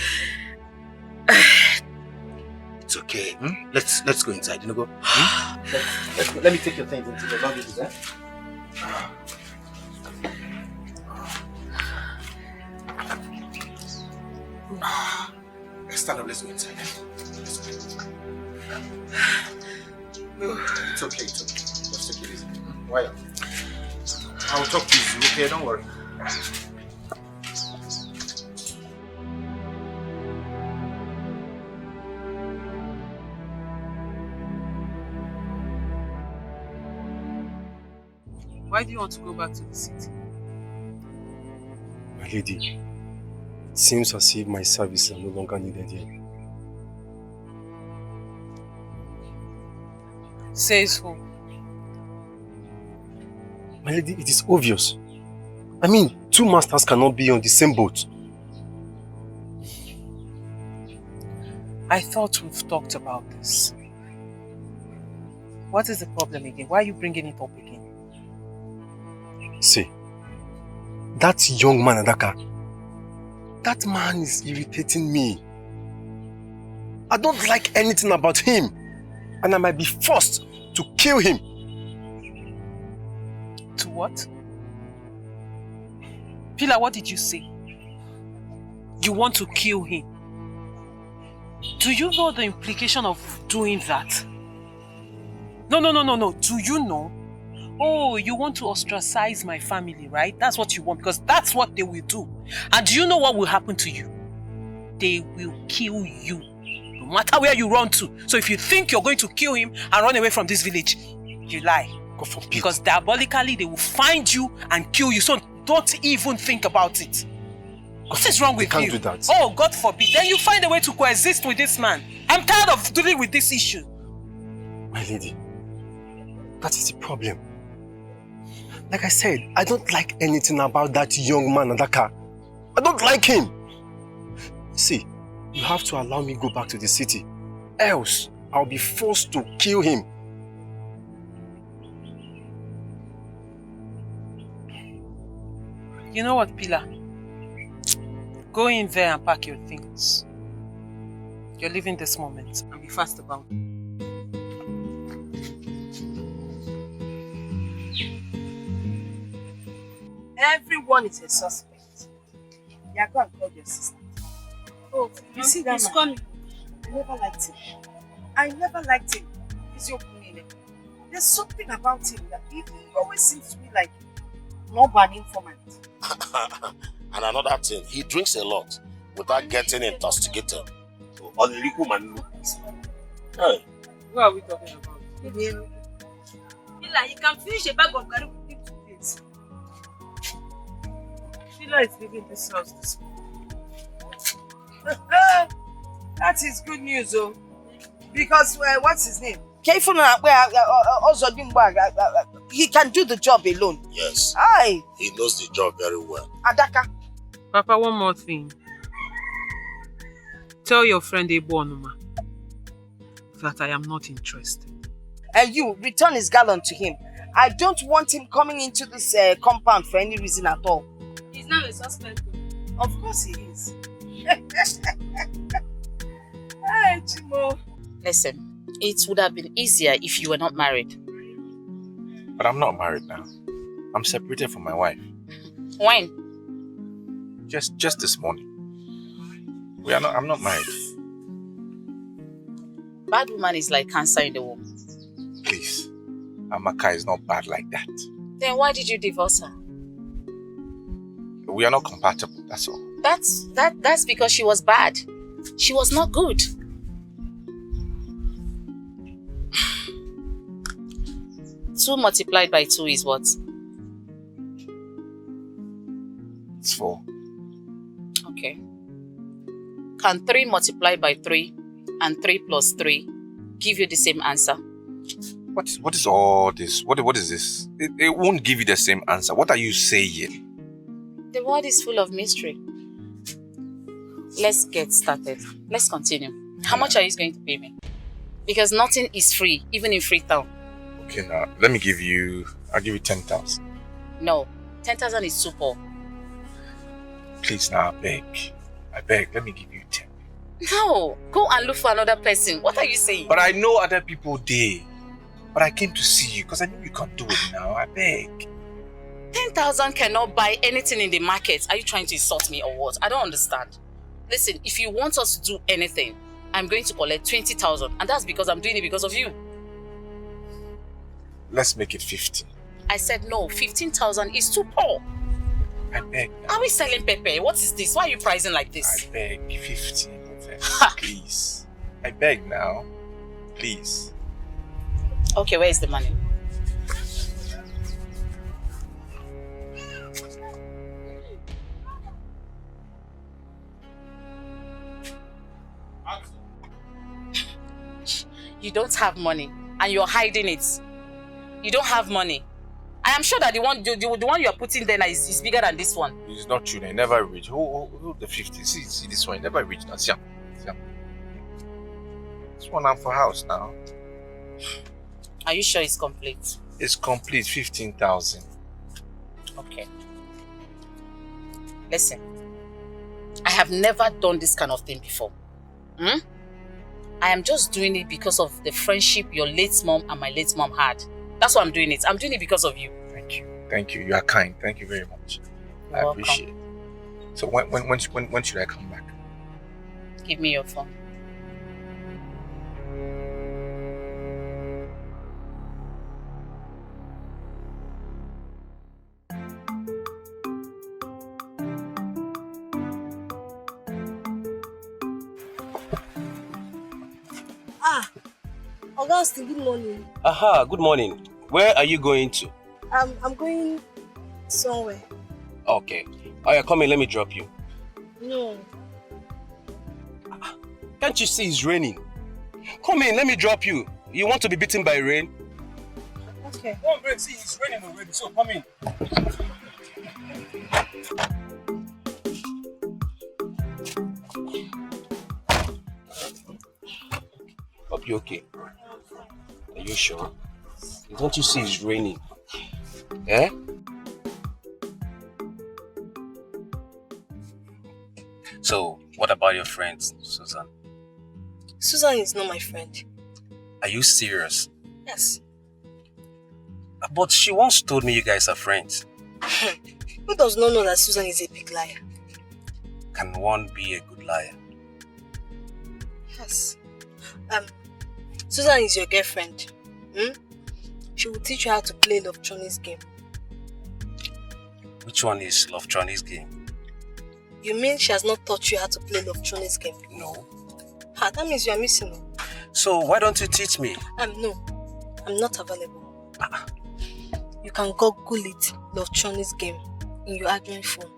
It's okay. Let's go inside. You know, go. Let's go. Let me take your things into the laundry, eh? Let's stand up. Let's go inside. Let's go. It's okay. It's okay. Just take it easy. Why? I'll talk to you. Okay? Don't worry. Why do you want to go back to the city? My lady, it seems as if my services are no longer needed here. Says who? My lady, it is obvious. I mean, two masters cannot be on the same boat. I thought we've talked about this. What is the problem again? Why are you bringing it up again? See, that young man, Adaka, that man is irritating me. I don't like anything about him. And I might be forced to kill him. To what? Pila, what did you say? You want to kill him? Do you know the implication of doing that? No. Do you know? Oh, you want to ostracize my family, right? That's what you want, because that's what they will do. And do you know what will happen to you? They will kill you, no matter where you run to. So if you think you're going to kill him and run away from this village, you lie. God forbid. Because diabolically, they will find you and kill you. So don't even think about it. What is wrong with you? You can't do that. Oh, God forbid. Then you find a way to coexist with this man. I'm tired of dealing with this issue. My lady, that is the problem. Like I said, I don't like anything about that young man, Adaka. I don't like him. See, you have to allow me go back to the city. Else, I'll be forced to kill him. You know what, Pila? Go in there and pack your things. You're leaving this moment and be fast about it. Everyone is a suspect. Yeah, go and call your sister. Oh, you see that man? I never liked him. He's your queen. There's something about him that he always seems to be like not an informant. And another thing, he drinks a lot without getting intoxicated. Hey. Who are we talking about? Fila, you can finish a bag of garri within 2 days. Fila is leaving this house this morning. That is good news, though. Because, what's his name? He can do the job alone. Yes. Aye. He knows the job very well. Adaka. Papa, one more thing. Tell your friend Ebo Onuma that I am not interested. And you, return his gallon to him. I don't want him coming into this compound for any reason at all. He's not a suspect. Of course he is. Hey, Chimo. Listen, it would have been easier if you were not married. But I'm not married now. I'm separated from my wife. When? Just this morning. I'm not married. Bad woman is like cancer in the womb. Please. Amaka is not bad like that. Then why did you divorce her? We are not compatible, that's all. That's because she was bad. She was not good. 2 multiplied by 2 is what? It's 4. Okay. Can 3 multiplied by 3 and 3 plus 3 give you the same answer? What is all this? What is this? It won't give you the same answer. What are you saying? The world is full of mystery. Let's get started. Let's continue. How much are you going to pay me? Because nothing is free, even in Freetown. Okay, now, I'll give you 10,000. No, 10,000 is too poor. Please now, I beg, let me give you 10. No, go and look for another person. What are you saying? But I know other people there. But I came to see you because I know you can't do it now. I beg. 10,000 cannot buy anything in the market. Are you trying to insult me or what? I don't understand. Listen, if you want us to do anything, I'm going to collect 20,000, and that's because I'm doing it because of you. Let's make it 15. I said no, 15,000 is too poor. I beg. Are we selling pepper? What is this? Why are you pricing like this? I beg, 15. Please. I beg now. Please. Okay, where is the money? You don't have money and you're hiding it. You don't have money. I am sure that the one you are putting there is bigger than this one. It's not true. They never reach. Who the 50? See this one. It never reached. Now, see. This one I'm for house now. Are you sure it's complete? It's complete. 15,000. Okay. Listen. I have never done this kind of thing before. I am just doing it because of the friendship your late mom and my late mom had. That's why I'm doing it. I'm doing it because of you. Thank you. Thank you. You are kind. Thank you very much. You're I welcome. appreciate it. So when should I come back? Give me your phone. Augustine, good morning. Aha, good morning. Where are you going to? I'm going somewhere. Okay. Oh yeah, come in, let me drop you. No. Can't you see it's raining? Come in, let me drop you. You want to be beaten by rain? Okay. Come on, see, it's raining already, so come in. Hope you're okay. Are you sure? Don't you see it's raining? Eh? So, what about your friend, Susan? Susan is not my friend. Are you serious? Yes. But she once told me you guys are friends. Who does not know that Susan is a big liar? Can one be a good liar? Yes. Susan is your girlfriend. She will teach you how to play Love Johnny's game. Which one is Love Johnny's game? You mean she has not taught you how to play Love Johnny's game? No. Ah, that means you are missing her. So why don't you teach me? No, I'm not available. You can Google it, Love Johnny's game, in your Android phone,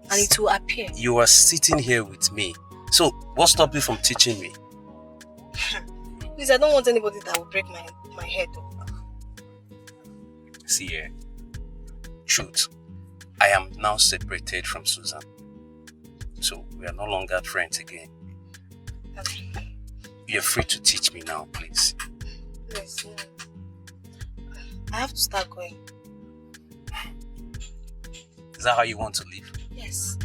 and it will appear. You are sitting here with me. So what stopped you from teaching me? Please, I don't want anybody that will break my head. See here. Truth. I am now separated from Susan. So we are no longer friends again. You're free to teach me now, please. Yes, I have to start going. Is that how you want to live? Yes.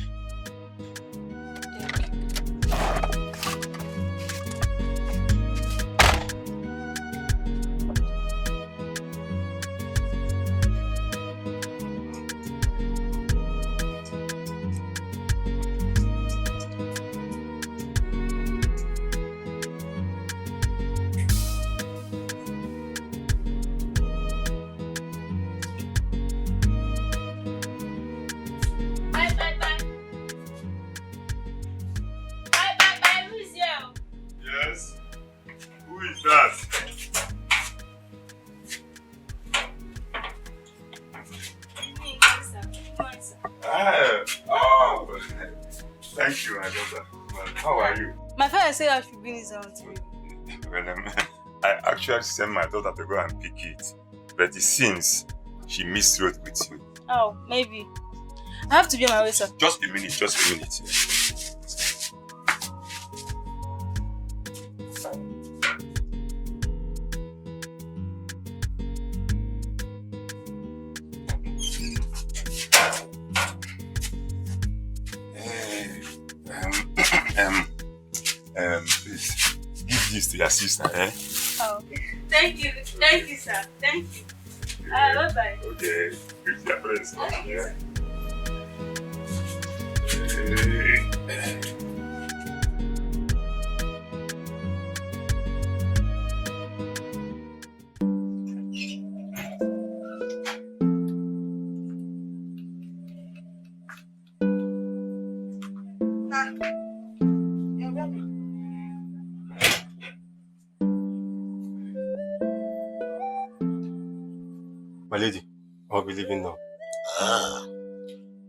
Thank you, my daughter. Well, how are you? My father said I should bring this down to you. Well, I actually sent my daughter to go and pick it, but it seems she miswrote with you. Oh, maybe. I have to be on my way, sir. Just a minute, just a minute. Please, give this to your sister, eh? Oh, thank you, sir. Thank you. Bye-bye. Okay, give your friends. Yeah. My lady, I'll be leaving now.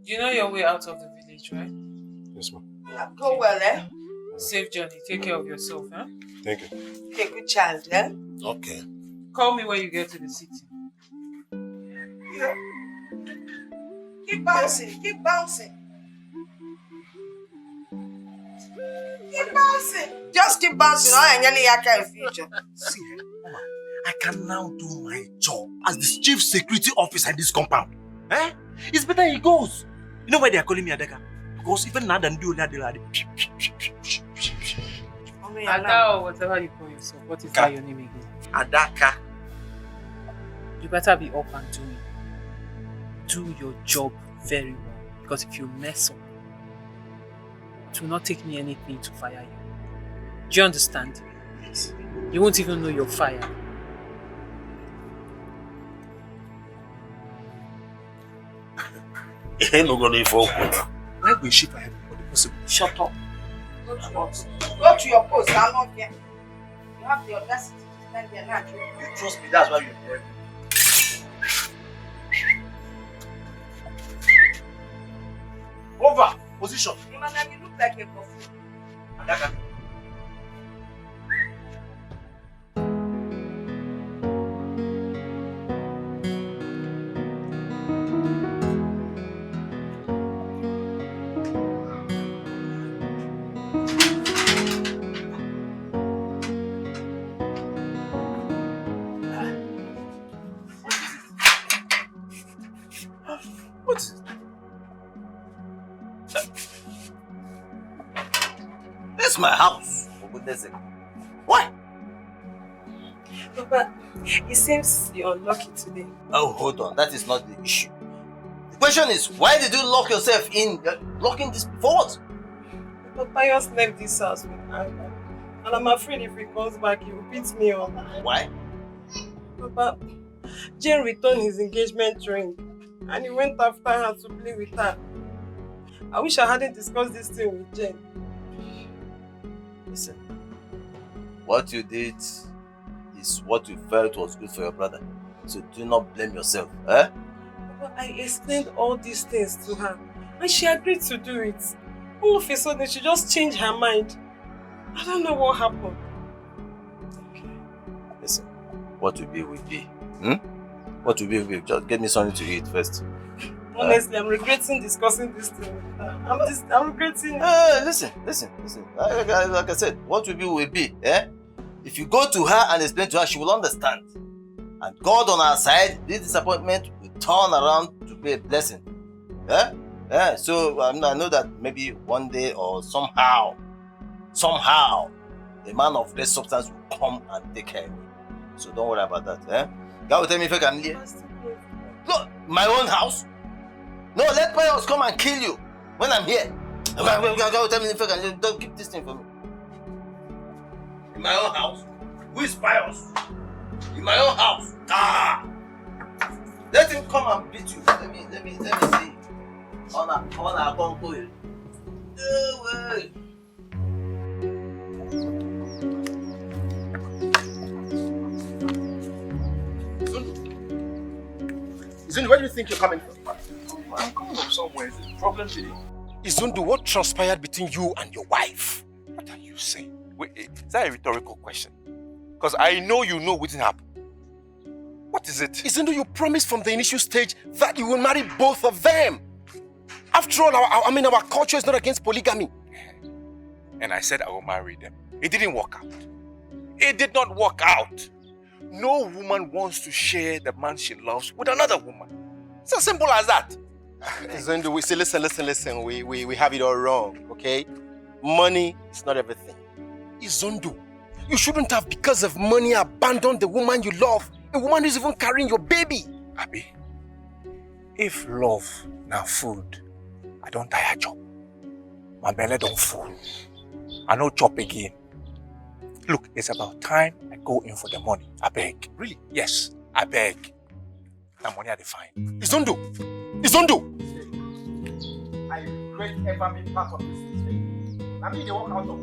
You know your way out of the village, right? Yes, ma'am. Go well, eh? Safe journey. Take care of yourself, huh? Thank you. Okay, good child, eh? Okay. Call me when you get to the city. Yeah. Keep bouncing, keep bouncing. Keep bouncing. Just keep bouncing. I nearly in future. See, Mama, I can now do my job as the chief security officer in this compound. Eh? It's better he goes. You know why they are calling me Adaka? Because even now than do that, Ada or whatever you call yourself. What is that your name again? Adaka. You better be up and doing. Do your job very well. Because if you mess up, it will not take me anything to fire you. Do you understand? Yes. You won't even know you're fired. Why will she fire everybody possible? Shut up. Go to your post. I'm not here. You have the audacity to stand there now. You trust me, that's why you employ me. Over. Position. You look like a buffoon. Adaka. What is it? This is my house, for goodness sake. Why? Papa, it seems you're unlucky today. Oh, hold on. That is not the issue. The question is, why did you lock yourself in? Locking this for what? Papa just left this house with anger. And I'm afraid if he comes back, he will beat me up. Why? Papa, Jane returned his engagement ring and he went after her to play with her. I wish I hadn't discussed this thing with Jane. Listen, what you did is what you felt was good for your brother. So do not blame yourself, eh? But I explained all these things to her and she agreed to do it. All of a sudden, she just changed her mind. I don't know what happened. Listen, what will be will be. What will be will be. Just get me something to eat first. Honestly, I'm regretting discussing this thing with her. I'm regretting. Listen. Like I said, what will be, eh? If you go to her and explain to her, she will understand. And God on our side, this disappointment will turn around to be a blessing. So I know that maybe one day or somehow, a man of this substance will come and take care of me. So don't worry about that. God will tell me if I can leave. Look, my own house? No, let Pius come and kill you when I'm here. God will tell me if I can leave. Don't keep this thing for me. In my own house? Who is Pius? In my own house? Let him come and beat you. Let me see. On a congo. Izundu, where do you think you're coming from? I'm coming from somewhere. Is it a problem today? Izundu, what transpired between you and your wife? What are you saying? Wait, is that a rhetorical question? Because I know you know what happened. What is it? Izundu, you promised from the initial stage that you will marry both of them. After all, our culture is not against polygamy. And I said I will marry them. It didn't work out. It did not work out. No woman wants to share the man she loves with another woman. It's as simple as that. Izundu, we say, listen. We have it all wrong, okay? Money is not everything. Izundu, you shouldn't have, because of money, abandoned the woman you love. A woman who's even carrying your baby. Abi, if love now food, I don't die a job. My belly don't full. I no chop again. Look, it's about time I go in for the money. I beg. Really? Yes, I beg. That money I define. Izundu! I regret ever being part of this thing. I mean, they walk out of.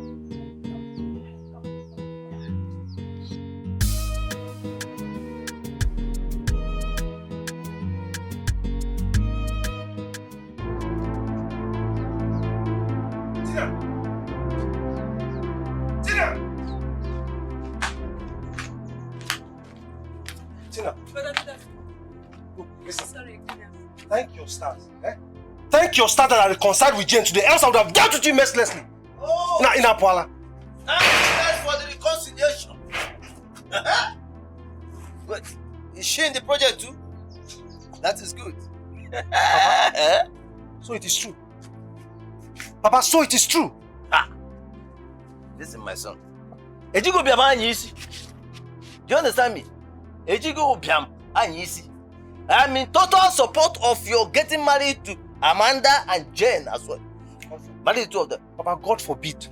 Tina. Listen. Sorry, Thank your stars. Thank your stars that I reconciled with Jane today, else I would have dealt with you mercilessly. Oh! Now, in Apwala. Thanks for the reconciliation. But is she in the project too? That is good. Papa, so it is true. Papa, so it is true. Listen, my son. Ejigo biam anyisi. Do you understand me? Ejigo biam anyisi. I'm in total support of your getting married to Amanda and Jane as well. Marry the two of them. Papa, God forbid.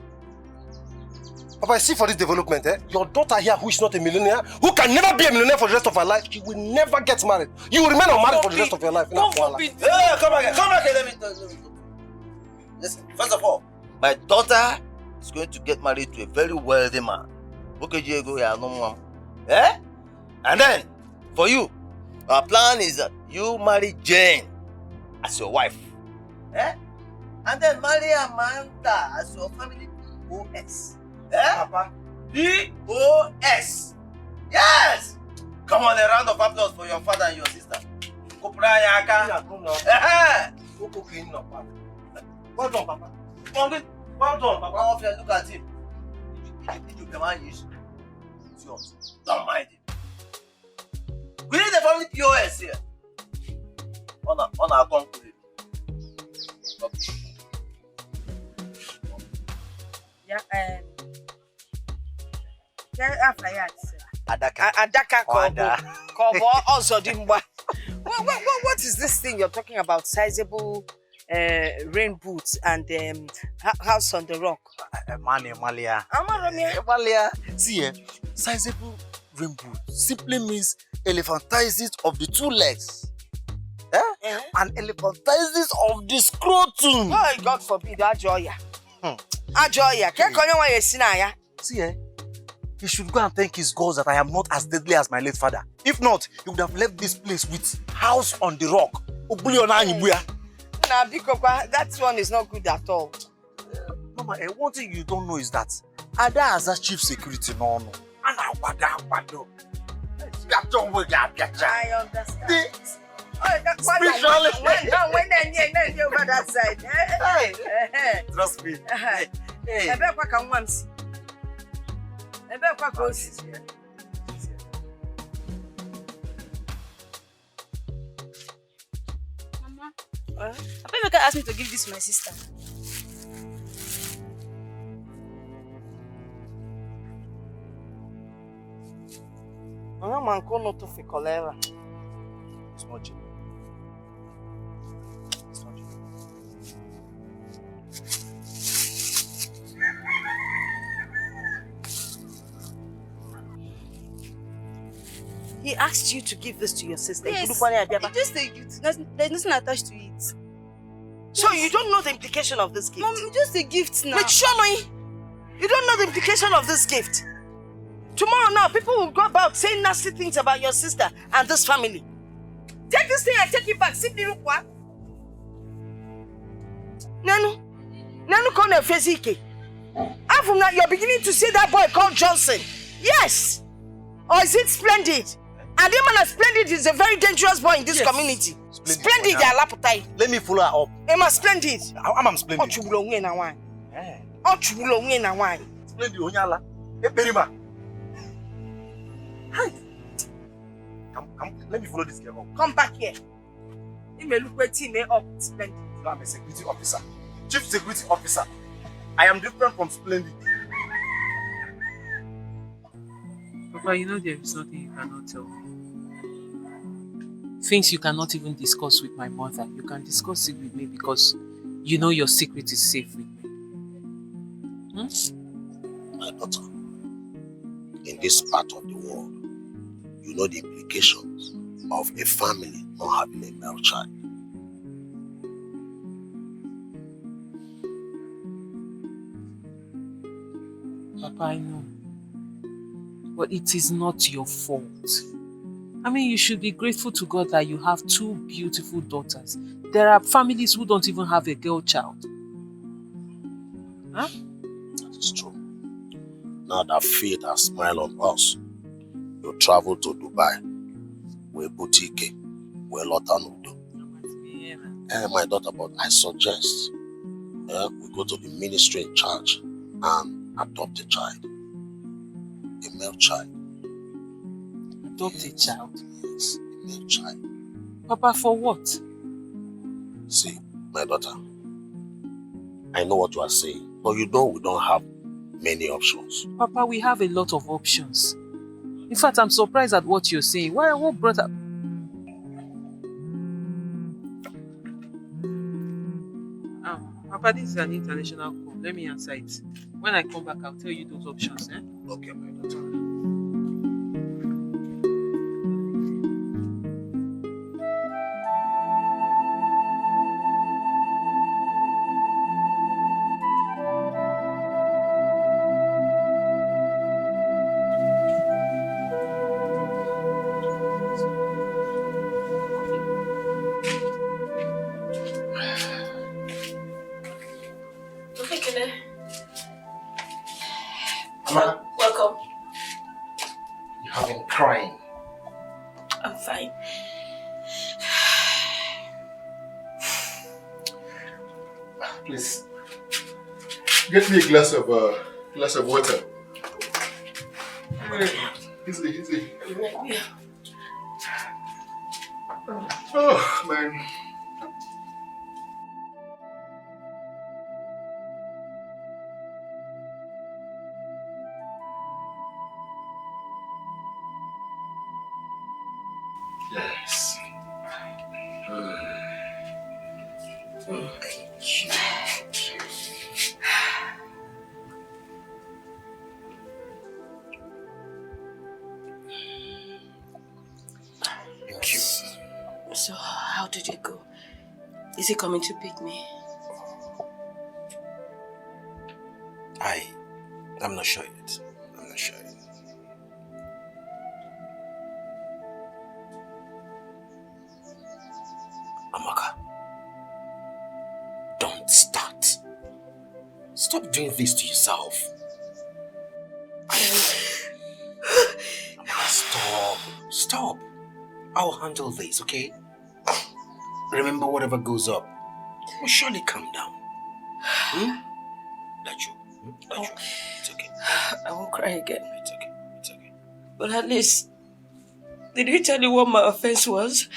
Papa, I see for this development, your daughter here, who is not a millionaire, who can never be a millionaire for the rest of her life, she will never get married. You will remain unmarried for the rest of your life. God forbid. Hey, come back here. Let me tell you. Listen, first of all, my daughter is going to get married to a very wealthy man. And then, for you, our plan is that you marry Jane as your wife. And then marry Amanda as your family POS. Papa? POS. Yes! Come on, a round of applause for your father and your sister. Well done, Papa. Well done, Papa. Look at him. You come on, it's yours. Don't mind him. We need the family POS here. On our account. Okay. Adaka Kobo also dimba. What is this thing you're talking about? Sizable rain boots and house on the rock. Malia. Amaramia. See, sizable rainbow simply means elephantiasis of the two legs. Eh? And elephantiasis of the scrotum. Oh, God forbid, Ajoya. Ajoya, See, he should go and thank his gods that I am not as deadly as my late father. If not, he would have left this place with house on the rock. Nah, because that one is not good at all. Mama, one thing you don't know is that Ada has a chief security no. I understand. Oh, that's why when they over that side. Trust me. I bet what can one see. I bet what goes. Mama, Papa asked me to give this to my sister. I'm not going to fake cholera. It's not genuine. It's not genuine. He asked you to give this to your sister. Yes, just a gift. There's nothing attached to it. So you don't know the implication of this gift? Mom, just a gift now. Wait, Shonoi! You don't know the implication of this gift? Tomorrow now, people will go about saying nasty things about your sister and this family. Take this thing and take it back. Sit there, what? Nanu called a Fezike. And from now, you're beginning to see that boy called Johnson. Yes! Or is it Splendid? And the man Splendid is a very dangerous boy in this community. Splendid, Alaputai. Let me follow her up. Emma Splendid. I'm Splendid. Splendid, Onyala. Perima. Hi. Come, let me follow this girl up. Come back here. You may look at me up, Splendid. No, I'm a security officer. Chief security officer. I am different from Splendid. Papa, you know there is nothing you cannot tell me. Things you cannot even discuss with my mother, you can discuss it with me because you know your secret is safe with me. My daughter, in this part of the world, you know the implications of a family not having a male child. Papa, I know. But it is not your fault. I mean, you should be grateful to God that you have two beautiful daughters. There are families who don't even have a girl child. Huh? That is true. Now that fate has smiled on us, you travel to Dubai, where boutique, where Lotanudo. My daughter, but I suggest we go to the ministry in charge and adopt a child. A male child. Adopt a child? Yes, a male child. Papa, for what? See, my daughter, I know what you are saying, but you know we don't have many options. Papa, we have a lot of options. In fact, I'm surprised at what you're saying. What brought up? Papa, this is an international call. Let me answer it. When I come back, I'll tell you those options. Okay, my daughter. Mama, welcome. You have been crying. I'm fine. Please, get me a glass of water. Easy. Yeah. Oh, man. Yes. So, how did it go? Is he coming to pick me? I'm not sure yet. I'm not sure yet. Amaka, don't start. Stop doing this to yourself. Amaka, stop. I'll handle this, okay? Remember, whatever goes up will surely come down. Let you. It's okay. I won't cry again. It's okay. It's okay. But at least, did he tell you what my offense was?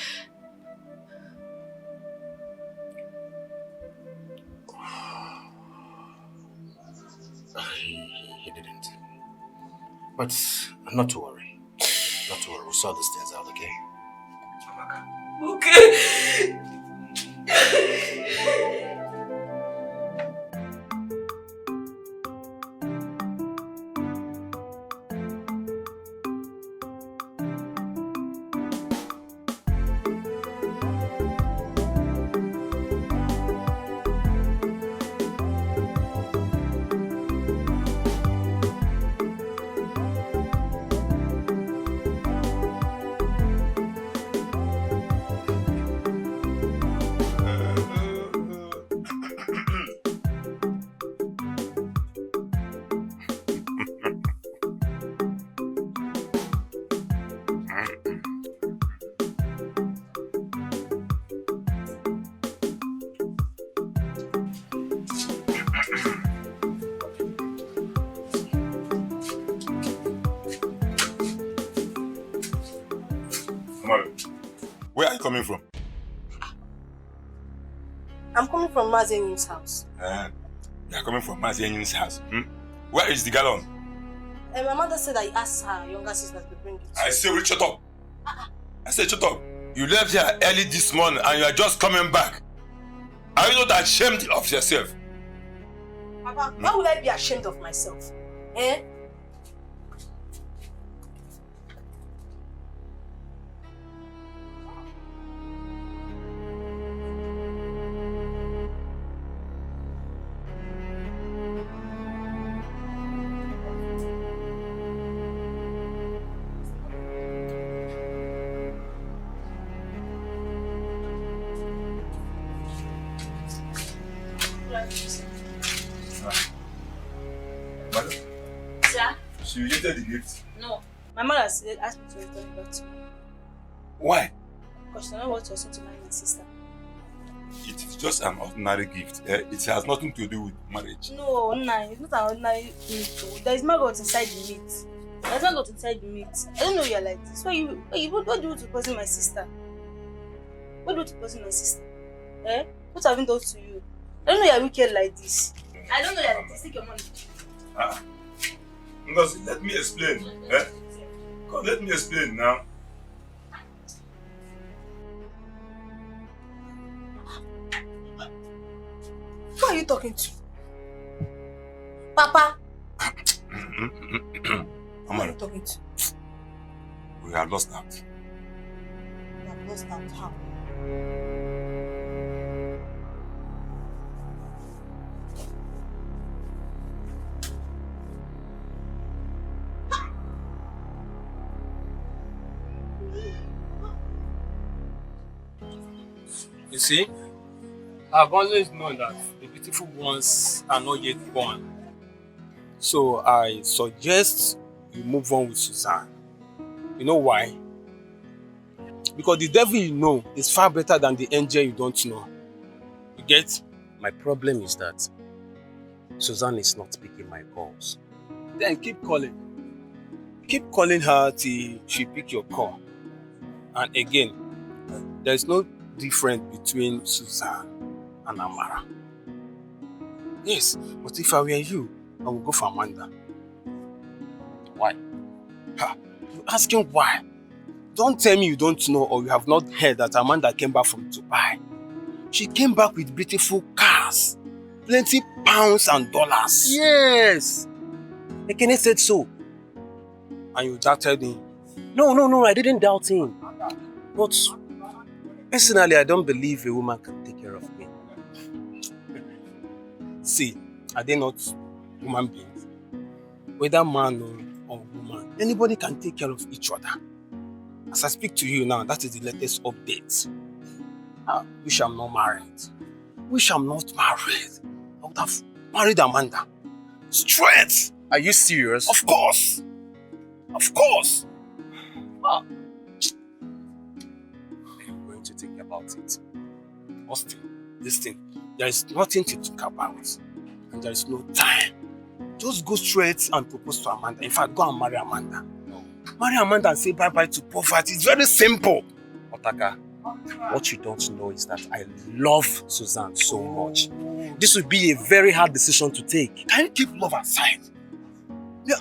He didn't. But not to worry. Not to worry. We'll sort these things out, okay? Okay. Where are you coming from? I'm coming from Mazen's house. You are coming from Mazen's house. Where is the gallon? My mother said I asked her younger sister to bring it. I say, will you shut up? I said, shut up. You left here early this morning and you are just coming back. Are you not ashamed of yourself? Papa, why would I be ashamed of myself? Eh? Madam, Sir? she rejected the gift. No. My mother asked me to return it back to me. Why? Because she don't want to also to marry my sister. It is just an ordinary gift. It has nothing to do with marriage. No, it's not an ordinary meat. There is maggot inside the meat. There's maggot inside the meat. I don't know you're like this. What do you to poison my sister? What do you to poison my sister? Eh? What have I done to you? I don't know you're wicked like this. I don't know you're like this. Take your money. Ngozi, let me explain. Come, let me explain now. Who are you talking to? Papa? Who are you talking to? We have lost out. You have lost out. How? You see, I've always known that the beautiful ones are not yet born. So I suggest you move on with Suzanne. You know why? Because the devil you know is far better than the angel you don't know. You get? My problem is that Suzanne is not picking my calls. Then keep calling. Keep calling her till she pick your call. And again, there is no difference between Suzanne and Amara. Yes, but if I were you, I would go for Amanda. Why? You're asking why? Don't tell me you don't know or you have not heard that Amanda came back from Dubai. She came back with beautiful cars, plenty pounds and dollars. Yes! Ekene said so. And you doubted him. No, I didn't doubt him. But Personally, I don't believe a woman can take care of me. See, are they not human beings? Whether man or woman, anybody can take care of each other. As I speak to you now, that is the latest update. Wish I'm not married. Wish I'm not married. I would have married Amanda. Straight! Are you serious? Of course! Of course! I'm going to think about it. Austin, listen, there is nothing to talk about. And there is no time. Just go straight and propose to Amanda. In fact, go and marry Amanda. No. Marry Amanda and say bye-bye to poverty. It's very simple. Otaka, what you don't know is that I love Suzanne so much. This would be a very hard decision to take. Can you keep love aside? Yeah.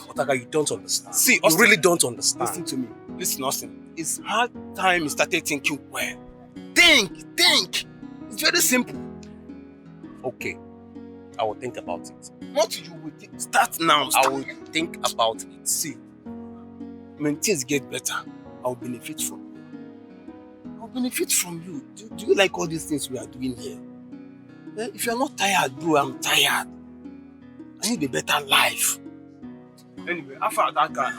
Otaka, you don't understand. See, Austin, you really don't understand. Listen to me. Listen, Austin. It's hard time you started thinking well. Think! It's very simple. Okay. I will think about it. What you will think? Start now. I will think about it. See, when things get better, I will benefit from you. I will benefit from you. Do you like all these things we are doing here? If you are not tired, bro, I'm tired. I need a better life. Anyway, after that car,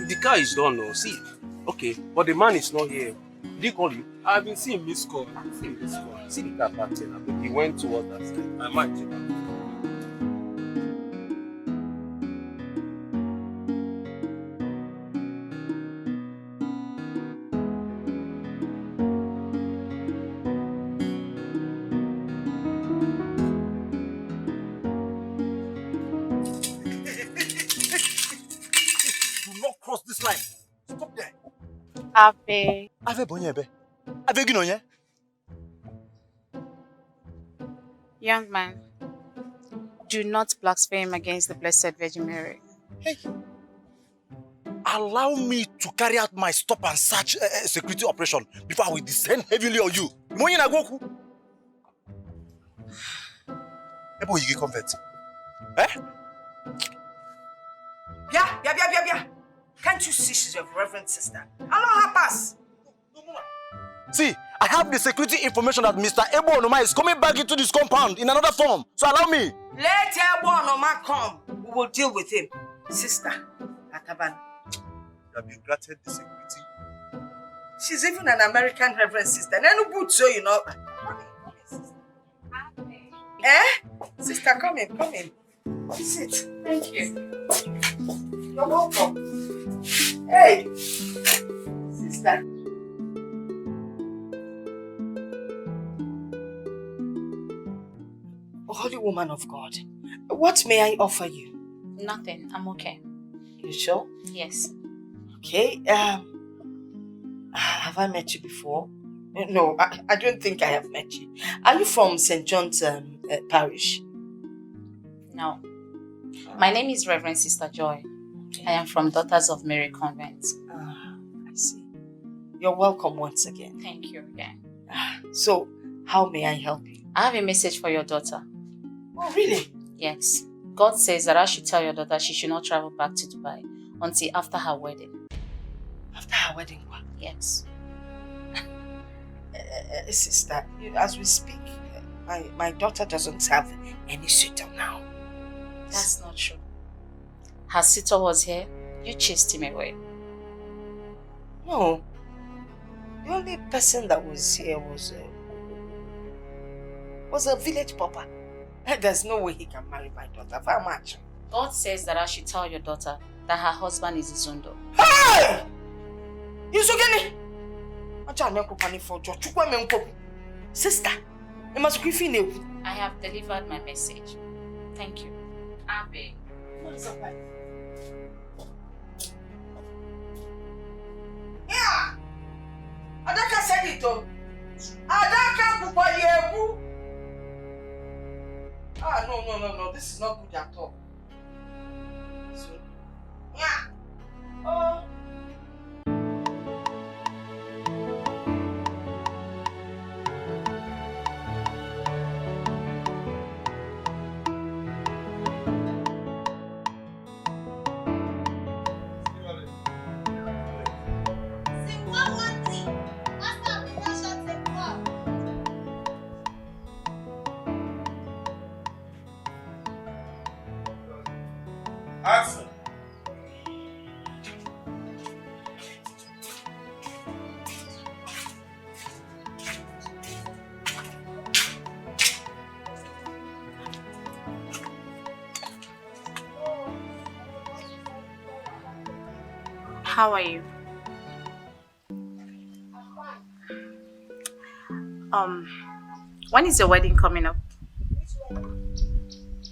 the car is done now. See, okay, but the man is not here. Did he call you? I've been seeing this call. See the car back there. He went towards that side. I might check out. Do not cross this line. Stop there. Ave. Ave Bonyebe. Ave Ginoye. Young man, do not blaspheme against the Blessed Virgin Mary. Hey. Allow me to carry out my stop and search security operation before I will descend heavily on you. Ebo you convert. Eh? Yeah. Can't you see she's your reverend sister? Allow her pass. See, I have the security information that Mr. Ebo Onoma is coming back into this compound in another form. So allow me. Let Ebo Onoma come. We will deal with him. Sister, Ataban. You have been granted the security. She's even an American reverend sister. Nenu boot so you know. Come in, sister. Sister, come in. Sit. Thank you. You're welcome. Hey, sister. Holy woman of God, what may I offer you? Nothing. I'm okay. You sure? Yes. Okay. Have I met you before? No, I don't think I have met you. Are you from St. John's Parish? No. My name is Reverend Sister Joy. Okay. I am from Daughters of Mary Convent. I see. You're welcome once again. Thank you again. So, how may I help you? I have a message for your daughter. Oh, really? Yes. God says that I should tell your daughter she should not travel back to Dubai until after her wedding. After her wedding? Yes. Sister, as we speak, my daughter doesn't have any suitor now. That's not true. Her suitor was here. You chased him away. No. The only person that was here was a village pauper. There's no way he can marry my daughter. How much? God says that I should tell your daughter that her husband is Izundo. Hey! Yusugeni! Sister, I have delivered my message. Thank you. Abe. Yeah! Adaka said it though. Adaka Kupayebu. No. This is not good at all. So, yeah. Oh. Action. How are you? When is your wedding coming up?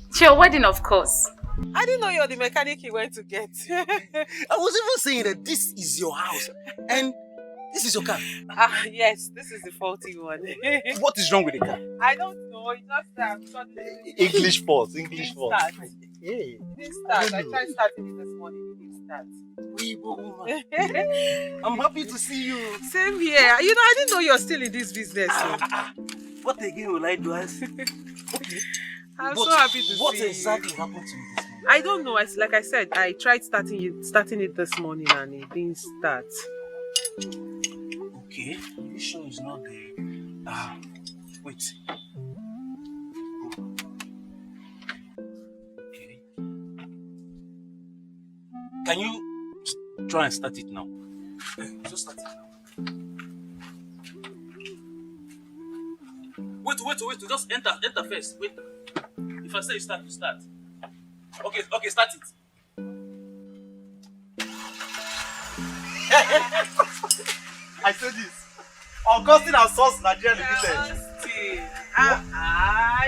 It's your wedding, of course. I didn't know you're the mechanic he went to get. I was even saying that this is your house and this is your car. Yes, this is the faulty one. What is wrong with the car? I don't know. It's just that English fault. English fault. It didn't start. I tried starting it this morning. It didn't start. I'm happy to see you. Same here. You know, I didn't know you're still in this business. What again will I do? I'm so happy to see you. What exactly happened to you this morning? I don't know. Like I said, I tried starting it this morning and it didn't start. Okay. You sure it's not the... wait. Okay. Can you try and start it now? Just start it now. Wait. Just enter first. Wait. If I say start, you start. Okay, start it. I said this. Augustine and Sons Nigeria Limited.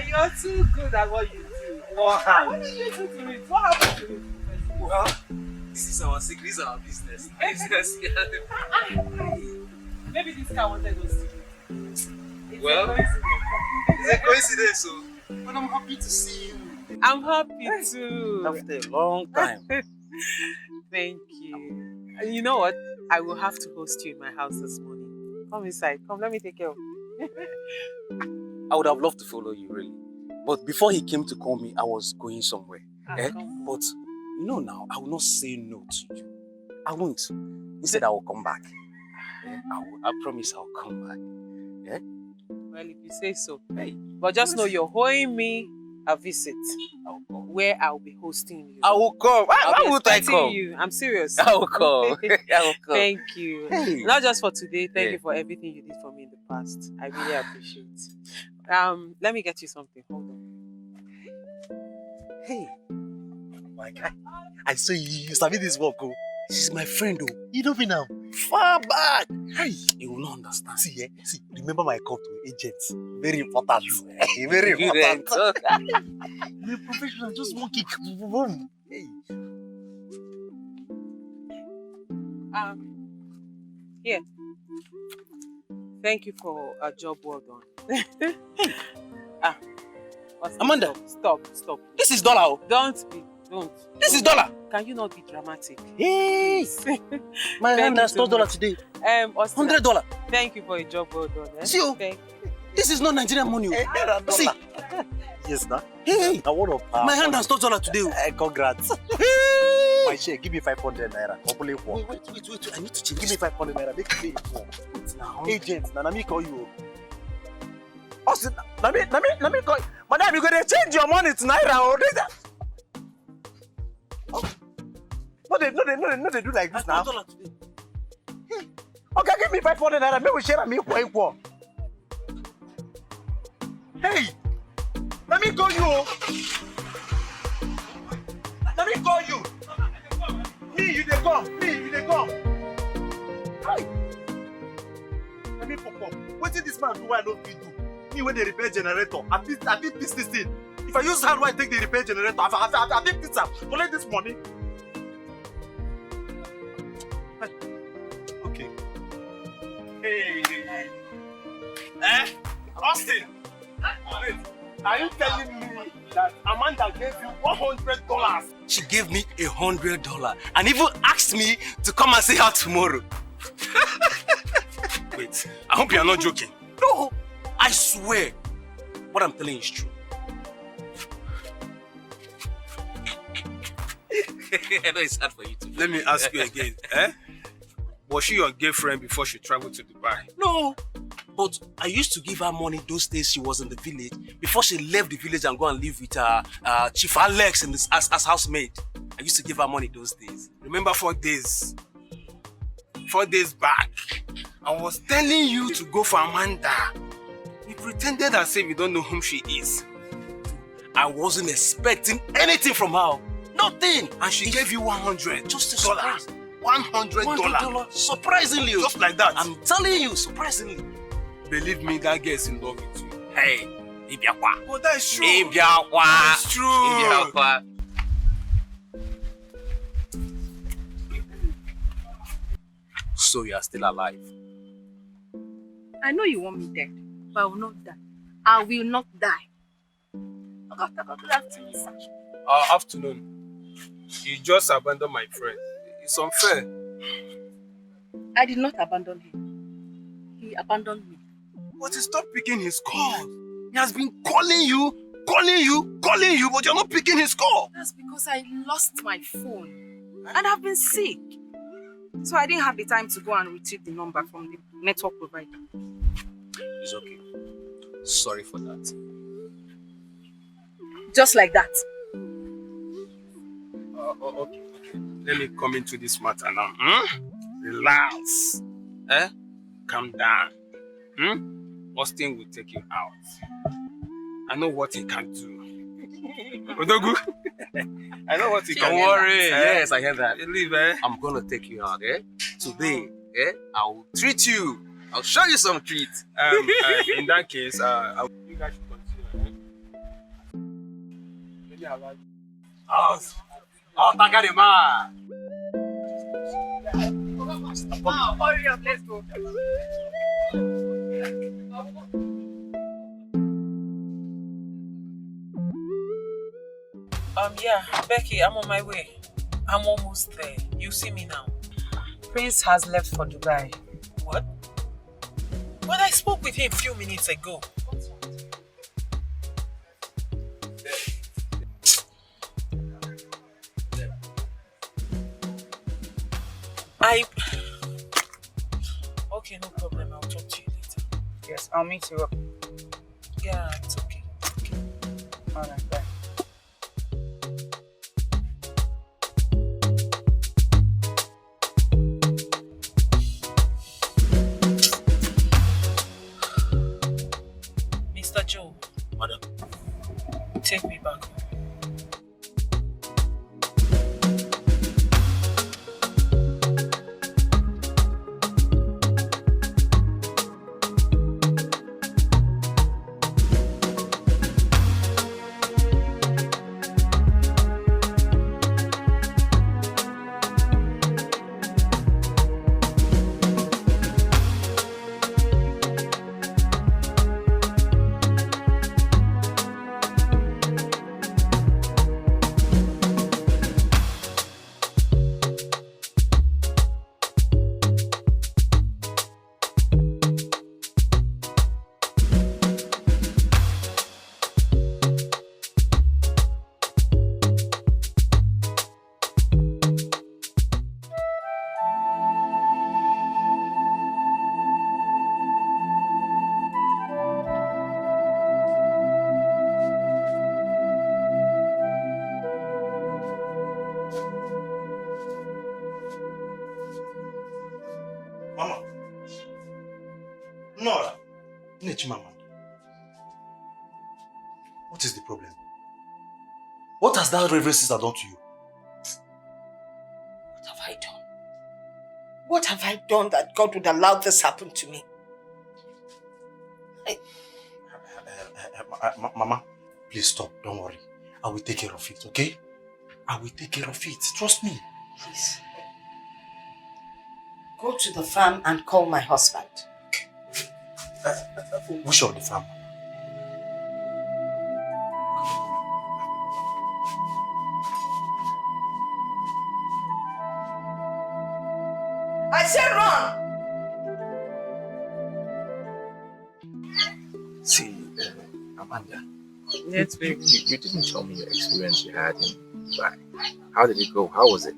You're too good at what you do. Why? What did you do to it? What happened to it? Well, this is our secret, this is our business. Maybe this guy wanted us to. Well, it's a coincidence, so. But I'm happy to see you. I'm happy too. After a long time. Thank you. And you know what? I will have to host you in my house this morning. Come inside. Come, let me take care of you. I would have loved to follow you, really. But before he came to call me, I was going somewhere. But you know now, I will not say no to you. I won't. Instead, I will come back. I promise I'll come back. Yeah? Well, if you say so. Hey. But just know you're owing me a visit where I'll be hosting you. I will come. I'll be would I expecting come? you. I'm serious. I will come. I will come. Thank you. Hey. Not just for today. Thank you for everything you did for me in the past. I really appreciate. Let me get you something. Hold on. Hey, my guy. I saw you sabi this work, oh. She's my friend, oh. You know me now. Far back. Hey, you will not understand. See, remember my call to agents. Very important. Very important. You're a professional, just one kick. Boom. Hey. Here. Thank you for a job well done. Amanda. Stop. This is dollar. Don't. This is dollar. Can you not be dramatic? Hey. My hand has $12 today. $100. Thank you for a job well done. See you. This is not Nigerian money. See. Yes, sir. Hey. My hand has $12 today. Congrats. My share, give me 500 naira. Wait. I need to change. Give me 500 naira. Make me pay more. Agent, let me call you. Also, let me call you. Madam, you gonna change your money to naira or No, they do like this now. Okay, give me 500 naira. Maybe we share and make equal. Hey, let me call you. Let me call you. Me, you dey come. Hi. Let me pop up. What did this man do? I don't fit do. Me when they repair generator, I fit fix this thing. If I use hand, why take the repair generator? I fit fix am. Collect this money. Okay. Hey. Austin. Wait. Are you telling me that Amanda gave you $100? She gave me $100 and even asked me to come and see her tomorrow. Wait, I hope you are not joking. No, I swear, what I'm telling you is true. I know it's hard for you to. Let me ask you again. Was she your girlfriend before she traveled to Dubai? No, but I used to give her money those days she was in the village before she left the village and go and live with Chief Alex as housemaid. I used to give her money those days. Remember 4 days? 4 days back. I was telling you to go for Amanda. You pretended as if you don't know whom she is. I wasn't expecting anything from her. Nothing. And she gave you 100. Just a surprise. $100. Surprisingly. Just like that. I'm telling you, surprisingly. Believe me, that girl is in love with you. Hey, Ibiakwa. Oh, that is true. Ibiakwa. That is true. Ibiakwa. So you are still alive. I know you want me dead, but I will not die. I will not die. Good afternoon, sir. Afternoon. You just abandoned my friend. It's unfair. I did not abandon him. He abandoned me. But he stopped picking his calls. He has been calling you, but you're not picking his call. That's because I lost my phone. And I've been sick. So I didn't have the time to go and retrieve the number from the network provider. It's okay. Sorry for that. Just like that. Okay. Let me come into this matter now. Relax. Calm down. Austin will take you out. I know what he can do. Odogu? I know what he can do. Don't worry. Yes, I hear that. Believe, I'm gonna take you out, Today, I will treat you. I'll show you some treats. In that case, you guys should continue. Takarima. Hurry up, let's go. Yeah, Becky, I'm on my way. I'm almost there. You see me now. Prince has left for Dubai. What? But I spoke with him a few minutes ago. Okay, no problem. I'll talk to you later. Yes, I'll meet you up. Yeah, it's okay. Alright, bye. Mr. Joe. Madam. Take me back home. Mama. Nora. Nechimama. What is the problem? What has that Reverend Sister done to you? What have I done? What have I done that God would allow this happen to me? Mama, please stop. Don't worry. I will take care of it, okay? I will take care of it. Trust me. Please. Go to the farm and call my husband. Which of the farm? I said run! See, Amanda. Yes, baby. You didn't tell me your experience you had in Dubai. How did it go? How was it?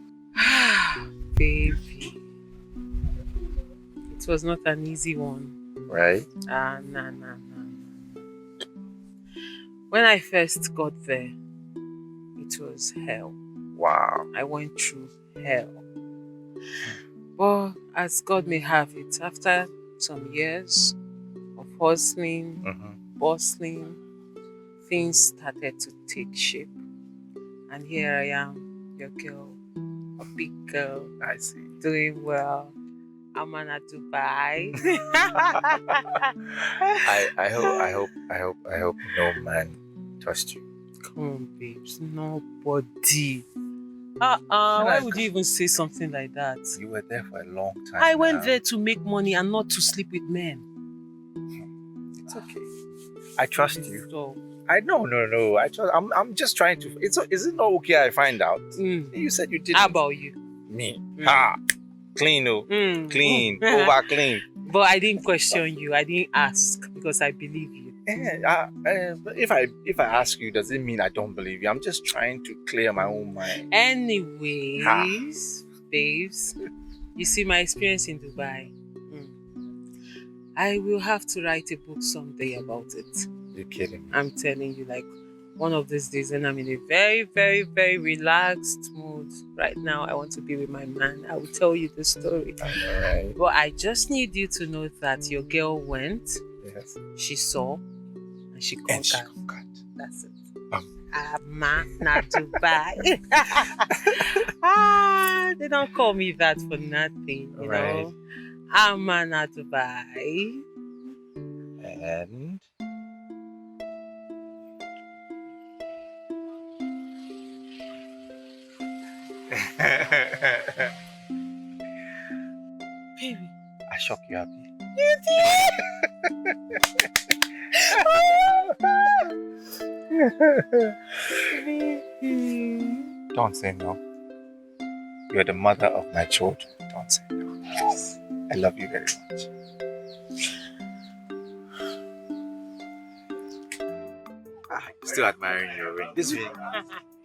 Baby. It was not an easy one. Right? Nah. When I first got there, it was hell. Wow. I went through hell. But as God may have it, after some years of hustling, bustling, things started to take shape. And here I am, your girl, a big girl. I see. Doing well. I'm at Dubai. I hope no man touched you. Come on, babes. Nobody. Why would you even say something like that? You were there for a long time. I went there to make money and not to sleep with men. It's okay. I trust you. So, No. I'm just trying to. Is it not okay? I find out. You said you did. How about you? Me? Clean, clean, over clean. But I didn't question you. I didn't ask because I believe you. If I ask you, does it mean I don't believe you? I'm just trying to clear my own mind. Anyways, babes, you see my experience in Dubai. I will have to write a book someday about it. You're kidding me. I'm telling you, like one of these days, and I'm in a very, very, very relaxed mood. Right now, I want to be with my man. I will tell you the story. Alright. But I just need you to know that your girl went. Yes. She saw and she conquered. That's it. Not Dubai. They don't call me that for nothing, you know. I'm not Dubai. And baby, I shock you happy. You did. Don't say no. You're the mother of my children. Don't say no. I love you very much. Still admiring your ring. This ring,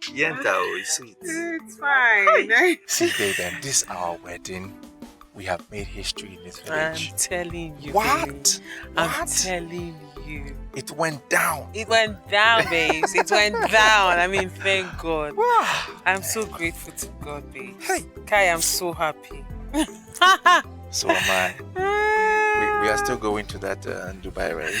Yenta, is sweet. It's fine. See, baby, this our wedding. We have made history in this village. I'm telling you. What? Babe. I'm telling you. It went down. It went down, babes. It went down. I mean, thank God. I'm so grateful to God, babes. Hey. Kai, I'm so happy. So am I. We are still going to that Dubai, right?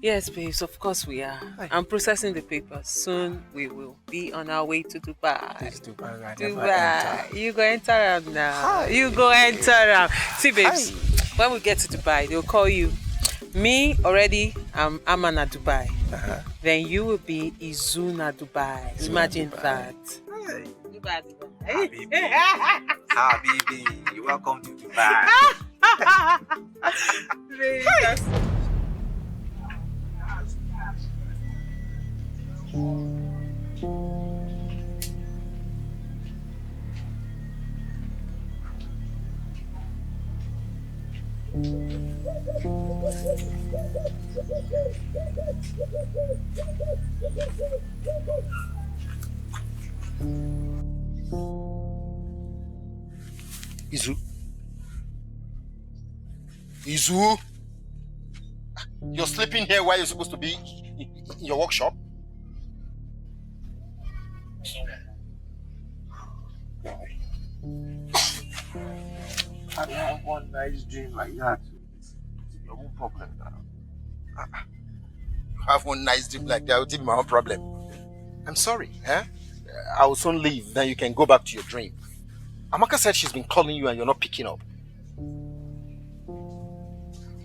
Yes, babes, of course we are. I'm processing the papers. Soon we will be on our way to Dubai. This Dubai, I Dubai. never enter. You go enter am now. You go enter am. See, babes, when we get to Dubai, they'll call you. Me already, I'm Amana Dubai. Then you will be Izuna Dubai. Imagine that. Dubai. Habibi, welcome to Dubai. Izu? You're sleeping here while you're supposed to be in your workshop? I have one nice dream like that. It's your own problem now. You have one nice dream like that, it will be my own problem. I'm sorry, I will soon leave, then you can go back to your dream. Amaka said she's been calling you and you're not picking up.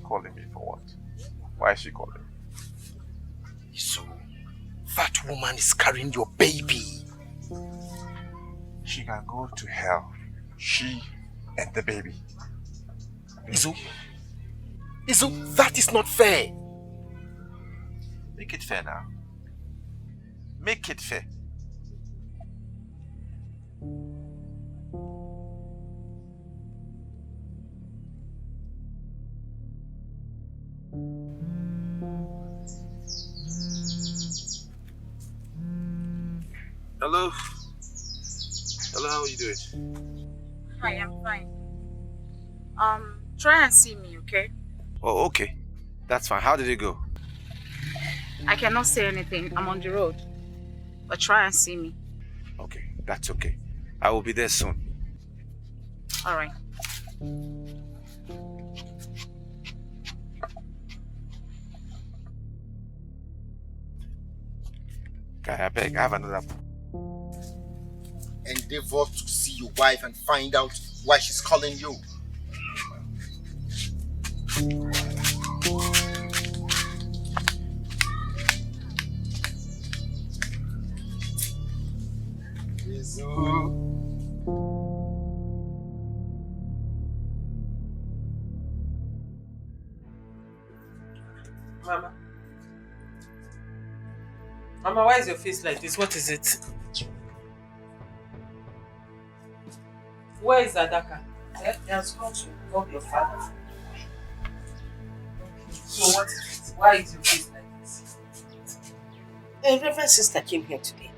Calling me for what? Why is she calling? So, that woman is carrying your baby. She can go to hell. She and the baby. Izu, that is not fair. Make it fair now. Make it fair. Hello? Hello, how are you doing? Hi, I'm fine. Try and see me, okay? Oh, okay. That's fine. How did it go? I cannot say anything. I'm on the road. But try and see me. Okay, that's okay. I will be there soon. All right. Okay, I beg, I have another. Endeavor to see your wife and find out why she's calling you. Mama. Mama, why is your face like this? What is it? Where is Adaka? He has gone to rob your father. So what is it? Why is your face like this? A reverend sister came here today.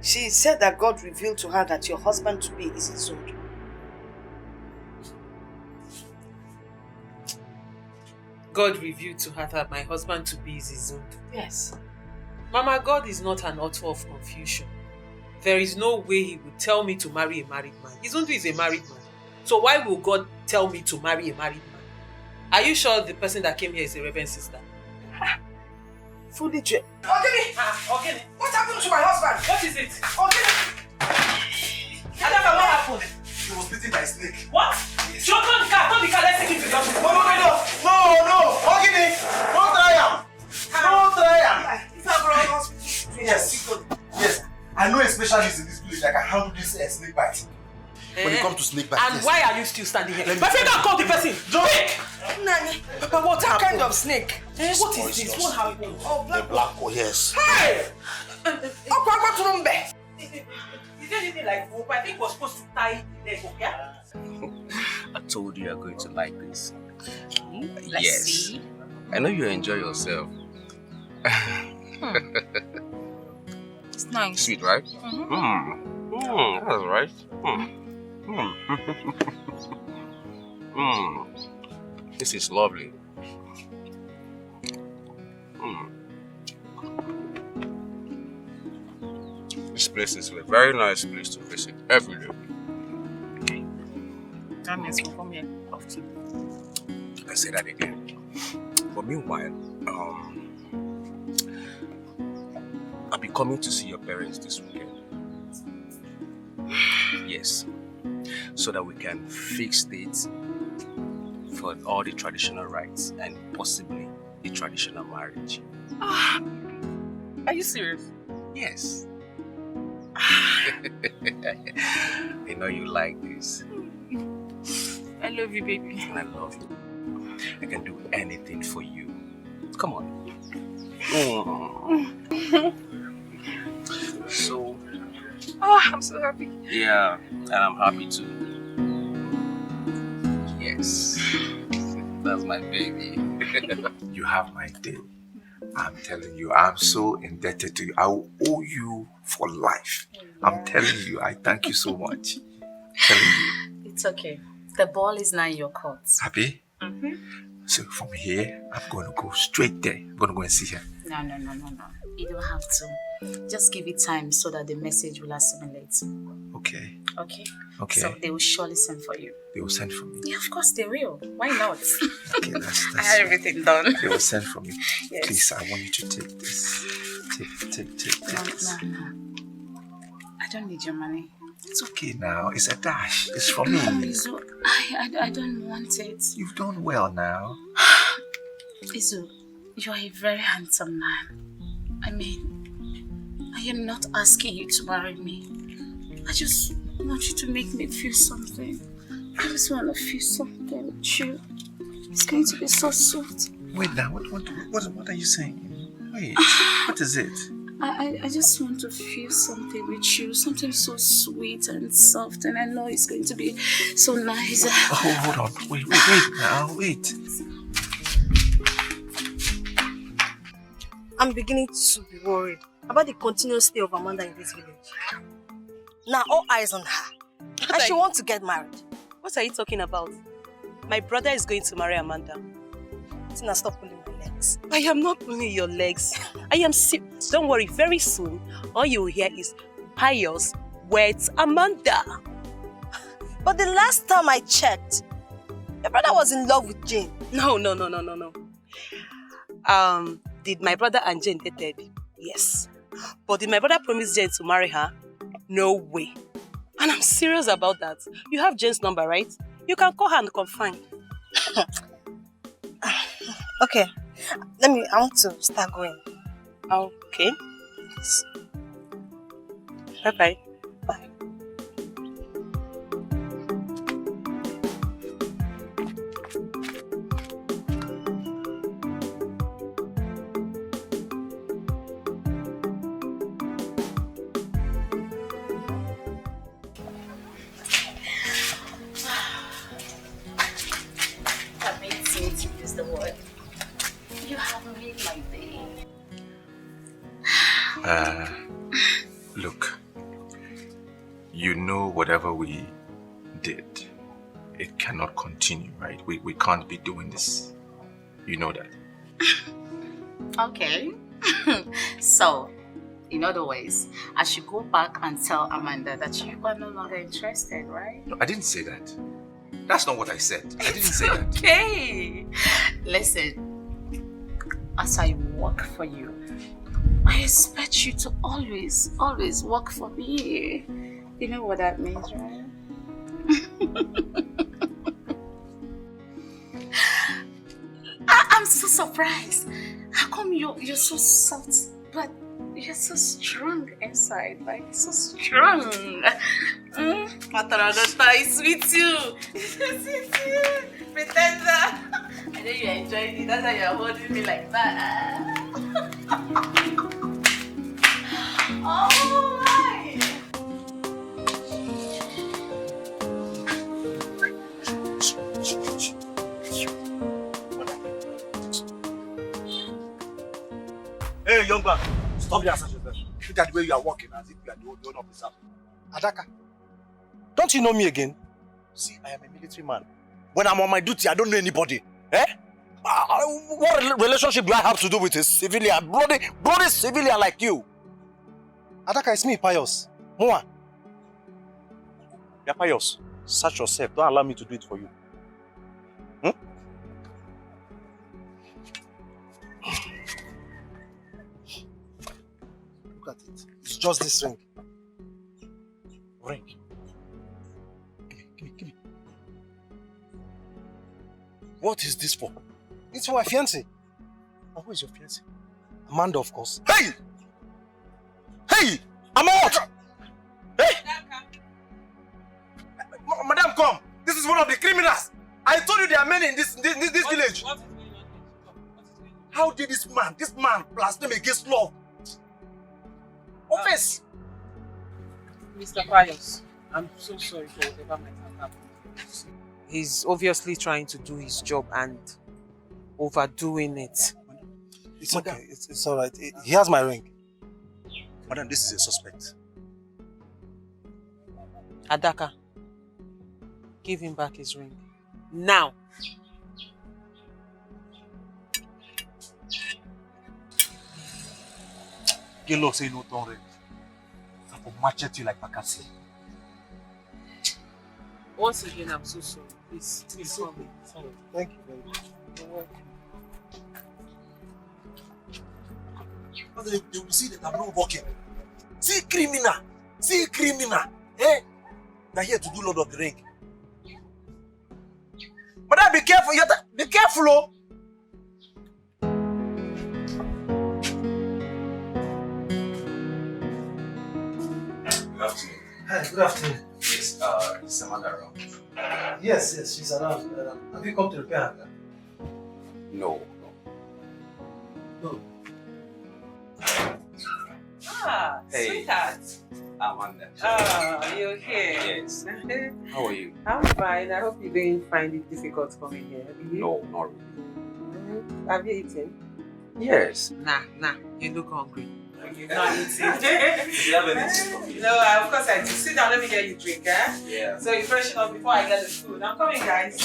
She said that God revealed to her that your husband to be is his own. God revealed to her that my husband to be is his own. Yes. Mama, God is not an author of confusion. There is no way he would tell me to marry a married man. His own is a married man. So why will God tell me to marry a married man? Are you sure the person that came here is a reverend sister? Fully true. Ogini! What happened to my husband? What is it? Ogini! Adaka, what happened? He was bitten by a snake. What? Yes. Turn the car, let's take him to the hospital. No! Ogini! Don't try him! Don't try him! Yes. I know a specialist in this village that can handle this snake bite. When it comes to snake bite, And yes. why are you still standing here? My friend can't call the person. Quick! Nani, Papa, what what happened? kind of snake? What is this? What happened? Oh, The black hole, yes. Hey! Is there anything like rope? I think we're supposed to tie the leg up, yeah? I told you you're going to like this. Let's Yes. see. I know you enjoy yourself. It's nice. Sweet, right? That's right. This is lovely. This place is a very nice place to visit every day. That means we'll come here often. I say that again. But meanwhile, I'll be coming to see your parents this weekend. Yes. So that we can fix dates for all the traditional rites and possibly the traditional marriage. Are you serious? Yes. I know you like this. I love you, baby. I love you. I can do anything for you. Come on. So, I'm so happy. yeah, and I'm happy too. Yes. That's my baby. You have my day. I'm telling you, I'm so indebted to you. I will owe you for life. I'm telling you, I thank you so much. Telling you. It's okay. The ball is now in your court. Happy? So from here, I'm going to go straight there. I'm going to go and see her. No. You don't have to. Just give it time so that the message will assimilate. Okay. Okay? Okay. So they will surely send for you. They will send for me. Yeah, of course they will. Why not? Okay, that's I had everything done. They will send for me. Yes. Please, I want you to take this. Take this. No. I don't need your money. It's okay now. It's a dash. It's from me. Izu, I don't want it. You've done well now. Izu, you are a very handsome man. I mean, I am not asking you to marry me. I just want you to make me feel something. I just want to feel something with you. It's going to be so sweet. Wait now. What are you saying? Wait. What is it? I just want to feel something with you, something so sweet and soft, and I know it's going to be so nice. Oh, hold on. Wait now. Wait. I'm beginning to be worried about the continuous stay of Amanda in this village. Now all eyes on her. And she wants to get married. What are you talking about? My brother is going to marry Amanda. Tina, stop pulling my legs. I am not pulling your legs. I am serious. Don't worry, very soon, all you will hear is pious weds Amanda. But the last time I checked, your brother was in love with Jane. No. Did my brother and Jane dated? Yes. But did my brother promise Jane to marry her? No way. And I'm serious about that. You have Jane's number, right? You can call her and confine. Okay. I want to start going. Okay. Yes. Bye-bye. Bye. You have made my day. Look, you know whatever we did, it cannot continue, right? We can't be doing this. You know that. Okay. So, in other ways, I should go back and tell Amanda that you are no longer interested, right? No, I didn't say that. That's not what I said. I didn't say that. Okay. Listen, as I work for you, I expect you to always work for me. You know what that means, right? I'm so surprised. How come you're so soft, but you're so strong inside? Like, so strong. Matarada is sweet you. Sweet you. Pretender. I know you're enjoying it. That's why you're holding me like that. Oh my. Hey, young man, stop there, yourself. Look at the way you are walking as if you are the owner of this house. Adaka, don't you know me again? See, I am a military man. When I'm on my duty, I don't know anybody. Eh? What relationship do I have to do with a civilian? Bloody civilian like you. Adaka, it's me, Pius. Moa. Yeah, Pius. Search yourself. Don't allow me to do it for you. Look at it. It's just this ring. Ring. Give me. What is this for? It's for my fiancé. And who is your fiancé? Amanda, of course. Hey! Hey! I'm out! Hey! Madam, come! This is one of the criminals! I told you there are many in this village! How did this man blaspheme against law? Office! Mr. Pius, I'm so sorry for whatever might have happened. He's obviously trying to do his job and overdoing it. It's okay. It's all right. He has my ring. Madam, this is a suspect. Adaka, give him back his ring. Now! Kilo say no don't ring. I will machete you like Makasi. Once again, I'm so sorry. Please call me. Thank you very much. You're welcome. They will see that I'm not working. See criminal. Eh? They're here to do Lord of the Ring. Madam, be careful. Be careful, oh. Good afternoon. Hi, good afternoon. Yes, is Amanda around? Yes, she's around. Have you come to repair her? No. Ah, Hey. sweetheart. Amanda. Ah, you're here. Yes. How are you? I'm fine. I hope you didn't find it difficult coming here. Did you? No, not really. Have you eaten? Yes. Nah. You look hungry. You've not eaten. Do you have anything for me? No, of course I do. Sit down. Let me get you a drink, eh? Yeah. So you freshen up before I get the food. I'm coming, guys.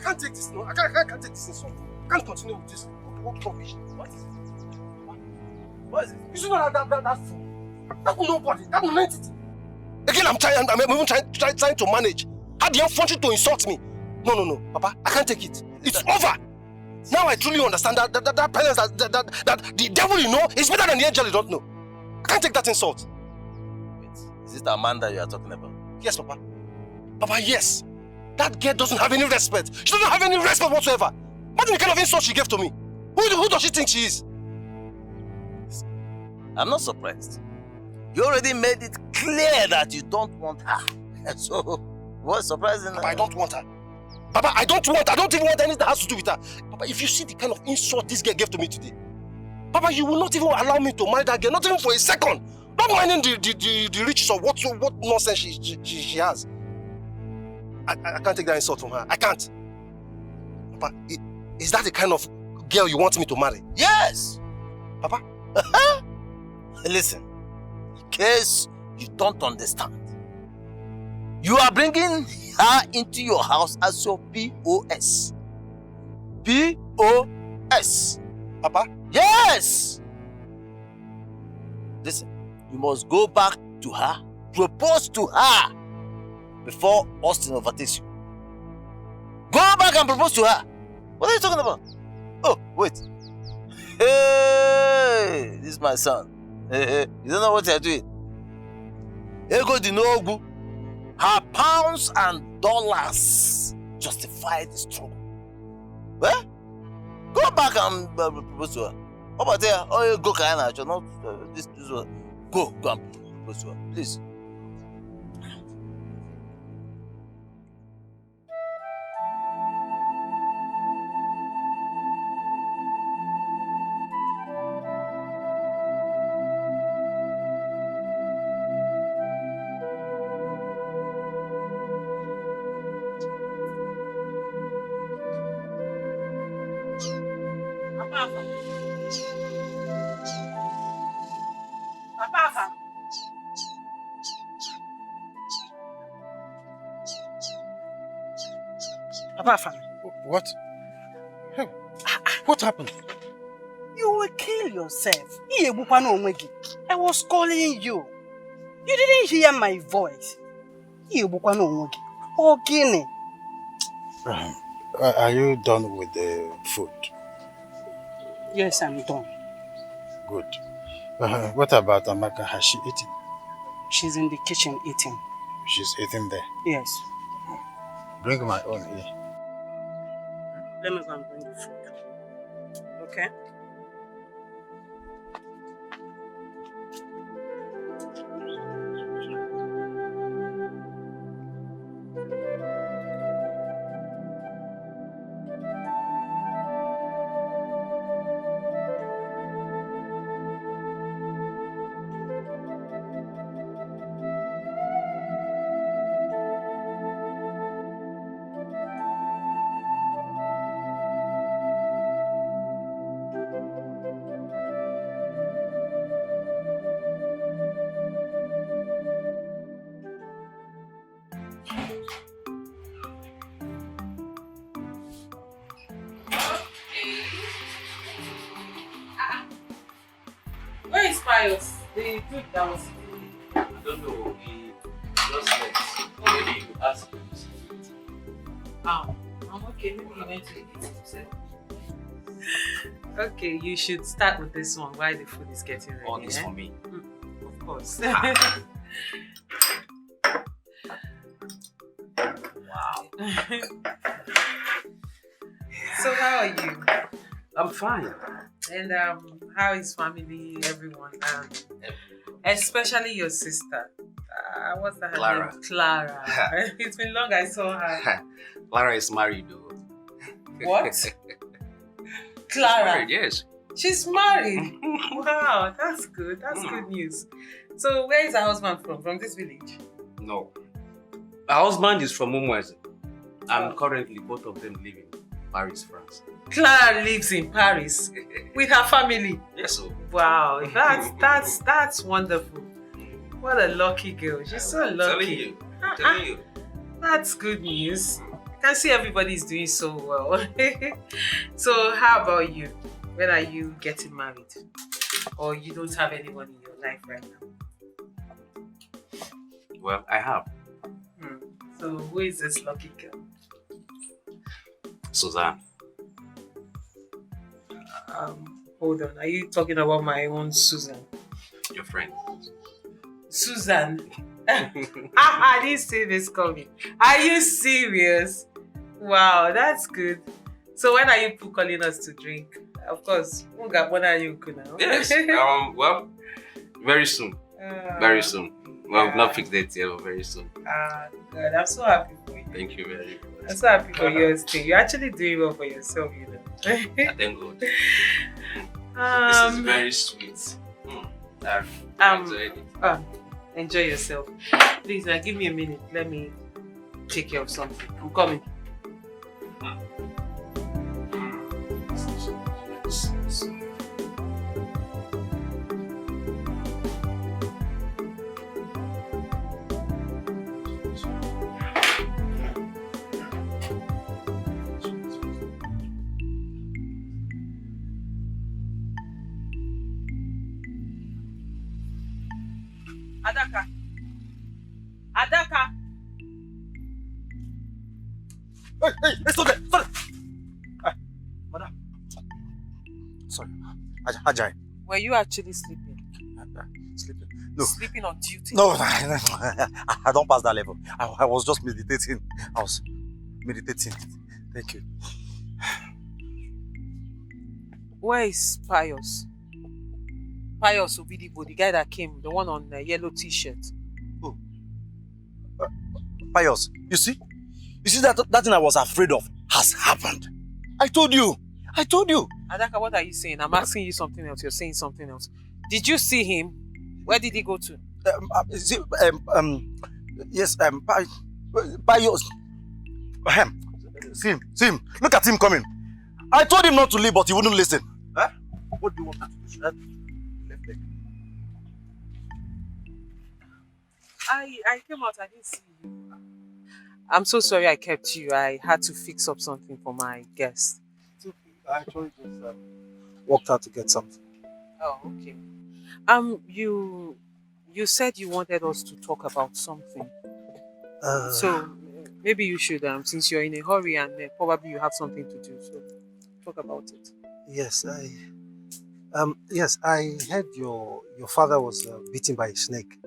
can't take this. No, I can't take this insult. I can't continue with this. What rubbish? What is it? What is it? You should know that fool. That will nobody. That will entity. Again, I'm even trying to manage. Had the effrontery to insult me. No, Papa, I can't take it. It's over. Now I truly understand that penance that the devil you know is better than the angel you don't know. I can't take that insult. Wait, is it Amanda you are talking about? Yes, Papa. Papa, yes. That girl doesn't have any respect. She doesn't have any respect whatsoever. Imagine the kind of insult she gave to me. Who does she think she is? I'm not surprised. You already made it clear that you don't want her. So, what's surprising? Papa, I don't want her. Papa, I don't even want anything that has to do with her. Papa, if you see the kind of insult this girl gave to me today, Papa, you will not even allow me to marry that girl, not even for a second. Not minding the riches of what nonsense she has. I can't take that insult from her. I can't. Papa, is that the kind of girl you want me to marry? Yes! Papa? Listen, in case you don't understand, you are bringing her into your house as your POS. POS. Papa? Yes! Listen, you must go back to her, propose to her before Austin overtakes you. Go back and propose to her. What are you talking about? Oh, wait. Hey, this is my son. Hey, you don't know what you're doing. Ego Dinogu. Her pounds and dollars justify the struggle. Well, go back and propose to her. How about there? Oh, you go, Kayana. Not this one. Go and propose to her, please. Papa, what? Hey, what happened? You will kill yourself. I was calling you. You didn't hear my voice. Okay. Are you done with the food? Yes, I'm done. Good. What about Amaka? Has she eaten? She's in the kitchen eating. She's eating there. Yes. Bring my own here. Let me go and bring the food. Okay? Where is Pius? The dude that was I don't know. He just left. Maybe you ask him. I'm okay. Maybe he went to eat himself. Okay, you should start with this one while the food is getting ready. All this for me. Of course. Wow. So how are you? I'm fine. And how is family, everyone? Especially your sister. What's that? Clara. Name? Clara. It's been long I saw her. Clara is married though. What? She's Clara? married, yes. She's married? Wow, that's good. That's good news. So where is her husband from? From this village? No. Her husband is from Umweze. And currently both of them live in Paris, France. Clara lives in Paris with her family. Yes, sir. Wow, that's wonderful. What a lucky girl. She's so lucky. I'm telling you. That's good news. I can see everybody is doing so well. So how about you? When are you getting married? Or you don't have anyone in your life right now? Well, I have. So who is this lucky girl? Suzanne. Hold on. Are you talking about my own Susan? Your friend. Susan. I didn't see this coming. Are you serious? Wow, that's good. So when are you calling us to drink? Of course. When are you now? Yes. Well, very soon. Very soon. Well, not fixed date yet, but very soon. God, I'm so happy for you. Thank you very much. I'm so happy for yours too. You're actually doing well for yourself, you know. I thank God. This is very sweet. I've enjoyed it. Enjoy yourself. Please, now give me a minute. Let me take care of something. I'm coming. Adaka. Adaka. Hey, stop there! Stop there! Madam. Sorry. Ajay. Were you actually sleeping? Sleeping? No. Sleeping on duty? No, I don't pass that level. I was just meditating. I was meditating. Thank you. Where is Pius? Pius Obidibo, the guy that came, the one on the yellow t-shirt. Oh. Pius, you see? You see that thing I was afraid of has happened. I told you. Adaka, what are you saying? I'm asking you something else. You're saying something else. Did you see him? Where did he go to? Yes, Pius. See him. Look at him coming. I told him not to leave, but he wouldn't listen. Huh? What do you want me to do? Left leg. I came out, I didn't see you. I'm so sorry I kept you. I had to fix up something for my guest. It's okay. I actually just walked out to get something. Oh, okay. You said you wanted us to talk about something. So maybe you should, since you're in a hurry and probably you have something to do, so talk about it. Yes, I heard your father was beaten by a snake.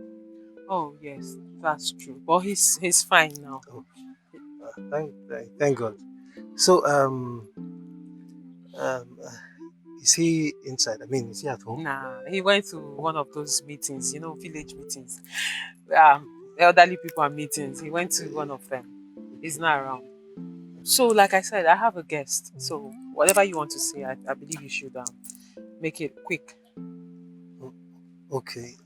Oh yes, that's true. But he's fine now. Oh, thank God. So is he inside? I mean, is he at home? Nah, he went to one of those meetings, village meetings. Elderly people are meetings. He went to one of them. He's not around. So, like I said, I have a guest. So, whatever you want to say, I believe you should make it quick. Okay,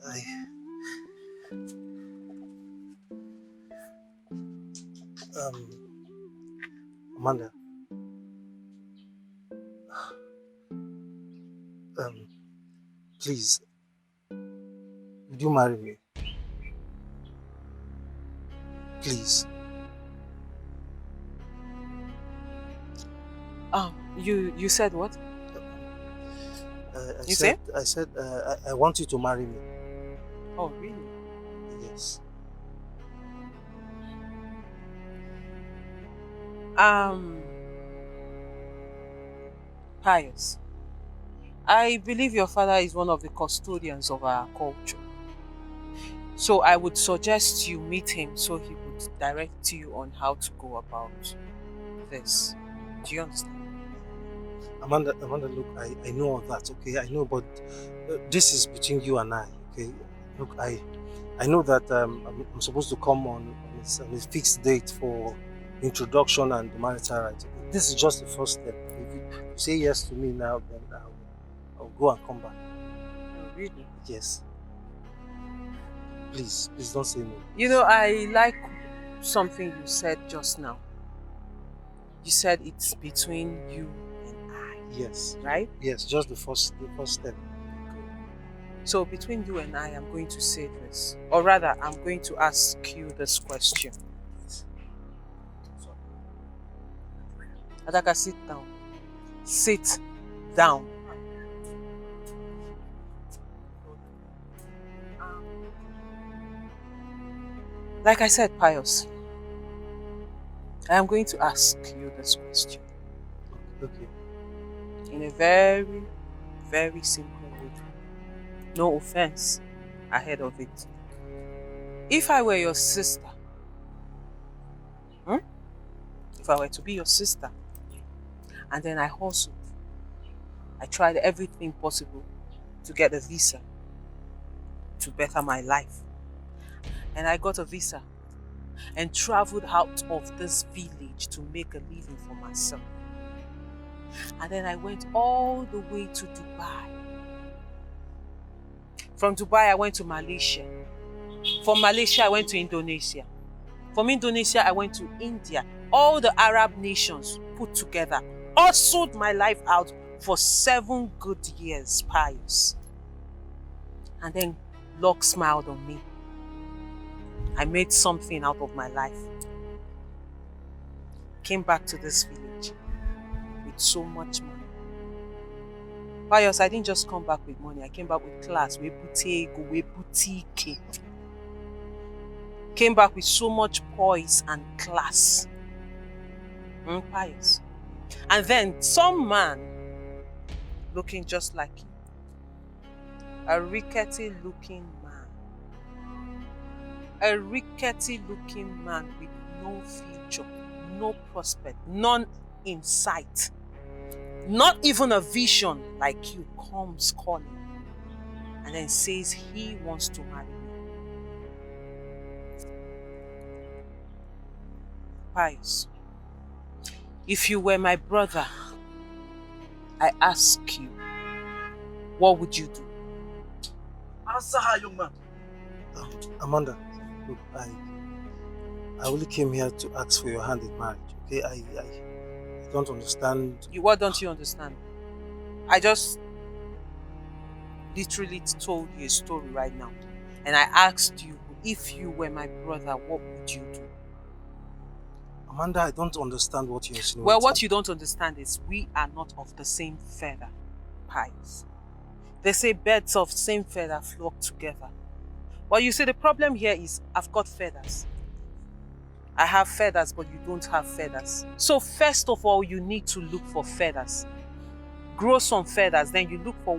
Amanda. Please, would you marry me? Please. You said what? I said I want you to marry me. Oh, really? Yes. Pius, I believe your father is one of the custodians of our culture. So I would suggest you meet him so he would direct you on how to go about this. Do you understand? Amanda, look, I know all that, okay? I know, but this is between you and I, okay? Look, I know that I'm supposed to come on a fixed date for introduction and the marital rights. This is just the first step. If you say yes to me now, then I'll go and come back. Oh, really? Yes. Please don't say no. I like something you said just now. You said it's between you and I. Yes. Right? Yes, just the first step. So between you and I, I'm going to say this. Or rather, I'm going to ask you this question. Adaka, sit down. Sit down. Like I said, Pius, I am going to ask you this question. Okay. In a very, very simple way. No offense ahead of it. If I were your sister, if I were to be your sister, and then I hustled, I tried everything possible to get a visa to better my life. And I got a visa and traveled out of this village to make a living for myself. And then I went all the way to Dubai. From Dubai, I went to Malaysia. From Malaysia, I went to Indonesia. From Indonesia, I went to India. All the Arab nations put together. Hustled my life out for 7 good years, Pius. And then luck smiled on me. I made something out of my life. Came back to this village with so much money. Pius, I didn't just come back with money. I came back with class. We boutique. Came back with so much poise and class. Pius. And then some man looking just like you. A rickety looking man. A rickety looking man with no future, no prospect, none in sight. Not even a vision like you comes calling and then says he wants to marry me. Pius, if you were my brother, I ask you, what would you do? Answer her, young man. Amanda, look, I only came here to ask for your hand in marriage, okay? I don't understand. What don't you understand? I just literally told you a story right now. And I asked you, if you were my brother, what would you do? Amanda, I don't understand what you're insinuating. Well, what you don't understand is we are not of the same feather, Pius. They say birds of same feather flock together. Well, you see, the problem here is I've got feathers. I have feathers, but you don't have feathers. So first of all, you need to look for feathers. Grow some feathers, then you look for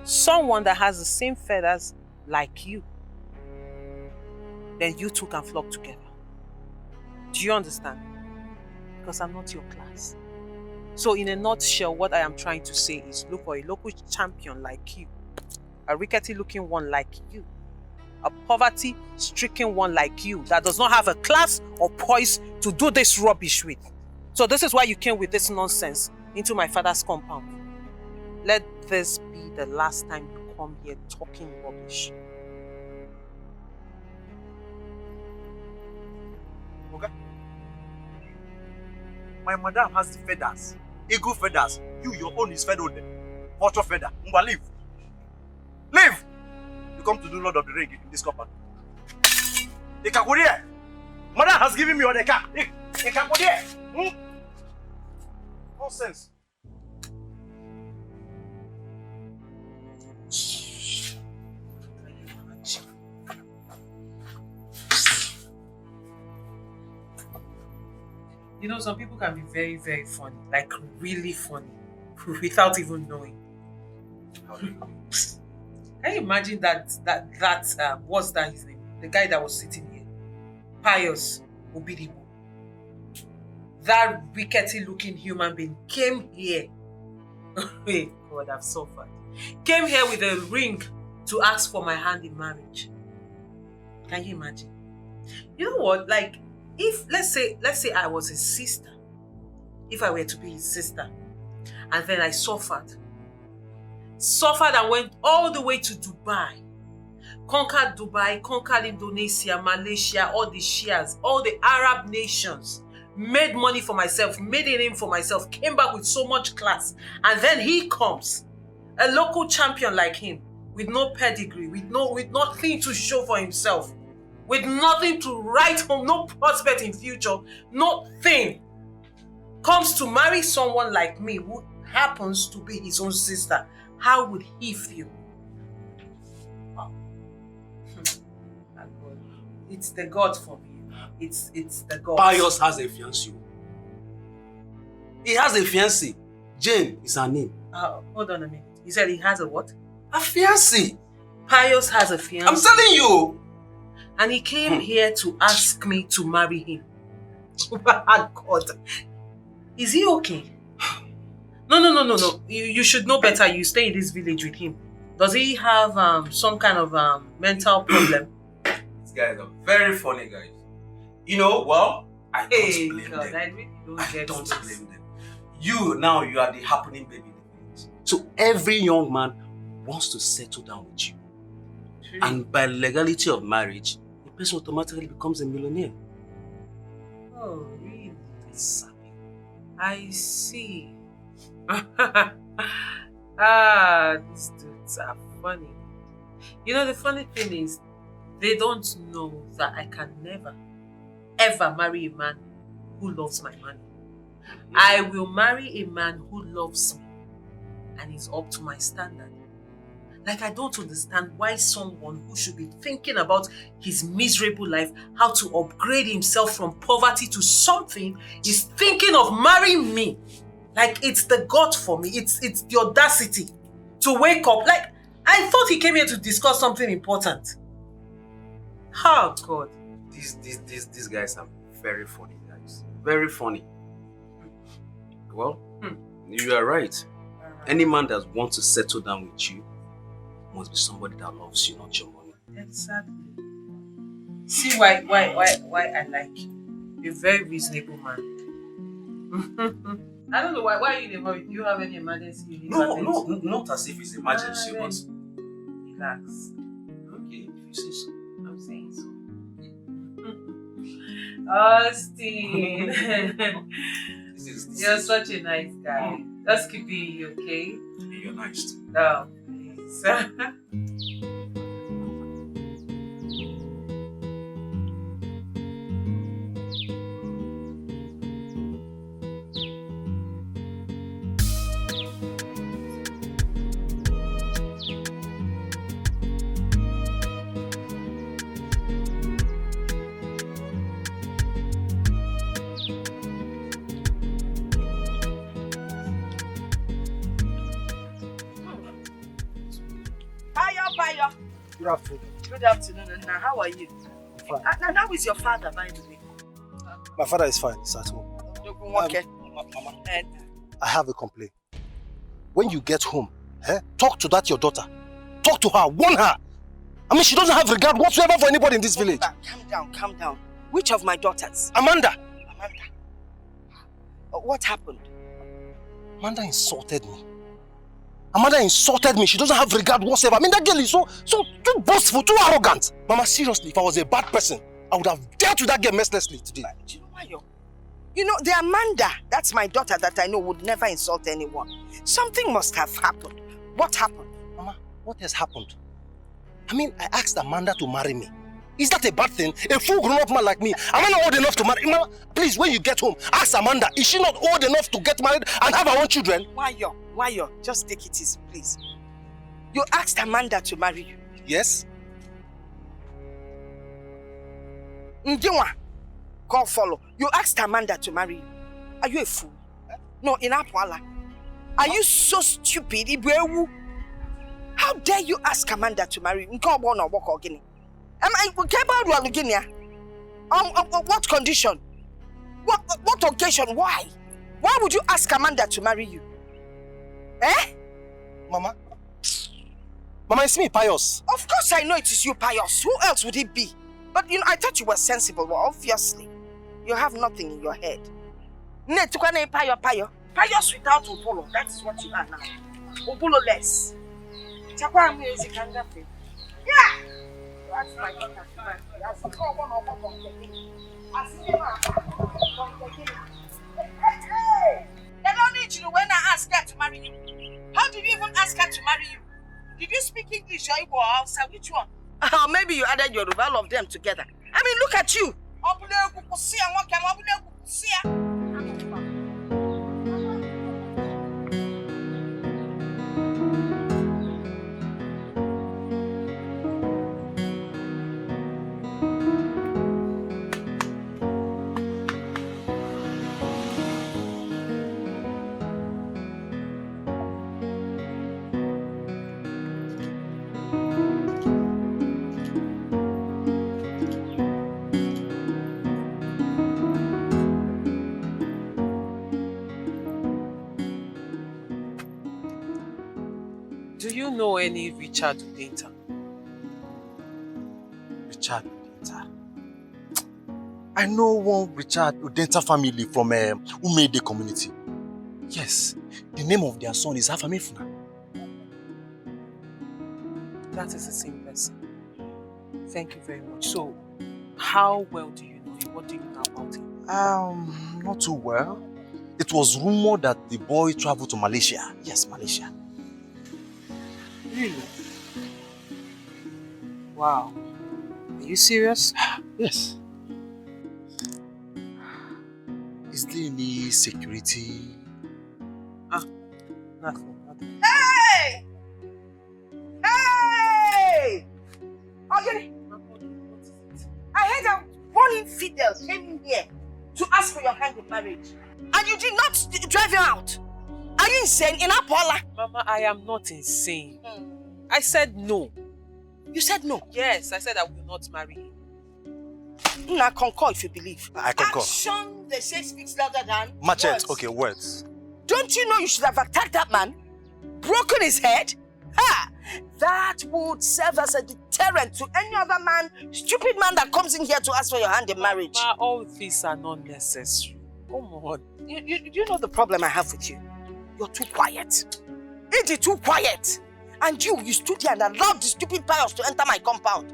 someone that has the same feathers like you. Then you two can flock together. Do you understand? Because I'm not your class. So in a nutshell, what I am trying to say is look for a local champion like you. A rickety looking one like you. A poverty-stricken one like you that does not have a class or poise to do this rubbish with. So this is why you came with this nonsense into my father's compound. Let this be the last time you come here talking rubbish. Okay. My madam has the feathers. Eagle feathers. You, your own is feathered. Vulture feather. Mba, leave. Leave! You come to do Lord of the Ring in this compound. Ikakurie! Madam has given me on the car. Ikakurie! Nonsense. You know, some people can be very, very funny. Like, really funny. Without even knowing. Can you imagine what's that his name? The guy that was sitting here. Pius Obidibo. That rickety looking human being came here. Hey, God, I've suffered. Came here with a ring to ask for my hand in marriage. Can you imagine? You know what? Like, if let's say I was his sister, if I were to be his sister, and then I suffered and went all the way to Dubai, conquered Indonesia, Malaysia, all the Shias, all the Arab nations, made money for myself, made a name for myself, came back with so much class, and then he comes, a local champion like him, with no pedigree, with nothing to show for himself, with nothing to write home, no prospect in future, nothing, comes to marry someone like me who happens to be his own sister, how would he feel? Oh. It's the God for me. It's the God. Pius has a fiancée. He has a fiancée. Jane is her name. Hold on a minute. You said he has a what? A fiancée. Pius has a fiancée. I'm telling you. And he came here to ask me to marry him. God. Is he okay? No. You should know better. You stay in this village with him. Does he have some kind of mental problem? These guys are very funny guys. You know, well, I don't blame them. I really don't blame them. You are the happening baby. So every young man wants to settle down with you. True. And by legality of marriage, the person automatically becomes a millionaire. Oh, really? Exactly. I see. These dudes are funny. You know, the funny thing is, they don't know that I can never, ever marry a man who loves my money. I will marry a man who loves me and is up to my standard. Like, I don't understand why someone who should be thinking about his miserable life, how to upgrade himself from poverty to something, is thinking of marrying me. Like, it's the God for me. It's the audacity to wake up. Like, I thought he came here to discuss something important. Oh, God. These guys are very funny guys. Very funny. Well, you are right. Any man that wants to settle down with you must be somebody that loves you, not your money. Exactly. See why I like you. You're a very reasonable man. I don't know why are you in a hurry? Do you have any emergency? No, not as if it's emergency, but relax. Okay, if you say so. I'm saying so. Austin. You're such a nice guy. Just keep being you, okay? You're nice too. Oh, please. Good afternoon. Good afternoon, and how are you? Fine. And how is your father, by the way? My father is fine. He's at home. Okay. Mama, I have a complaint. When you get home, talk to that your daughter. Talk to her. Warn her. I mean, she doesn't have regard whatsoever for anybody in this village. Calm down. Which of my daughters? Amanda. What happened? Amanda insulted me. Amanda insulted me. She doesn't have regard whatsoever. I mean, that girl is so too boastful, too arrogant. Mama, seriously, if I was a bad person, I would have dealt with that girl mercilessly today. Do you know why you know, the Amanda, that's my daughter that I know would never insult anyone. Something must have happened. What happened? Mama, what has happened? I mean, I asked Amanda to marry me. Is that a bad thing? A full grown-up man like me, am I not old enough to marry? Mama, please, when you get home, ask Amanda, is she not old enough to get married and have her own children? Why you? Just take it easy, please. You asked Amanda to marry you? Yes. Ndiwa, call follow. You asked Amanda to marry you. Are you a fool? No, in Apwala. Are you so stupid? How dare you ask Amanda to marry you? What condition? What occasion? Why? Why would you ask Amanda to marry you? Mama, it's me, Pius. Of course I know it is you, Pius. Who else would it be? But you know, I thought you were sensible. Well, obviously, you have nothing in your head. Pius without Obolo. That is what you are now. Obolo less. Yeah! That's my daughter. They don't need you when I ask her to marry you. How did you even ask her to marry you? Did you speak English or Igbo or Hausa? Which one? Maybe you added your all of them together. I mean, look at you. you know any Richard Udenta? Richard Udenta. I know one Richard Udenta family from Umede community. Yes, the name of their son is Afamifuna. That is the same person. Thank you very much. So, how well do you know him? What do you know about him? Not too well. It was rumored that the boy traveled to Malaysia. Yes, Malaysia. Really? Wow. Are you serious? Yes. Is there any security? Nothing. Hey! Hey! Okay. I heard that one infidel came in here to ask for your hand in marriage. And you did not drive him out. Are you insane? In Apola? Mama, I am not insane. I said no. You said no? Yes, I said I will not marry him. I concur if you believe. I concur. Action, they say, speaks louder than Machete, words. okay, words. Don't you know you should have attacked that man? Broken his head? Ha! That would serve as a deterrent to any other man, stupid man that comes in here to ask for your hand in marriage. Mama, all these are not necessary. Come on. You know the problem I have with you? You're too quiet. Ain't it too quiet? And you stood here and allowed the stupid pious to enter my compound.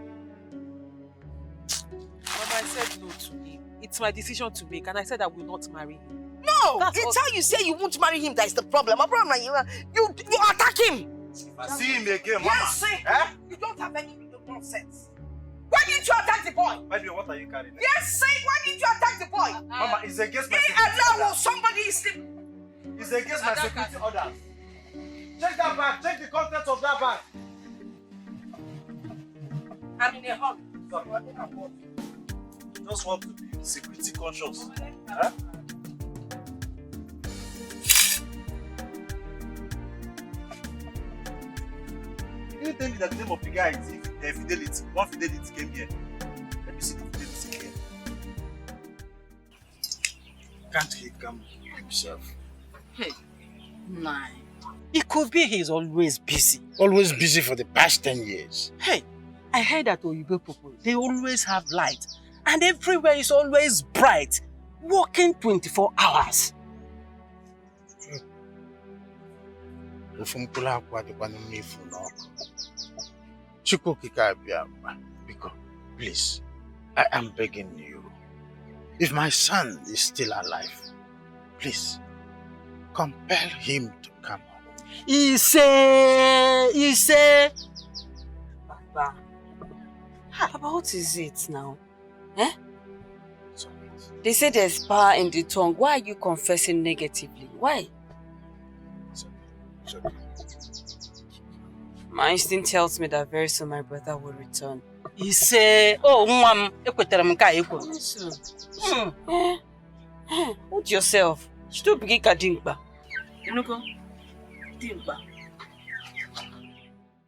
Mama, I said no to him. It's my decision to make, and I said I will not marry him. No! It's how you say you won't marry him that is the problem. My problem is you attack him. If I see him again, Mama. Yes, see? You don't have any nonsense. Why didn't you attack the boy? Baby, what are you carrying? Yes, see? Why didn't you attack the boy? Mama, it's against my security. Somebody is sleeping. It's against my security orders. Check that bag. Check the contents of that bag. I'm in a hurry. Just want to be security conscious. Huh? You didn't tell me that the name of the guy is Fidelity. One Fidelity came here. Let me see the Fidelity here. Can't he come himself? Hey, nine. It could be he's always busy. Always busy for the past 10 years. Hey, I heard that Oyibo people, they always have light. And everywhere is always bright. Working 24 hours. Please, I am begging you. If my son is still alive, please, compel him to come home. He say. Baba, what is it now? Eh? They say there's power in the tongue. Why are you confessing negatively? Why? My instinct tells me that very soon my brother will return. He say, oh, mom, hold yourself. Still big kadimba.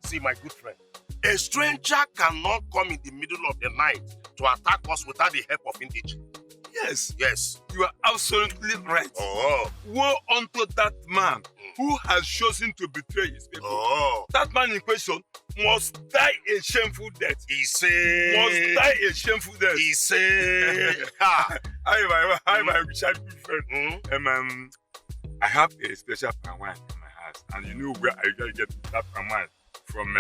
See, my good friend, a stranger cannot come in the middle of the night to attack us without the help of indigents. Yes. Yes. You are absolutely right. Oh. Woe unto that man who has chosen to betray his people. Oh. That man in question must die a shameful death. He say. Must die a shameful death. He say. Hi, my Richard good friend. I have a special palm wine in my house, and you know where I usually get that palm wine from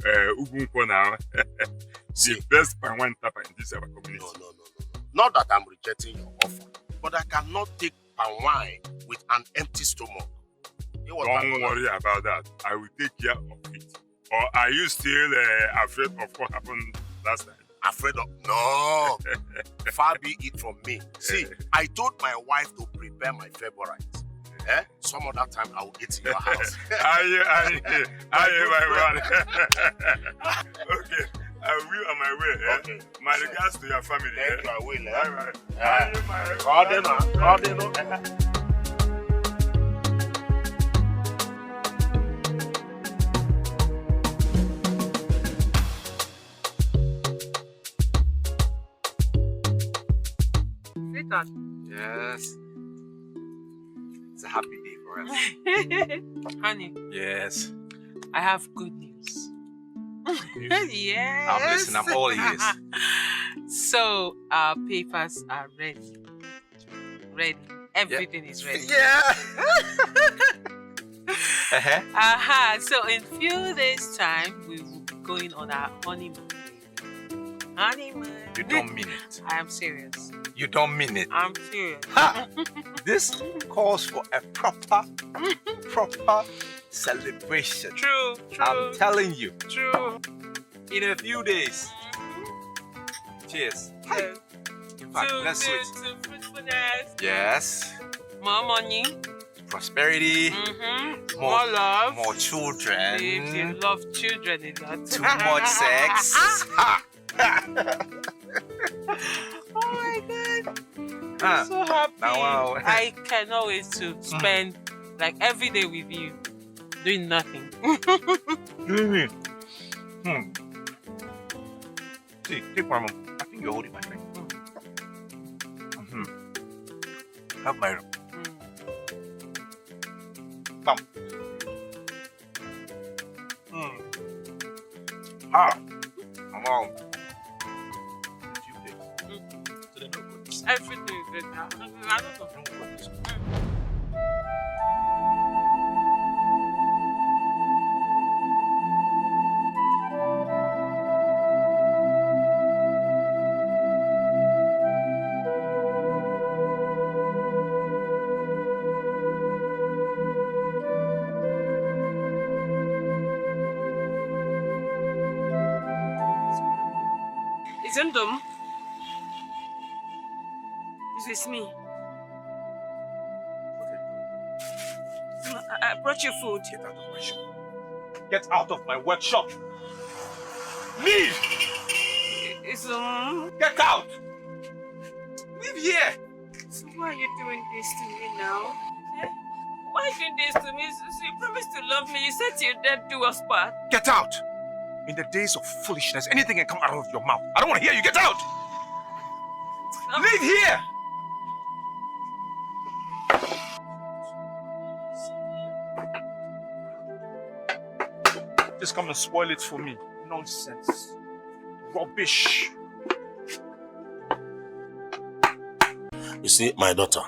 Ugunko now. The best palm wine tapper in this our community. No. Not that I'm rejecting your offer, but I cannot take palm wine with an empty stomach. Don't worry about that. I will take care of it. Or are you still afraid of what happened last time? Afraid of? No. Far be it from me. See, I told my wife to prepare my favorite. Some other time I will eat in your house. Aye, my man. Okay. I will on my way. Okay. My regards to your family. Thank you, I will. Sweetheart. Yes. It's a happy day for us. Honey. Yes. I have good news. Yes. I'm listening. I'm all ears. So our papers are ready. Ready. Everything is ready. Yeah. Uh-huh. So in few days' time, we will be going on our honeymoon. Honeymoon. You don't mean it. I am serious. You don't mean it. I'm serious. Ha! This calls for a proper celebration. True. I'm telling you. True. In a few days. Cheers. Cheers. In fact, let's switch. To fruitfulness. Yes. More money. Prosperity. Mm-hmm. More love. More children. If you love children a lot. Too much sex. Ha! Oh my God. I'm so happy. Wow. I cannot wait to spend like every day with you doing nothing. Really? See, take one more. I think you're holding my drink. Have my room. Come. I'm out. Everything is good now. I don't know. Isn't them? This is me. I brought you food. Get out of my shop. Get out of my workshop. Leave! Get out! Leave here! So why are you doing this to me now? Eh? Why are you doing this to me? So you promised to love me. You said to your death do us part. Get out! In the days of foolishness, anything can come out of your mouth. I don't want to hear you. Get out! Leave here! Just come and spoil it for me. Nonsense. Rubbish. You see, my daughter,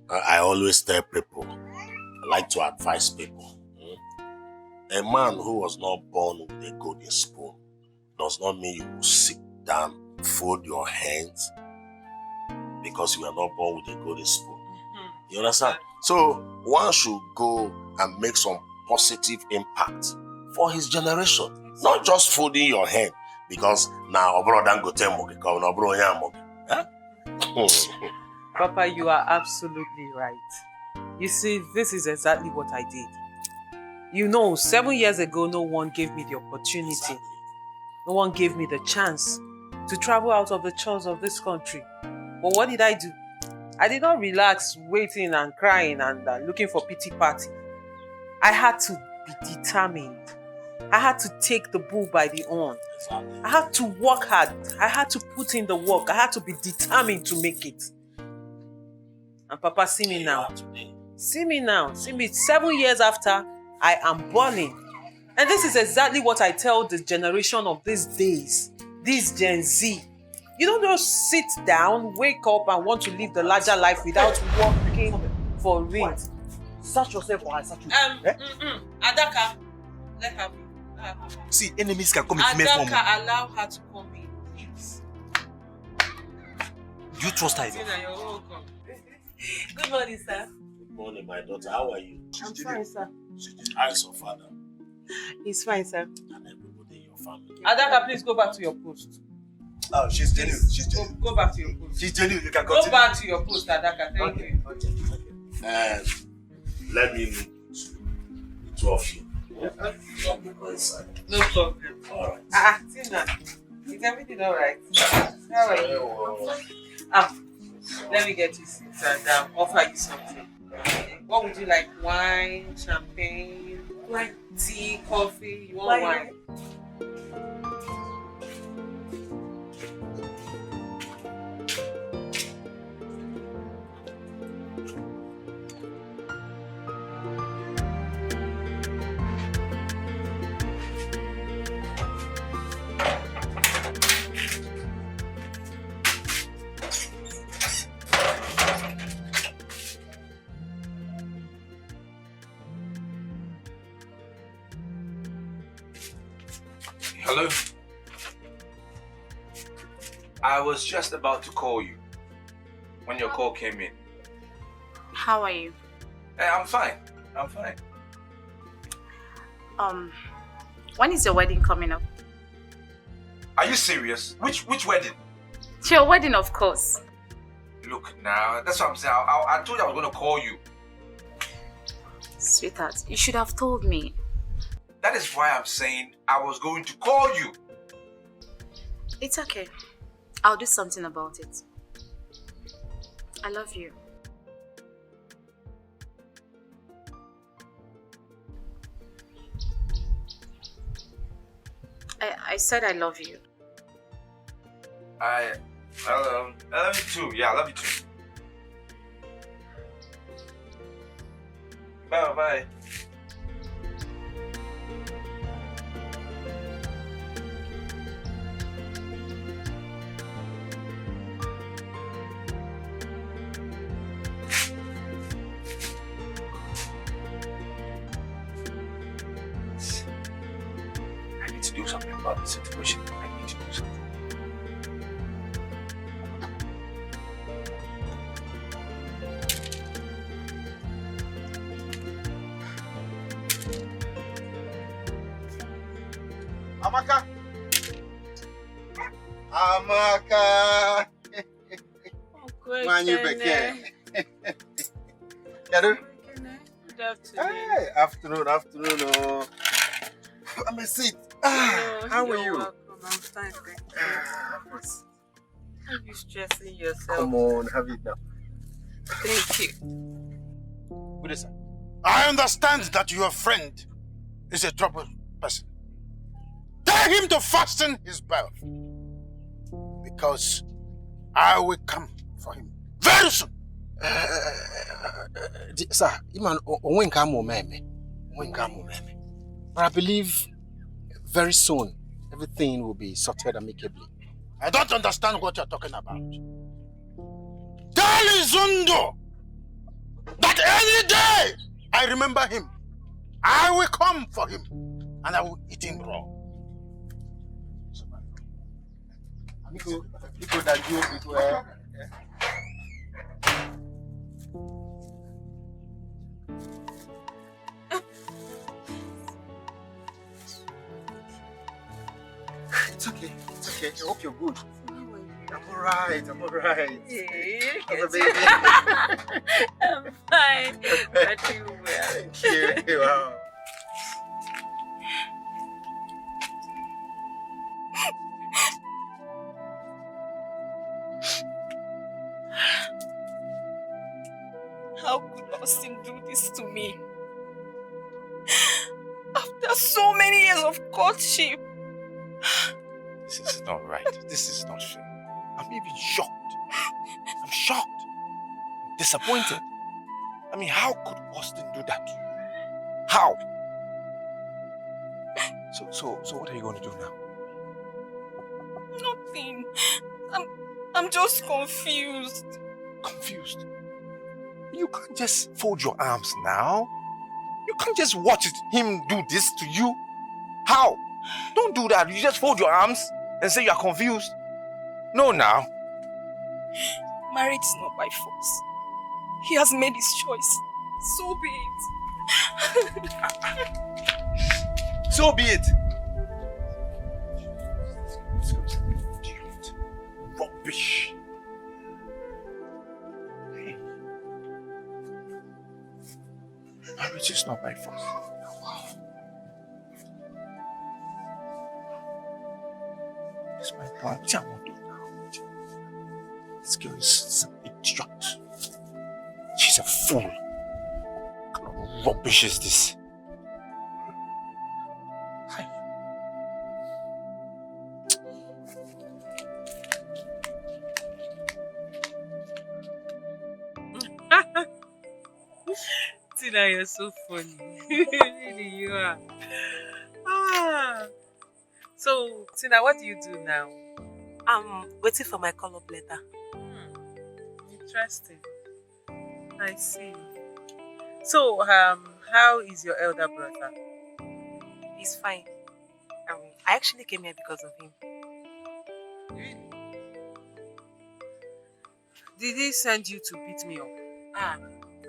I always tell people, I like to advise people. A man who was not born with a golden spoon does not mean you will sit down, fold your hands, because you are not born with a golden spoon. You understand? So one should go and make some positive impact for his generation, not just folding your hand because now Papa, you are absolutely right. You see, this is exactly what I did. You know, 7 years ago, no one gave me the opportunity. No one gave me the chance to travel out of the chores of this country. But what did I do? I did not relax, waiting and crying and looking for pity party. I had to be determined. I had to take the bull by the horn. I had to work hard. I had to put in the work. I had to be determined to make it. And Papa, see me now. See me now. See me 7 years after, I am burning. And this is exactly what I tell the generation of these days, this Gen Z. You don't just sit down, wake up and want to live the larger life without working for it. Search yourself or I search you. Adaka, let her be. See, enemies can come in female form. Adaka, allow her to come in, please. Do you trust her? You're welcome. Good morning, sir. Good morning, my daughter. How are you? I'm fine, sir. How is your father? He's fine, sir. And everybody in your family? Adaka, please go back to your post. Oh, she's genuine. She's genuine. Go back to your post. She's genuine. You can go continue. Go back to your post, Adaka. Thank you. And let me meet the two of you. Let me go inside. No problem. All right. Tina, is everything all right? How are you? Let me get you seats and offer you something. What would you like? Wine, champagne, tea, coffee? You want wine? Hello? I was just about to call you when your call came in. How are you? Hey, I'm fine. I'm fine. When is your wedding coming up? Are you serious? Which wedding? Your wedding, of course. Look now, that's what I'm saying. I told you I was going to call you. Sweetheart, you should have told me. That is why I'm saying I was going to call you. It's okay. I'll do something about it. I love you. I said I love you. I love you too. Yeah, I love you too. Bye. I need to do something about the situation. I need to do something. Amaka. Manyu Beke. Yadu? Good afternoon. Hey, afternoon. Oh. I'm a seat. How are you? Welcome. I'm fine, thank you. Are you stressing yourself? Come on, have it now. Thank you. Good day, sir. I understand that your friend is a troubled person. Tell him to fasten his belt, because I will come for him very soon. Sir, Iman, but I believe very soon everything will be sorted amicably. I don't understand what you're talking about. Tell Izundo that any day I remember him, I will come for him and I will eat him raw. It's okay. I hope you're good. I'm alright. Hey, How's the baby? I'm fine. I do well. Thank you. Wow. How could Austin do this to me? After so many years of courtship. This is not right. This is not fair. I'm even shocked. I'm shocked. I'm disappointed. I mean, how could Austin do that to you? How? So what are you going to do now? Nothing. I'm just confused. Confused? You can't just fold your arms now. You can't just watch him do this to you. How? Don't do that. You just fold your arms and say you are confused. No, now. Marriage is not by force. He has made his choice. So be it. So be it. Rubbish. Marriage is not by force. It's my plan. What I want to do now? This girl is an idiot. She's a fool. What kind of rubbish is this? Tina, you're so funny. Really, you are. So, Tina, what do you do now? I'm waiting for my call-up letter. Interesting. I see. So, how is your elder brother? He's fine. I actually came here because of him. Did he send you to beat me up?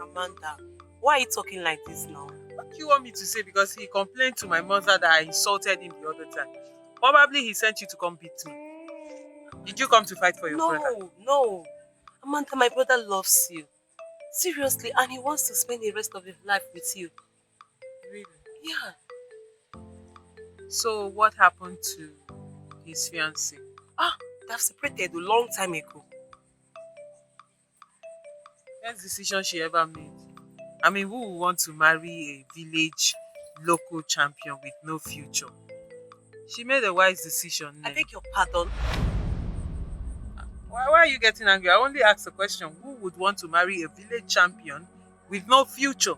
Amanda, why are you talking like this now? What do you want me to say? Because he complained to my mother that I insulted him the other time. Probably he sent you to come beat me. Did you come to fight for your brother? No. Amanda, my brother loves you. Seriously, and he wants to spend the rest of his life with you. Really? Yeah. So what happened to his fiancée? They've separated a long time ago. Best decision she ever made. I mean, who would want to marry a village local champion with no future? She made a wise decision. I beg your pardon. Why are you getting angry? I only asked a question. Who would want to marry a village champion with no future?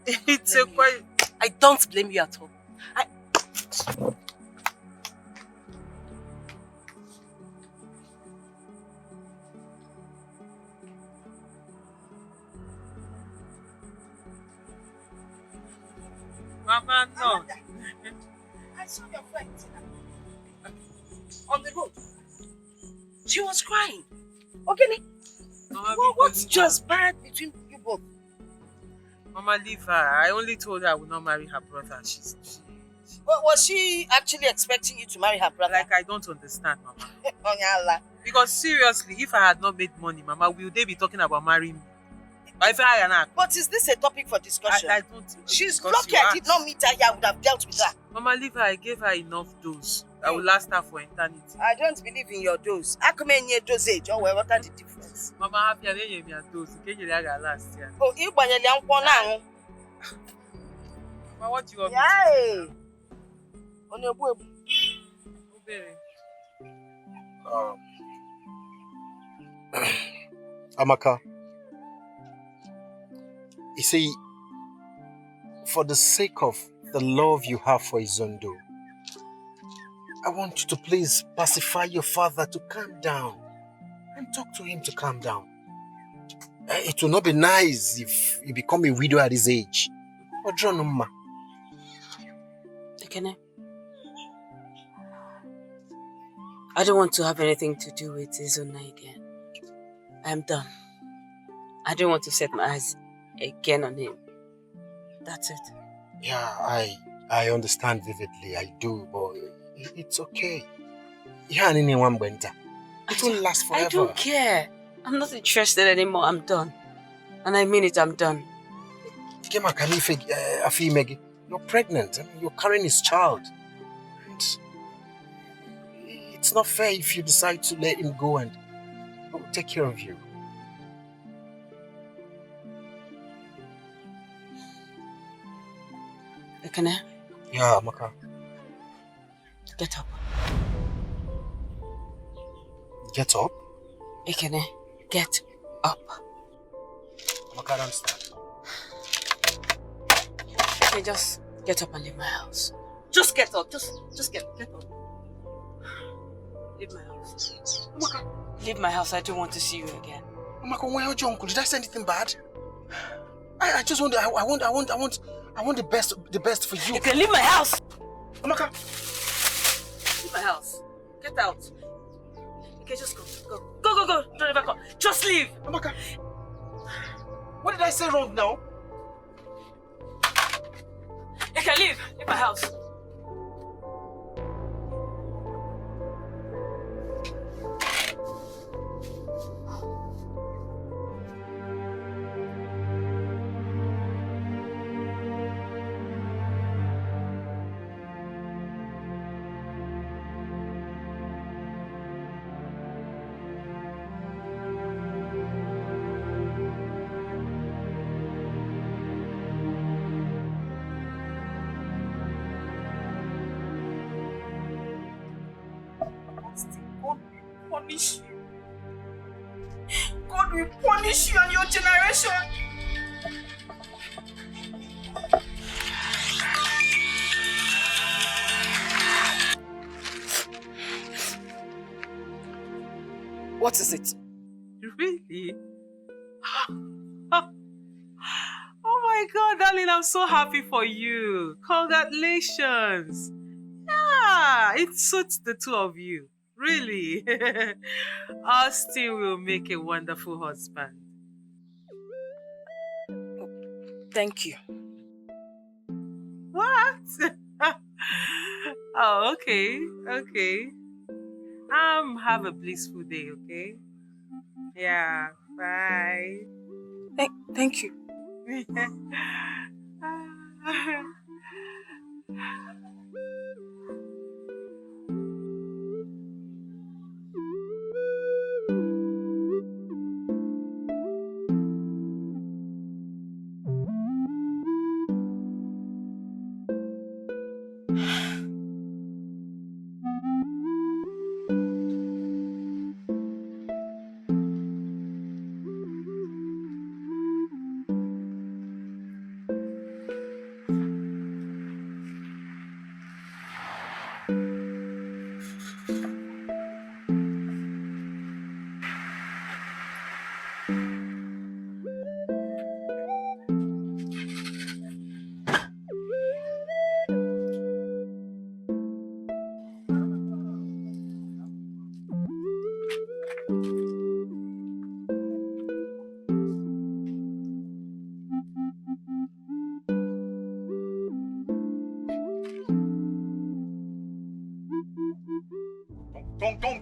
It's a quite... I don't blame you at all. Mama, no. I saw your friend on the road. She was crying. Okay, what's transpired between you both? Mama, leave her. I only told her I would not marry her brother. Was she actually expecting you to marry her brother? Like, I don't understand, Mama. Because seriously, if I had not made money, Mama, will they be talking about marrying me? But is this a topic for discussion? I don't. She's lucky I did not meet her here. I would have dealt with her. Mama, leave her. I gave her enough dose that will last her for eternity. I don't believe in your dose. How come in your dosage? Or what are the difference? Mama, happy I didn't give me a dose. Can you last year? Oh, you want to now? Mama, what do you want me to do? On your web. Amaka, you see, for the sake of the love you have for Izondo, I want you to please pacify your father to calm down and talk to him to calm down. It will not be nice if you become a widow at his age. Ekene, I don't want to have anything to do with Izona again. I am done. I don't want to set my eyes again on him. That's it. Yeah, I understand vividly. I do, but it's okay. It won't last forever. I don't care. I'm not interested anymore. I'm done. And I mean it, I'm done. You're pregnant. I mean, you're carrying his child. And it's not fair if you decide to let him go and take care of you. Ekene? Yeah, Amaka. Get up. Get up? Ekene, get up. Amaka, don't start. Okay, just get up and leave my house. Just get up. Just get up. Leave my house. Amaka. Leave my house. I don't want to see you again. Amaka, where are your uncle? Did I say anything bad? I just want the best for you. You can leave my house. Amaka. Leave my house. Get out. Okay, just go. Go. Don't ever come. Just leave. Amaka. What did I say wrong now? You can leave. Leave my house. God will punish you and your generation. What is it? Really? Oh my God, darling, I'm so happy for you. Congratulations. Yeah, Yeah, it suits the two of you. Really. Austin will make a wonderful husband. Thank you. What? Oh, okay. Okay. Have a blissful day, okay? Yeah. Bye. Thank you.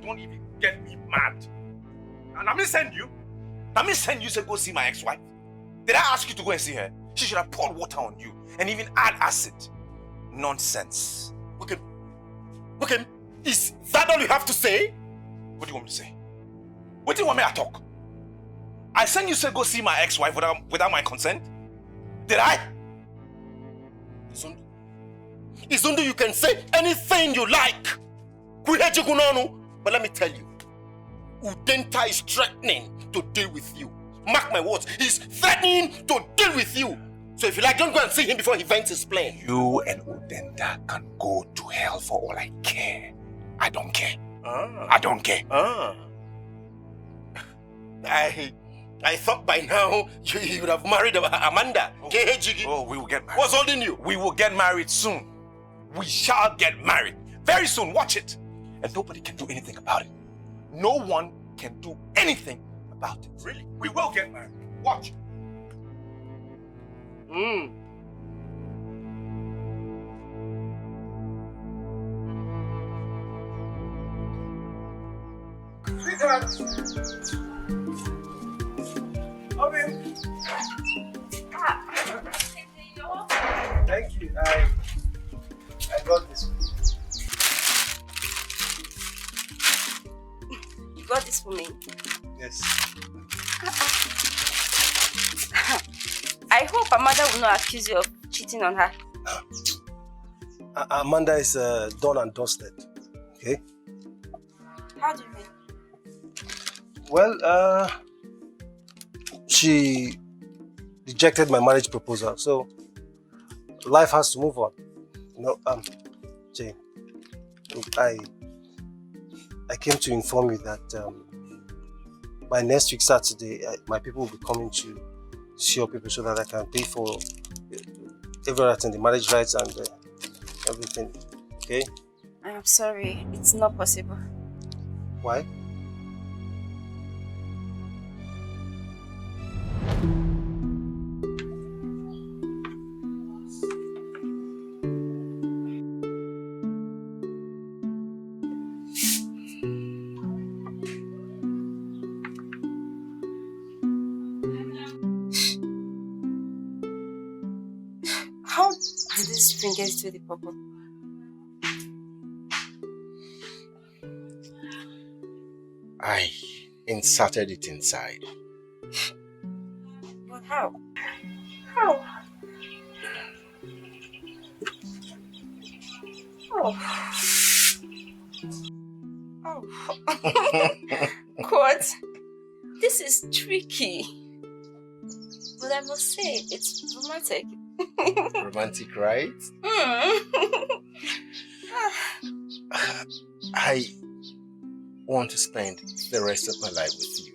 Don't even get me mad. And I me send you. I me send you to go see my ex-wife. Did I ask you to go and see her? She should have poured water on you and even add acid. Nonsense. Okay, is that all you have to say? What do you want me to say? What do you want me to talk? I sent you to go see my ex-wife without my consent? Did I? Izundu, you can say anything you like. But let me tell you, Udenta is threatening to deal with you. Mark my words, he's threatening to deal with you. So if you like, don't go and see him before he vents his plane. You and Udenta can go to hell for all I care. I don't care. I don't care. I thought by now you would have married Amanda. Oh, we will get married. What's holding you? We will get married soon. We shall get married. Very soon, watch it. And nobody can do anything about it. No one can do anything about it. Really? We will get married. Watch. Thank you. I got this. You got this for me? Yes. I hope Amanda will not accuse you of cheating on her. Amanda is done and dusted. Okay? How do you mean? Well, she rejected my marriage proposal, so life has to move on. You know, Jane, I came to inform you that by next week Saturday, my people will be coming to see your people so that I can pay for everything, the marriage rights and everything. Okay? I am sorry, it's not possible. Why? How did these fingers do the purple? I inserted it inside. But how? How? Oh. Oh. Quote, this is tricky. But I must say, it's romantic. Romantic, right? I want to spend the rest of my life with you.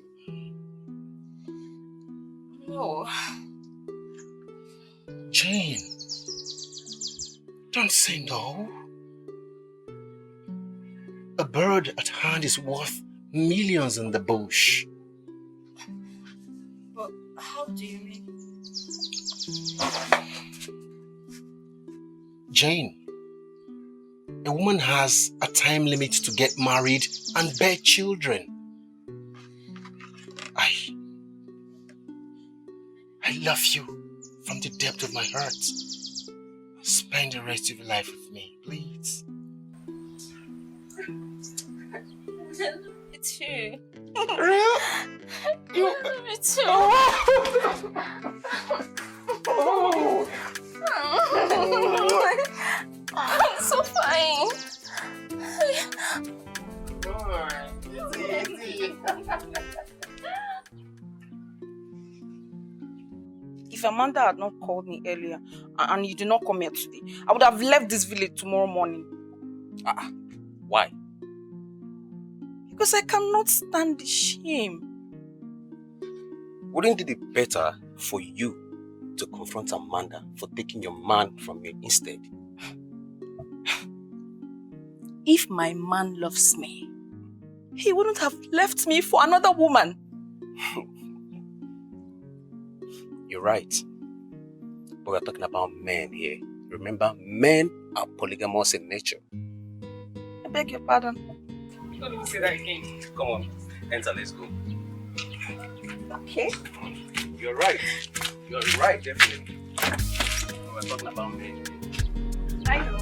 No. Jane, don't say no. bird at hand is worth millions in the bush. But how do you mean? Jane, a woman has a time limit to get married and bear children. I love you from the depth of my heart. Spend the rest of your life with me, please. Me too. Real? Me too. Oh. I'm so fine. If Amanda had not called me earlier and you did not come here today, I would have left this village tomorrow morning. Why? Because I cannot stand the shame. Wouldn't it be better for you to confront Amanda for taking your man from you instead? If my man loves me, he wouldn't have left me for another woman. You're right. But we're talking about men here. Remember, men are polygamous in nature. I beg your pardon. Don't even say that again. Come on, enter, let's go. Okay. You're right. You're right, definitely. We're talking about men. I know.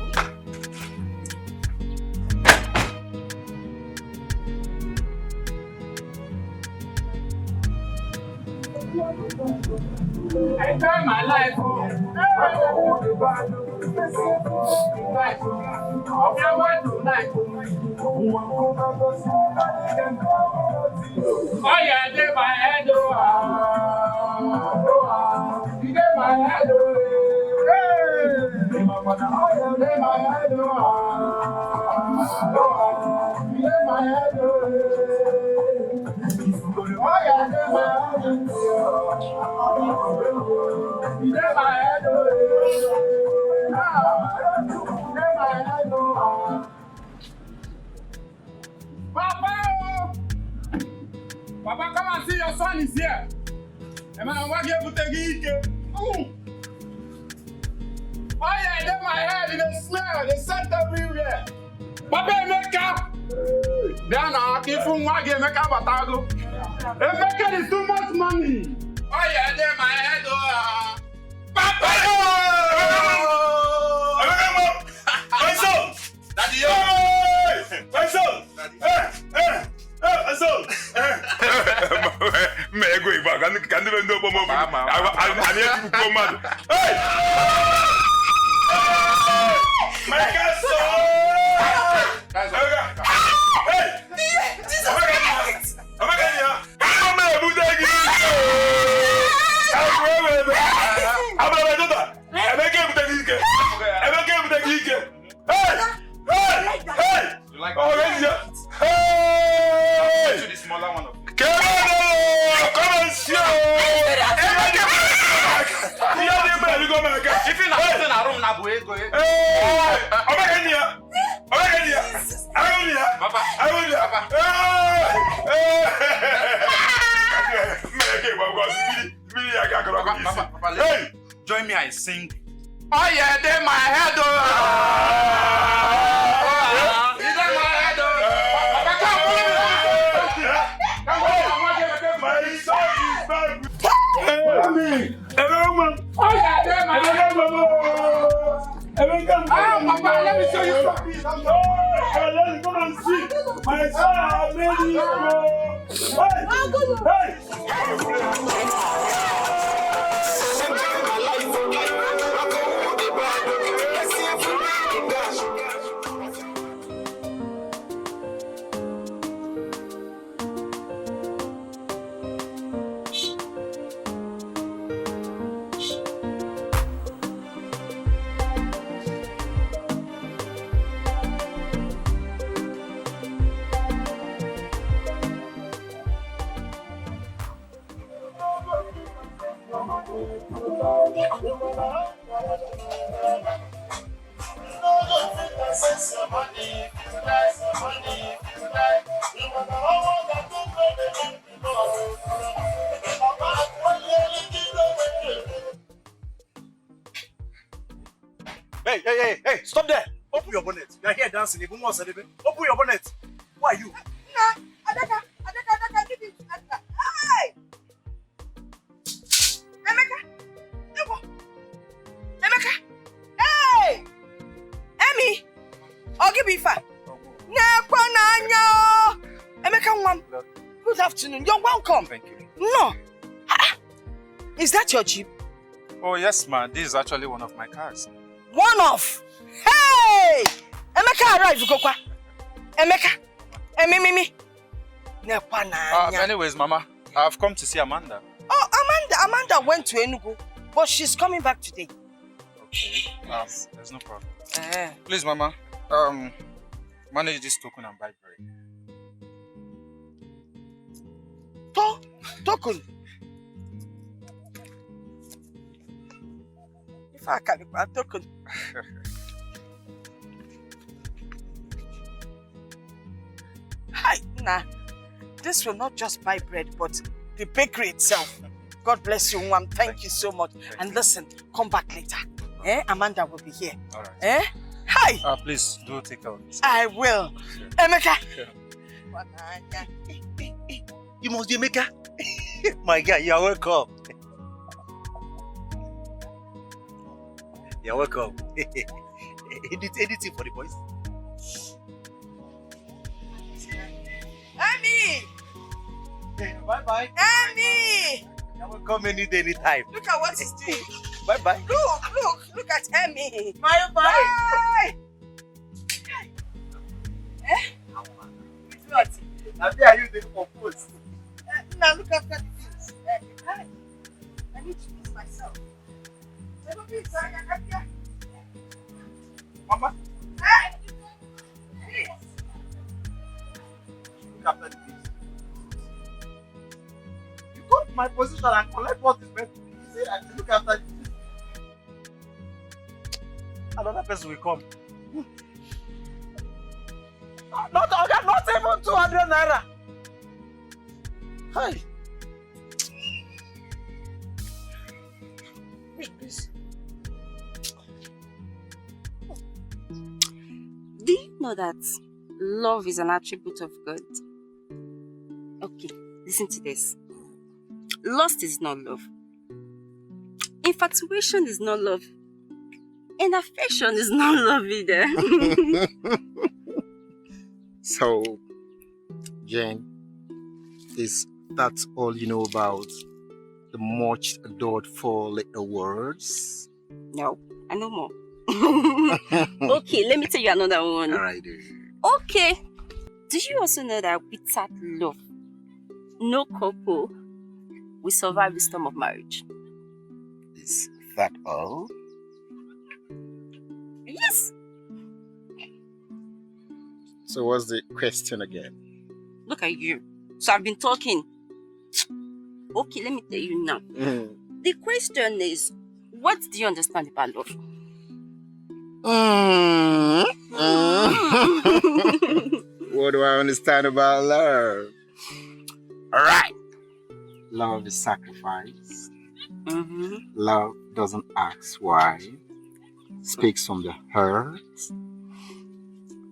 I try my life. Oh yeah, they my head, you get my head, hey, my mother, oh yeah, they my head, you get my head, oh yeah, they my head, you get my head, Papa! Papa, come and see your son is here. I'm going to take it. Oh yeah, in my head, they smell, they scent everywhere. Papa, make up. Then I give him one game, make up a tago. Make is too much money. Oh yeah, in my head. Papa! My son! Daddy, my son! My son! May I go back? Can you do more? I need to go mad. Hey! My son! Hey! Hey, join me, I sing. Oh yeah, they my head. Papa, let me show you something. Let's go and see. My son, baby. Money, Hey, stop there. Open your bonnet. You're here dancing. Even more celebrate. Open your bonnet. Who are you? Adaka, give it to Adaka. Hey! Emeka! Hey! Emmy! Ogibifa! Emeka, good afternoon. You're welcome. Thank you. No. Is that your Jeep? Oh, yes, ma'am. This is actually one of my cars. One of? Hey! Emeka arrived, Kokwa. Emeka. Mimi. Anyways, Mama, I've come to see Amanda. Oh, Amanda went to Enugu, but she's coming back today. Okay. There's no problem. Please, Mama, manage this token and buy bread. Token? If I can buy token. Hi, nah. This will not just buy bread, but the bakery itself. God bless you, Mom. Thank you so much. And listen, come back later. Amanda will be here. All right. Hi. Please do take care of this. I will. Emeka. You must be Emeka. My guy, you are welcome. You're welcome. Anything for the boys? Emmy! Bye-bye. Emmy! You're welcome any day, anytime. Look at what he's doing. Bye-bye. Look at Emmy. Bye-bye. What? Now, there are you the purpose. Now look after the things. I need to fix myself. Mama. Please. Look after the things. You go to my position and collect what is meant to be. You say I should look after the things. Another person will come. Not even 200 naira. Hi. Please. Do you know that love is an attribute of God? Okay, listen to this. Lust is not love. Infatuation is not love. And affection is not love either. So, Jane, is that all you know about the much adored four little words? No, I know more. Okay, let me tell you another one. All right. Okay. Do you also know that without love, no couple will survive the storm of marriage? Is that all? Yes. So what's the question again? Look at you. So I've been talking. Okay, let me tell you now. The question is, what do you understand about love? What do I understand about love? All right. Love is sacrifice. Love doesn't ask why. Speaks from the heart.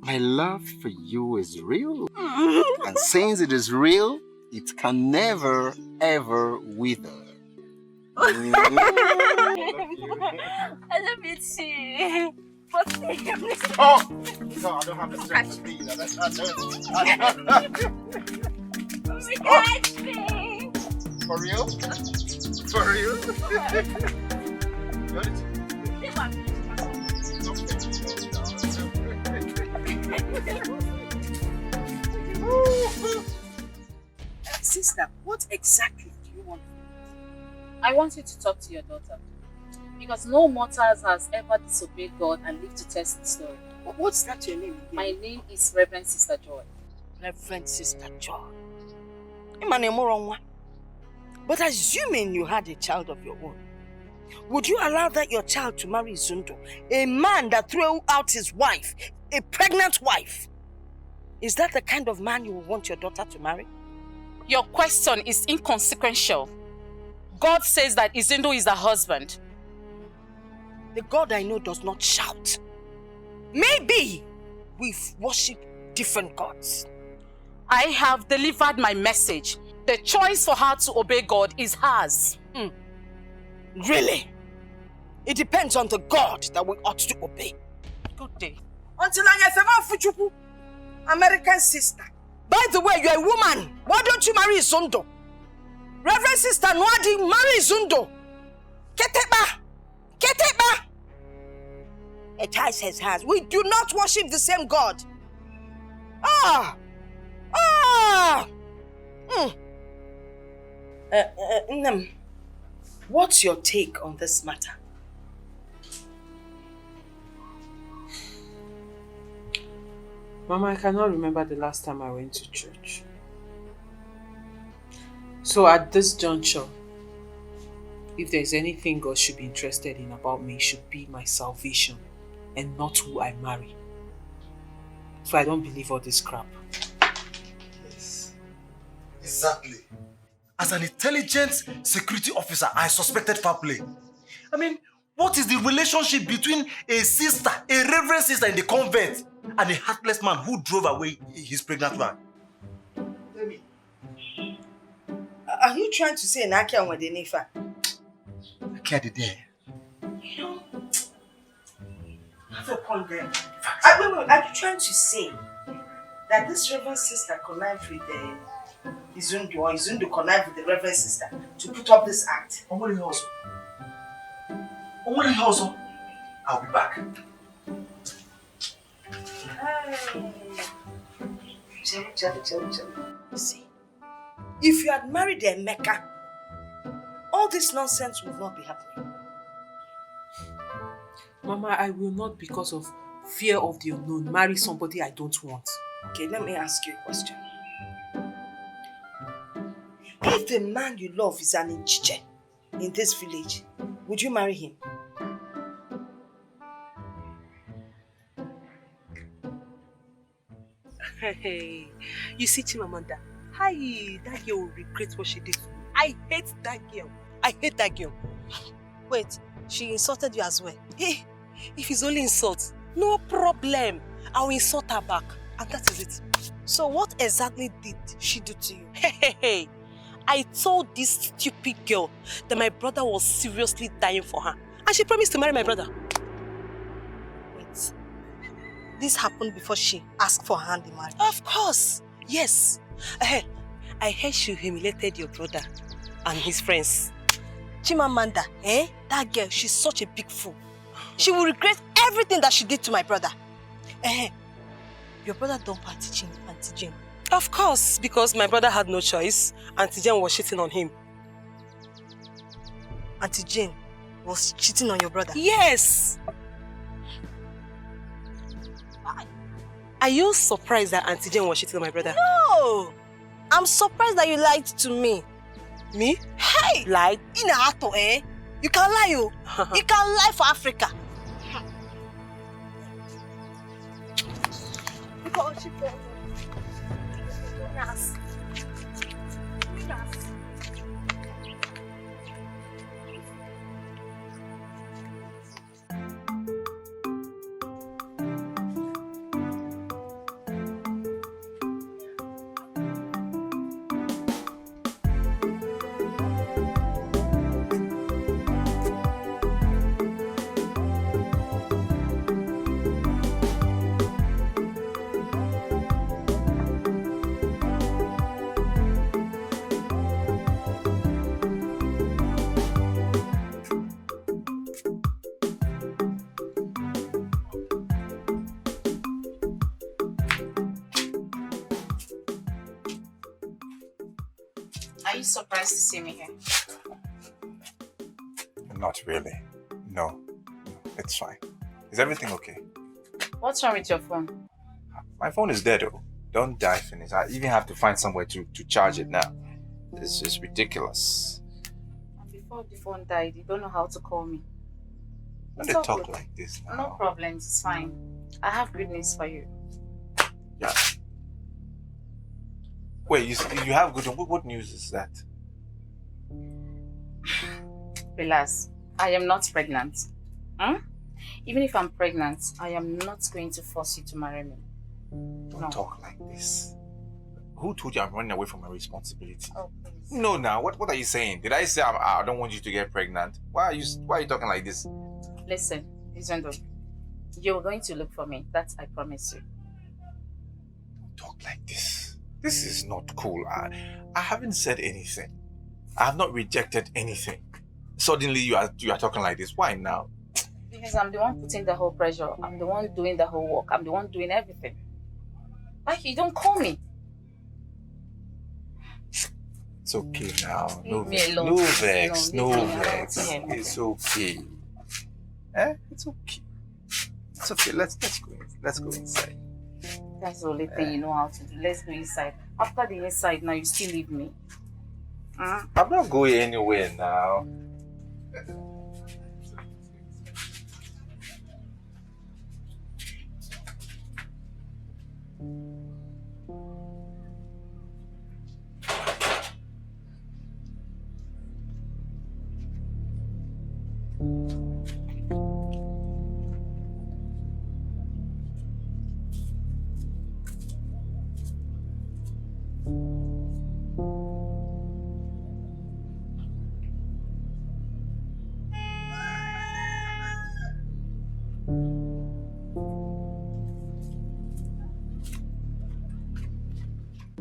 My love for you is real. And since it is real, it can never, ever wither. I love it too. But oh! No, I don't have the strength to be that. Catch me! For real? For real? Sister, what exactly do you want? I want you to talk to your daughter. Because no mortals has ever disobeyed God and lived to test the story. What's that your name again? My name is Reverend Sister Joy. Reverend Sister Joy. But assuming you had a child of your own, would you allow that your child to marry Zundo, a man that threw out his wife, a pregnant wife? Is that the kind of man you would want your daughter to marry? Your question is inconsequential. God says that Izindo is the husband. The God I know does not shout. Maybe we've worshipped different gods. I have delivered my message. The choice for her to obey God is hers. Really? It depends on the God that we ought to obey. Good day. Until I Fuchuku, American sister. By the way, you're a woman. Why don't you marry Zundo? Reverend Sister Nwadi, marry Zundo. Keteba! Keteba! A child says hands. We do not worship the same God. What's your take on this matter? Mama, I cannot remember the last time I went to church. So at this juncture, if there's anything God should be interested in about me, it should be my salvation and not who I marry. So I don't believe all this crap. Yes. Exactly. As an intelligent security officer, I suspected foul play. I mean, what is the relationship between a sister, a reverend sister in the convent, and a heartless man who drove away his pregnant wife? Tell me. Are you trying to say Naki and Wadenifa? Naki the day. You know, have a point there. Are you trying to say that this reverend sister connived with Izundu, or Izundu connived with the reverend sister to put up this act? Omori also. I'll be back. You see, if you had married a Mecca, all this nonsense would not be happening. Mama, I will not, because of fear of the unknown, marry somebody I don't want. Okay, let me ask you a question. If the man you love is an Inchiche in this village, would you marry him? Hey, you see Chimamanda, that girl will regret what she did to me. I hate that girl. I hate that girl. Wait, she insulted you as well? Hey, if it's only insult, no problem. I'll insult her back. And that is it. So what exactly did she do to you? Hey, I told this stupid girl that my brother was seriously dying for her. And she promised to marry my brother. Wait, this happened before she asked for her hand in marriage? Of course, yes. I heard she humiliated your brother and his friends. Chimamanda, that girl, she's such a big fool. She will regret everything that she did to my brother. Your brother dumped Auntie Jane. Of course, because my brother had no choice. Auntie Jane was cheating on him. Auntie Jane was cheating on your brother? Yes! Are you surprised that Auntie Jane was cheating on my brother? No! I'm surprised that you lied to me. Me? Hey! Lied? In a ato, You can lie, you. You can lie for Africa. Yes. Are you surprised to see me here? Not really. No, it's fine. Is everything okay? What's wrong with your phone? My phone is dead, oh. Don't die, Phineas. I even have to find somewhere to charge it now. This is ridiculous. And before the phone died, you don't know how to call me. When they talk like this now. No problems, it's fine. I have good news for you. Yeah. Wait, you have good news? What news is that? Relax. I am not pregnant. Huh? Even if I'm pregnant, I am not going to force you to marry me. Don't talk like this. Who told you I'm running away from my responsibility? Oh, please. No, now what are you saying? Did I say I don't want you to get pregnant? Why are you talking like this? Listen, Izondo, you're going to look for me. That I promise you. Talk like this. This is not cool. I haven't said anything. I have not rejected anything. Suddenly you are talking like this. Why now? Because I'm the one putting the whole pressure. I'm the one doing the whole work. I'm the one doing everything. Why you don't call me? It's okay now. Leave me alone. No vex. No, No leave me alone. vex. Yeah. It's okay. It's okay. It's okay. Let's go inside. That's the only thing you know how to do. Let's go inside. After the inside, now you still leave me. I'm not going anywhere now.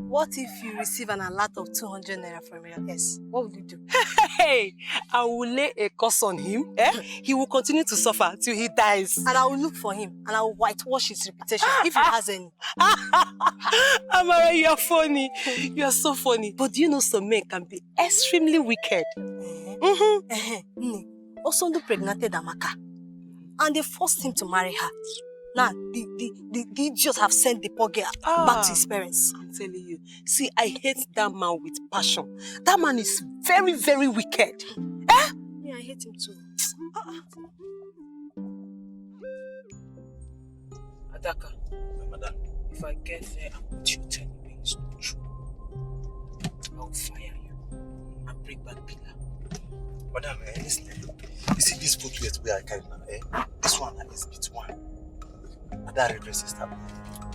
What if you receive an alert of 200 naira from your ex? What will you do? Hey, I will lay a curse on him. He will continue to suffer till he dies. And I will look for him and I will whitewash his reputation if he has any. Amara, you are funny. You are so funny. But do you know some men can be extremely wicked? Osondo pregnated Amaka and they forced him to marry her. Now, the idiots have sent the poor girl back to his parents. I'm telling you. See, I hate that man with passion. That man is very, very wicked. Yeah, I hate him too. Adaka, madam, if I get there and what you tell me is not true, I'll fire you and bring back Pillar. Madam, listen. You see this footwear where I carry now, this one is SB1. That red dress is that.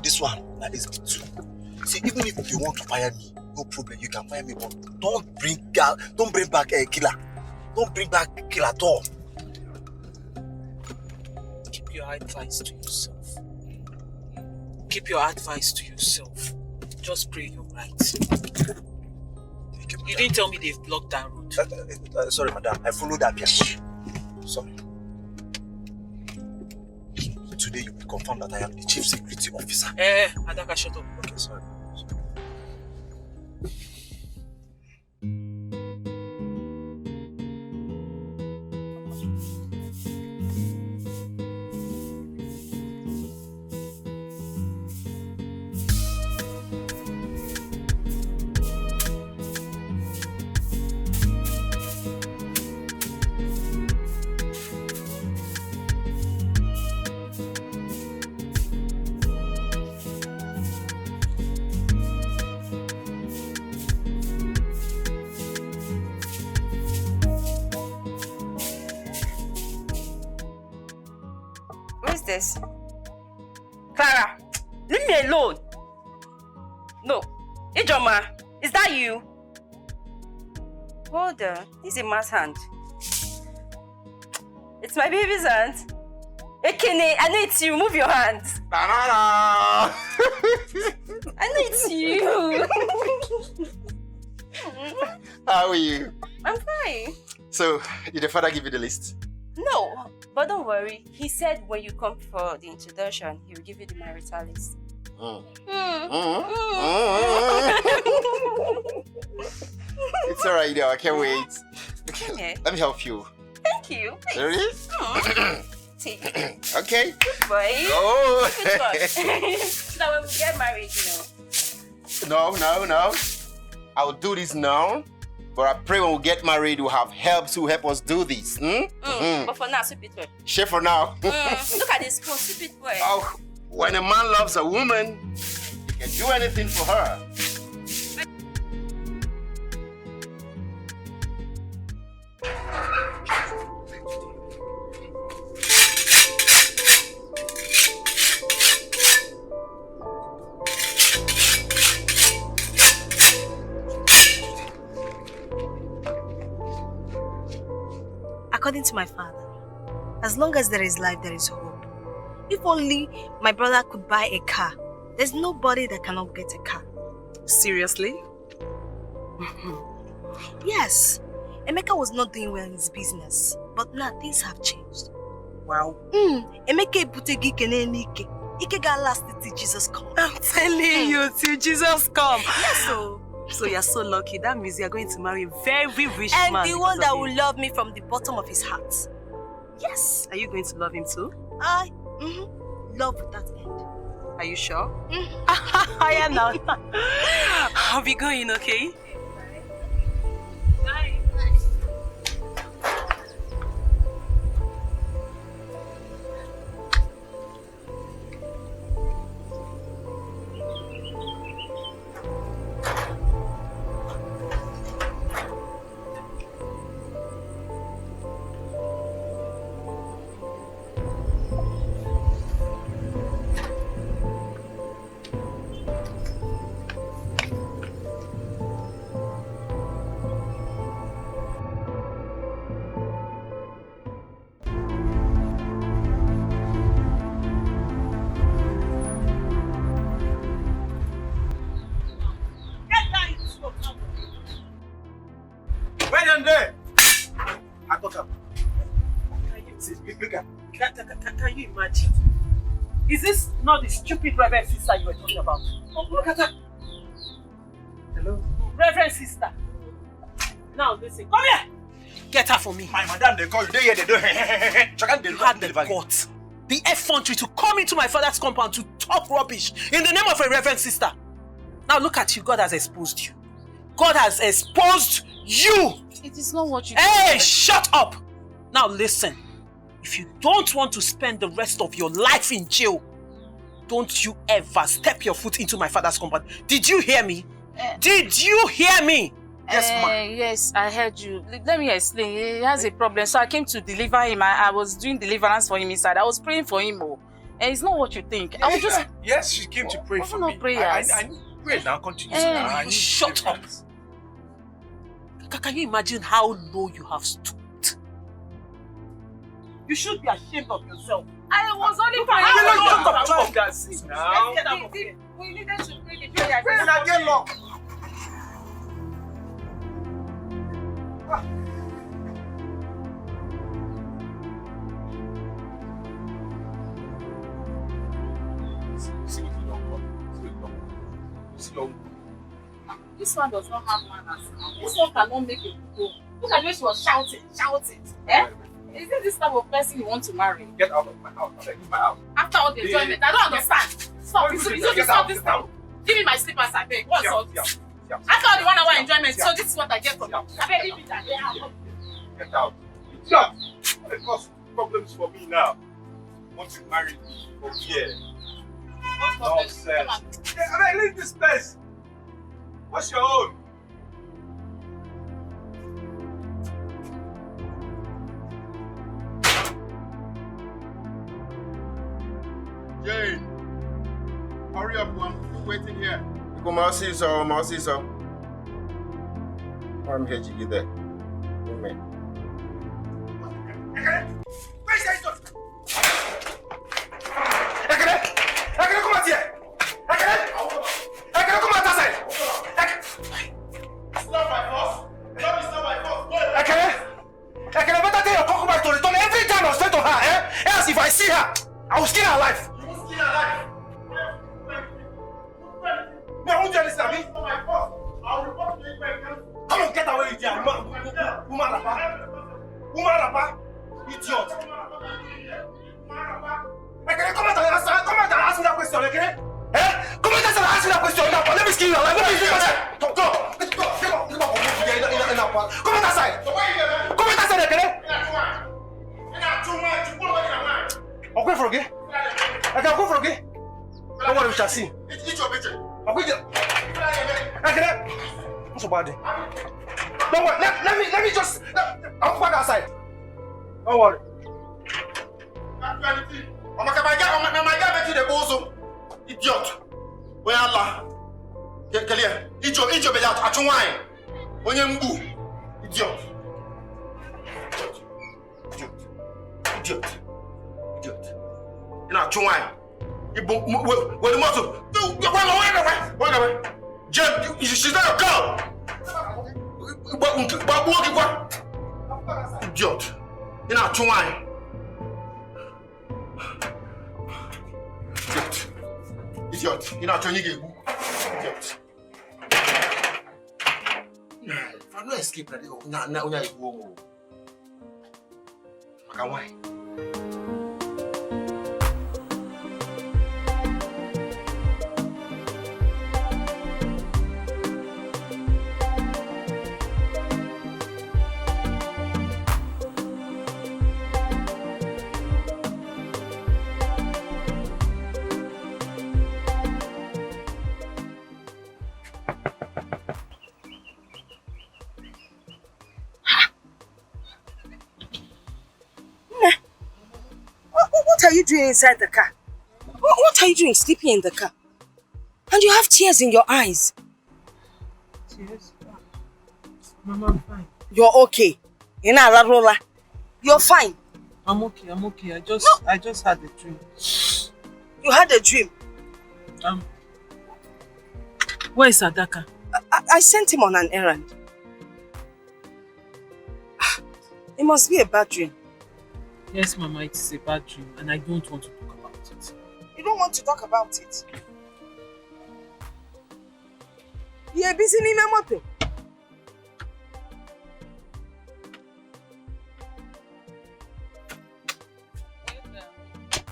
This one is SB2. See, even if you want to fire me, no problem, you can fire me, but don't bring back a killer. Don't bring back killer at all. Keep your advice to yourself. Keep your advice to yourself. Just pray you're right. You didn't tell me they've blocked that road. Sorry, madam. I followed that vehicle. Sorry. Today you will confirm that I am the chief security officer. Adaka, shut up. Okay, sorry. This? Clara, leave me alone. No. Ijoma, is that you? Hold on. This is a man's hand. It's my baby's hand. Ekene, I know it's you. Move your hands. I know it's you. How are you? I'm fine. So, did the father give you the list? No, but don't worry. He said when you come for the introduction, he will give you the marital list. It's alright now, I can't wait. Okay. Let me help you. Thank you. Ready? Take it. Okay. Good boy. Oh. Good boy. So when we get married, No. I'll do this now. But I pray when we get married, we'll have help to help us do this. But for now, sweep it well. Share for now. Look at this spoon, sweep it well. Oh, when a man loves a woman, he can do anything for her. According to my father, as long as there is life, there is hope. If only my brother could buy a car, there's nobody that cannot get a car. Seriously? Yes. Emeka was not doing well in his business, but now things have changed. Wow. Emeka iputegi kene n'ike. Ike ga last till Jesus comes. I'm telling you, till Jesus comes. Yes, so you're so lucky. That means you're going to marry a very rich and man. And the one that will love me from the bottom of his heart. Yes. Are you going to love him too? Love with that end. Are you sure? I am now. I'll be going, okay? Bye. Can you imagine? Is this not the stupid Reverend sister you were talking about? Oh, look at her. Hello? Reverend sister. Now listen, come here. Get her for me. My madam, they call you. They do. You had the guts, the effrontery to come into my father's compound to talk rubbish in the name of a reverend sister. Now look at you. God has exposed you. God has exposed you. It is not what you Hey, shut up. Now listen. If you don't want to spend the rest of your life in jail, don't you ever step your foot into my father's compound. Did you hear me? Did you hear me? Yes, ma'am. Yes, I heard you. Let me explain. He has a problem, so I came to deliver him. I was doing deliverance for him inside. I was praying for him. And it's not what you think. I was just... Yes, she came to pray for me. Prayers. I pray now, continue. Shut up. Can you imagine how low you have stood? You should be ashamed of yourself. I was only praying. Let's get out of here. We needed to pray the prayer. Pray and get locked. This one does not have manners. This one cannot make a go. Look at the way she was shouting. Is it this type of person you want to marry? Get out of my house. I beg you, my house. After all the enjoyment, I don't understand. Stop. Stop this now. Give me my slippers, I beg. What's all this? After all the 1 hour enjoyment, so this is what I get from you. I beg, leave it there. Get out. Stop. It causes problems for me now. Once you marry me, over here. Nonsense. I beg, leave this place. What's your own? Jane, hurry up, I'm still waiting here. Come on, see so. I'm here to get there. Amen. Where's that door? Ekele, come out here. Ekele, come out outside. It's not my fault. No, it's not my fault. Ekele, better tell your concubine to return every time I straight to her, eh? Else if I see her, I will skin her alive. You will skin her alive. Me, I won't do anything, Abi. It's not my fault. I'll report to you if I can. Come on, get away with you, woman rapper. Idiot. Ekele, come out and ask me that question, okay? Come out and ask me that question now. Let me skin you alive. Let me skin you alive. Go. Come out outside. Come out outside, Ekele. I'll go for okay? I'll go for okay? Don't worry, we shall see. It's your picture. I'll go there. Ekele. What's so bad? Don't worry. Let me just. I'll go outside. Don't worry. Can't do anything. My guy make you the bozo. Idiot. Where Allah? Kelia. Ijo be out. Achun wine. Onye mbu. Idiot. Idiot. Idiot. You know, Chunwai. You where the muscle? Wait. Jen, she's not a girl. Idiot. You know, Chunwai. Idiot. You know, Chunwai. Idiot. If I don't escape, now you go. Why? What are you doing inside the car? What are you doing sleeping in the car? And you have tears in your eyes. Tears? Mama, I'm fine. You're okay. You're fine. I'm okay. I just had a dream. You had a dream? Where is Adaka? I sent him on an errand. It must be a bad dream. Yes, Mama, it is a bad dream and I don't want to talk about it. You don't want to talk about it? You're busy in my motor. When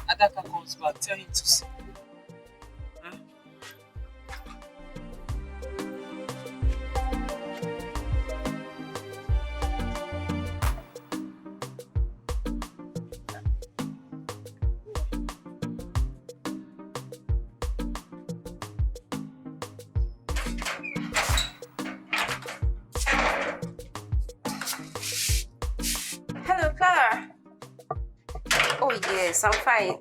Adaka comes back, tell him to see. Hello, Clara. Oh yes, I'm fine.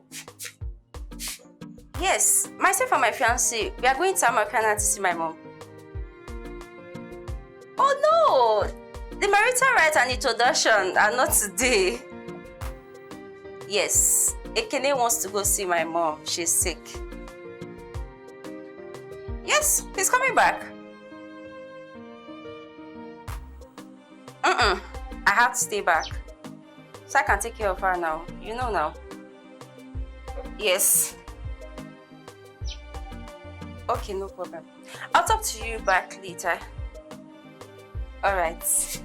Yes, myself and my fiancé, we are going to Americana to see my mom. Oh no! The marital rites and introduction are not today. Yes, Ekene wants to go see my mom. She's sick. Yes, he's coming back. I have to stay back. So I can take care of her now. You know now. Yes. Okay, no problem. I'll talk to you back later. Alright.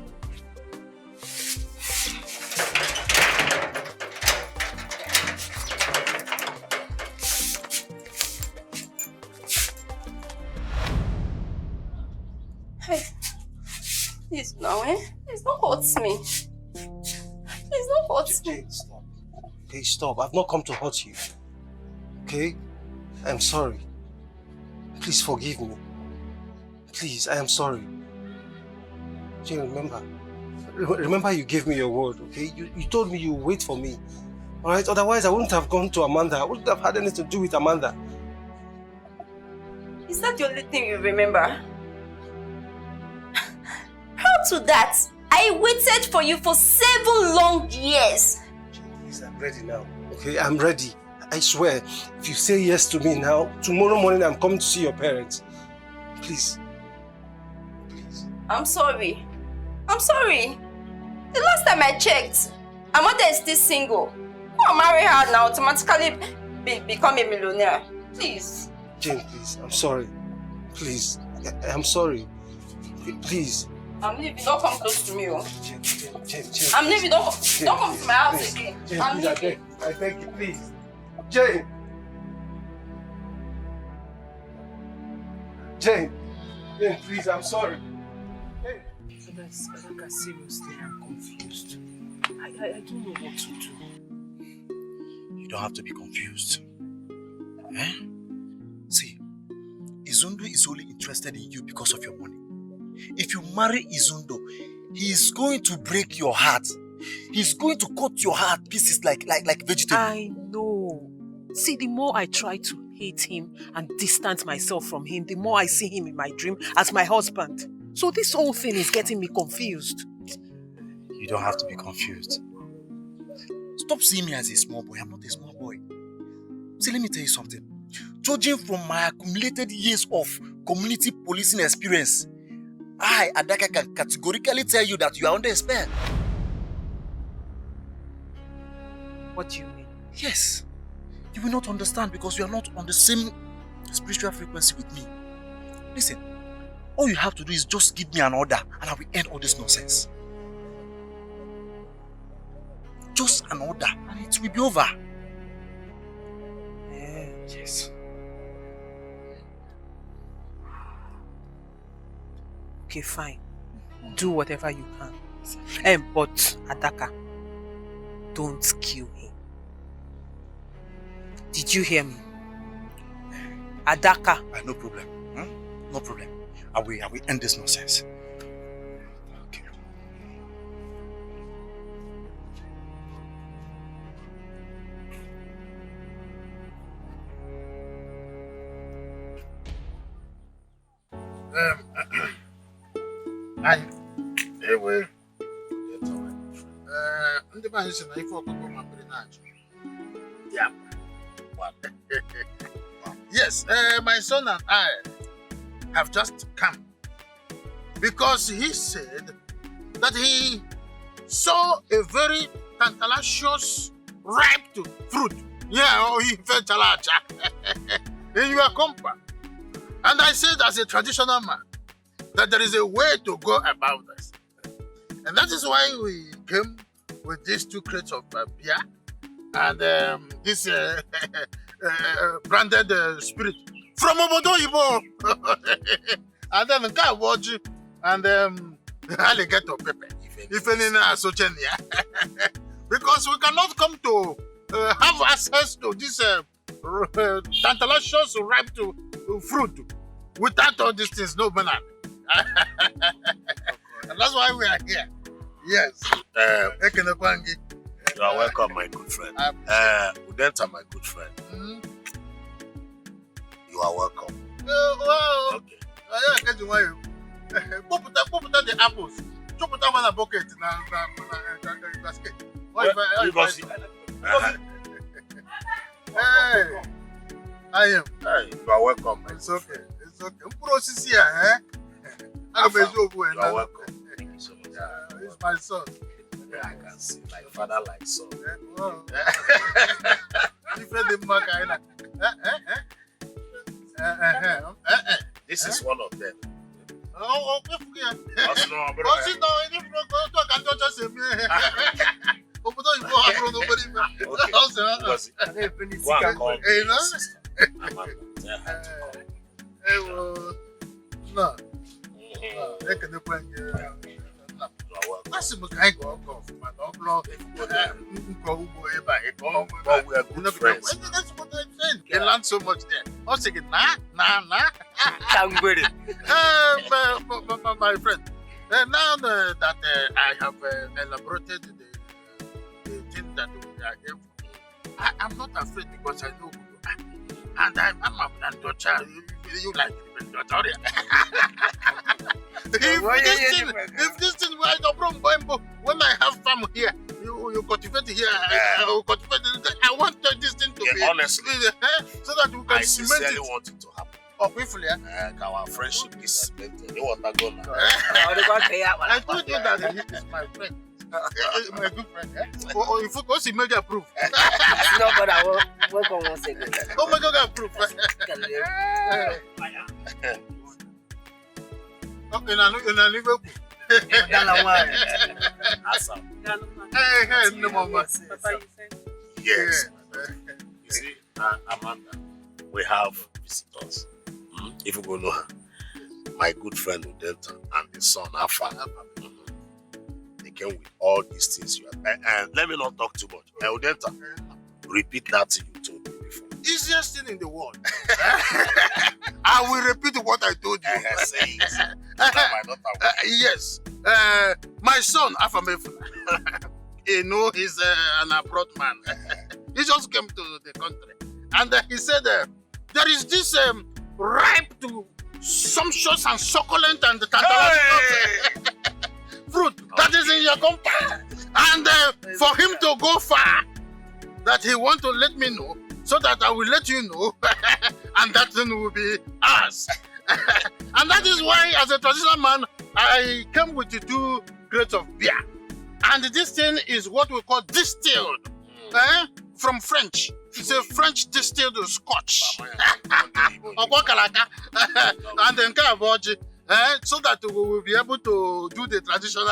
Hey. Please now, Please don't hurt me. Please don't hurt me. Stop. Okay, stop. I've not come to hurt you. Okay? I'm sorry. Please forgive me. Please, I am sorry. Jane, remember you gave me your word, okay? You told me you would wait for me. Alright? Otherwise, I wouldn't have gone to Amanda. I wouldn't have had anything to do with Amanda. Is that the only thing you remember? How to that? I waited for you for 7 long years. Please, I'm ready now. Okay, I'm ready. I swear, if you say yes to me now, tomorrow morning I'm coming to see your parents. Please. Please. I'm sorry. I'm sorry. The last time I checked, Amanda is still single. Go and marry her now, automatically become a millionaire. Please. Jane, please. I'm sorry. Please. I'm sorry. Please. I'm leaving. Don't come close to me. Jane. I'm leaving. Don't come to my house again. Jane, I'm please, leaving. I beg you, please. Jane. Jane, please, I'm sorry. Adaka, seriously, I'm confused. I don't know what to do. You don't have to be confused. See, Izundo is only interested in you because of your money. If you marry Izundo, he is going to break your heart. He's going to cut your heart pieces like vegetable. I know. See, the more I try to hate him and distance myself from him, the more I see him in my dream as my husband. So this whole thing is getting me confused. You don't have to be confused. Stop seeing me as a small boy. I'm not a small boy. See, let me tell you something. Judging from my accumulated years of community policing experience, I, Adaka, can categorically tell you that you are under a spell. What do you mean? Yes. You will not understand because you are not on the same spiritual frequency with me. Listen, all you have to do is just give me an order and I will end all this nonsense. Just an order and it will be over. Yes. Okay, fine. Do whatever you can. But Adaka, don't kill him. Did you hear me? Adaka. No problem. No problem. I will end this nonsense. Okay. Anyway, ndị be anyị si na ife ọkụkọ mapere na-achị. Yeah. Yes, my son and I have just come because he said that he saw a very tantalizous ripe fruit. Yeah, or he felt chalacha in your compound. And I said, as a traditional man, that there is a way to go about this. And that is why we came with these 2 crates of beer and this branded spirit from Obodo Ibo. And then Kawaji and alligator pepper. If any because we cannot come to have access to this tantalizous ripe fruit without all these things, no banana. And that's why we are here. Yes. You are welcome, my good friend. Udenta, my good friend. You are welcome. Okay. Put the apples. Put one a bucket in the basket. Hey, I am. Hey, you are welcome. It's okay. It's okay. You are welcome. Thank you so much. It's my son. Yeah, I can see. Like father, like son. This is one of them. Oh, okay. They learned so much there. I was thinking, nah. My friend, now that I have elaborated the thing that we are here for, I'm not afraid because I know who you are. And I'm a granddaughter. You like it, if this thing were the problem, when I have farm here, you cultivate here, I will cultivate it. I want this thing to be honestly, so that we can I sincerely cement it. want it to happen. Oh, briefly, our friendship is cemented. You want to go now? I told you that he is my friend. My good friend. Oh, if you go see major proof. No, but I will work on one second. Oh my God, proof. Okay, now leave it. Hey, no mama. Yes. You see, Amanda, we have visitors. If you go know her, my good friend Udenta and the son Afa. They came with all these things you are. And let me not talk too much. Udenta, repeat that thing you told me before. Easiest thing in the world. I will repeat what I told you. Say it. My daughter. Yes. My son, Afamefuna, you know, he's an abroad man. He just came to the country. And he said, there is this ripe to sumptuous and succulent and tantalizing fruit that is in your compound. And for him to go far, that he want to let me know, so that I will let you know, and that thing will be ours. And that is why, as a traditional man, I came with the 2 crates of beer. And this thing is what we call distilled, from French. It's a French distilled scotch. And then so that we will be able to do the traditional.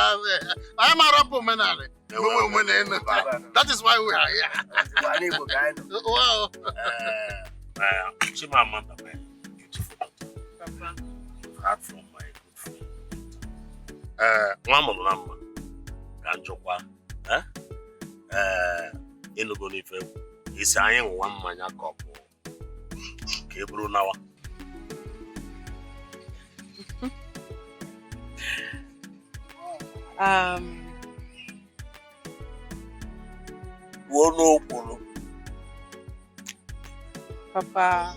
I'm a rapper, man. That is why we are here. Wow. Chimamanda, beautiful daughter. Papa. Heard from my good friend. Mama Lama, Ganjokwa, Inugonife, is saying 1 mania couple. Kebru Nawa. Papa.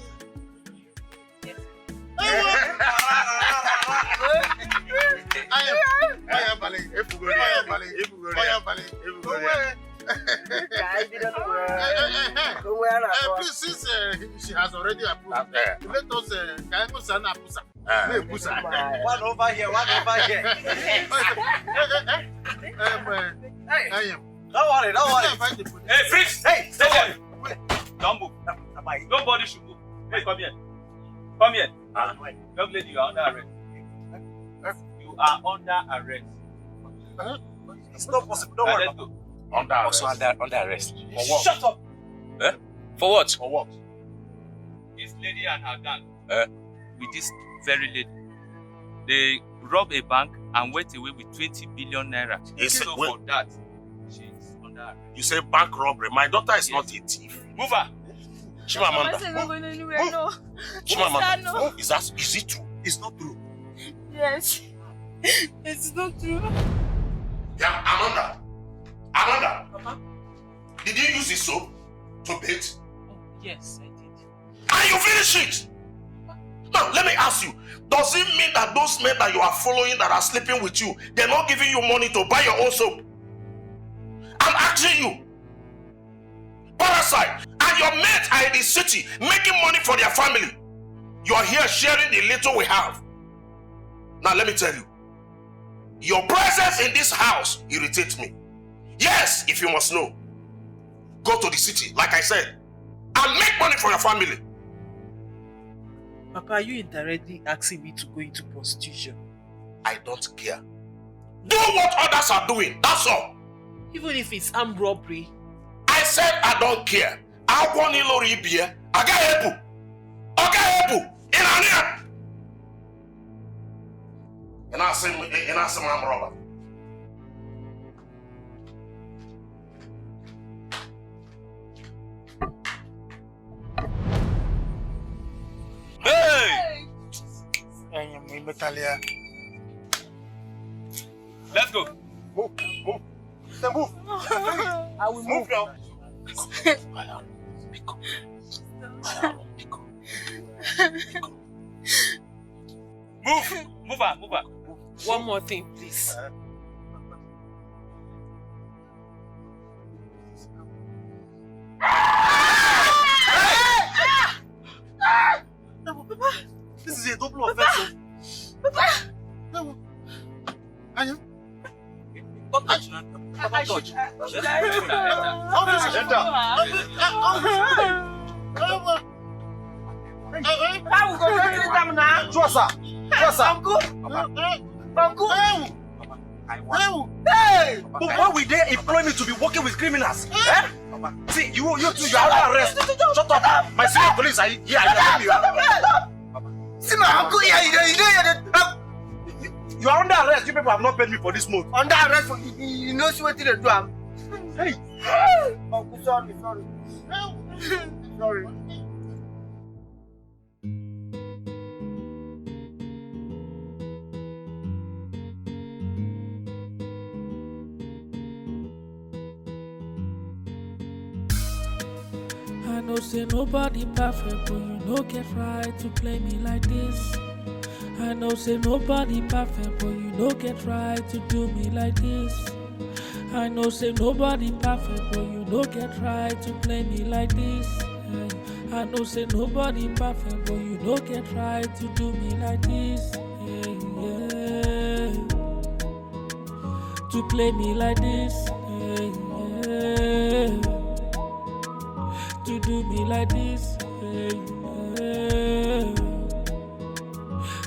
Please, since she has already approved, let us One over here, one over here. Don't worry, don't worry. Hey, Fritz! Hey, stay there! Don't move. Nobody should move. Hey, come here. Come here. Young lady, you are under arrest. You are under arrest. It's not possible. Don't worry. Let's go. Also under arrest. For what? Shut up! For what? For what? This lady and her gang, with this very lady, they robbed a bank and went away with 20 billion naira. So for that, she's under arrest. You say bank robbery. My daughter is not a thief. Move her. Chimamanda. No. Chimamanda. Is it true? It's not true. Yes. It's not true. Yeah, Amanda. Papa? Did you use this soap to bathe? Yes, I did. And you finish it. Now, let me ask you, does it mean that those men that you are following that are sleeping with you, they're not giving you money to buy your own soap? I'm asking you. Parasite, and your mates are in the city making money for their family. You are here sharing the little we have. Now, let me tell you, your presence in this house irritates me. Yes, if you must know, go to the city, like I said, and make money for your family. Papa, are you indirectly asking me to go into prostitution? I don't care. Do what others are doing, that's all. Even if it's armed robbery? I said I don't care. I want you to be here. I got help. In Ania. And I say I'm robber. Hey! Let's go. Move. Then move. I will Move now. Move her. One more thing, please. Papa, this is a double offense. Papa. Don't touch. Don't touch. How we go to them now? Trust her. Uncle. Hey! But why would they employ me to be working with criminals? Eh? See, you are under arrest. Shut up. My senior police are here. See my uncle here. You are under arrest. You people have not paid me for this month. Under arrest for you know what they do. Hey! Uncle, sorry. Sorry. I know say nobody perfect, but you no get right to play me like this. I know say nobody perfect, but you no get right to do me like this. I know say nobody perfect, but you don't get right to play me like this. I know say nobody perfect, but you don't get right to do me like this. To play me like this. To do me like this.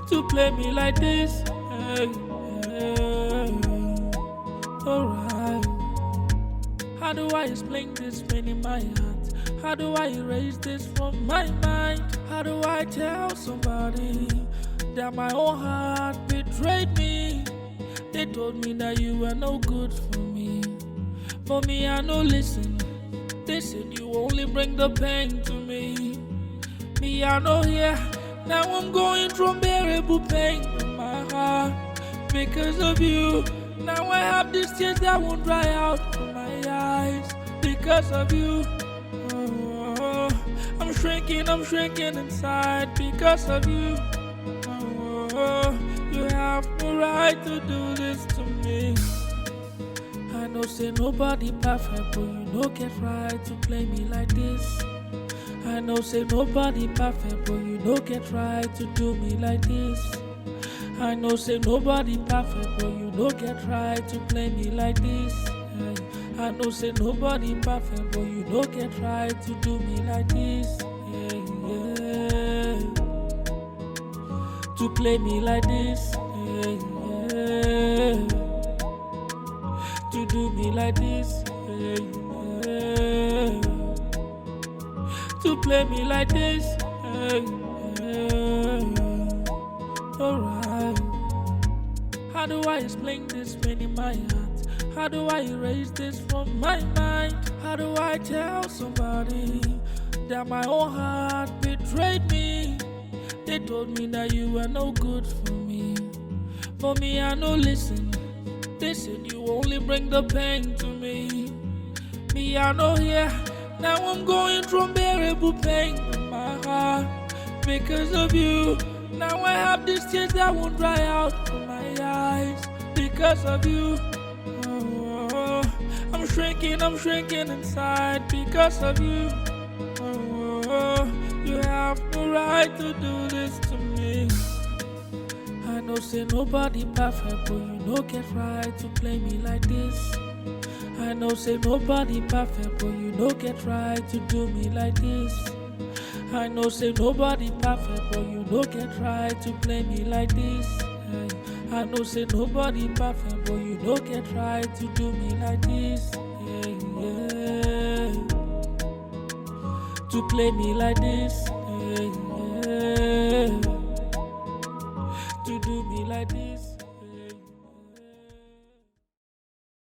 To play me like this. Alright. How do I explain this pain in my heart? How do I erase this from my mind? How do I tell somebody that my own heart betrayed me? They told me that you were no good for me. For me, I no listen. They said you only bring the pain to me. Me, I know here. Now I'm going through unbearable pain in my heart because of you. Now I have these tears that won't dry out from my eyes because of you. Oh, I'm shrinking inside because of you. Oh, you have no right to do this to me. I know say nobody perfect, but you don't get right to play me like this. I know say nobody perfect, but you don't get right to do me like this. I know say nobody perfect, but you don't get right to play me like this. I know say nobody perfect, but you don't get right to do me like this. To play me like this. To do me like this. To play me like this. Alright. How do I explain this pain in my heart? How do I erase this from my mind? How do I tell somebody that my own heart betrayed me? They told me that you were no good for me. For me, I no listen. They said you only bring the pain to me. Me, I know here. Now I'm going through unbearable pain in my heart because of you. Now I have these tears that won't dry out from my eyes because of you. Oh, I'm shrinking inside because of you. Oh, you have no right to do this to me. I know say nobody perfect, but you don't get right to play me like this. I know say nobody perfect, but you don't get right to do me like this. I know say nobody perfect, but you don't get right to play me like this. I know say nobody perfect, but you don't get right to do me like this. To play me like this. To do me like this.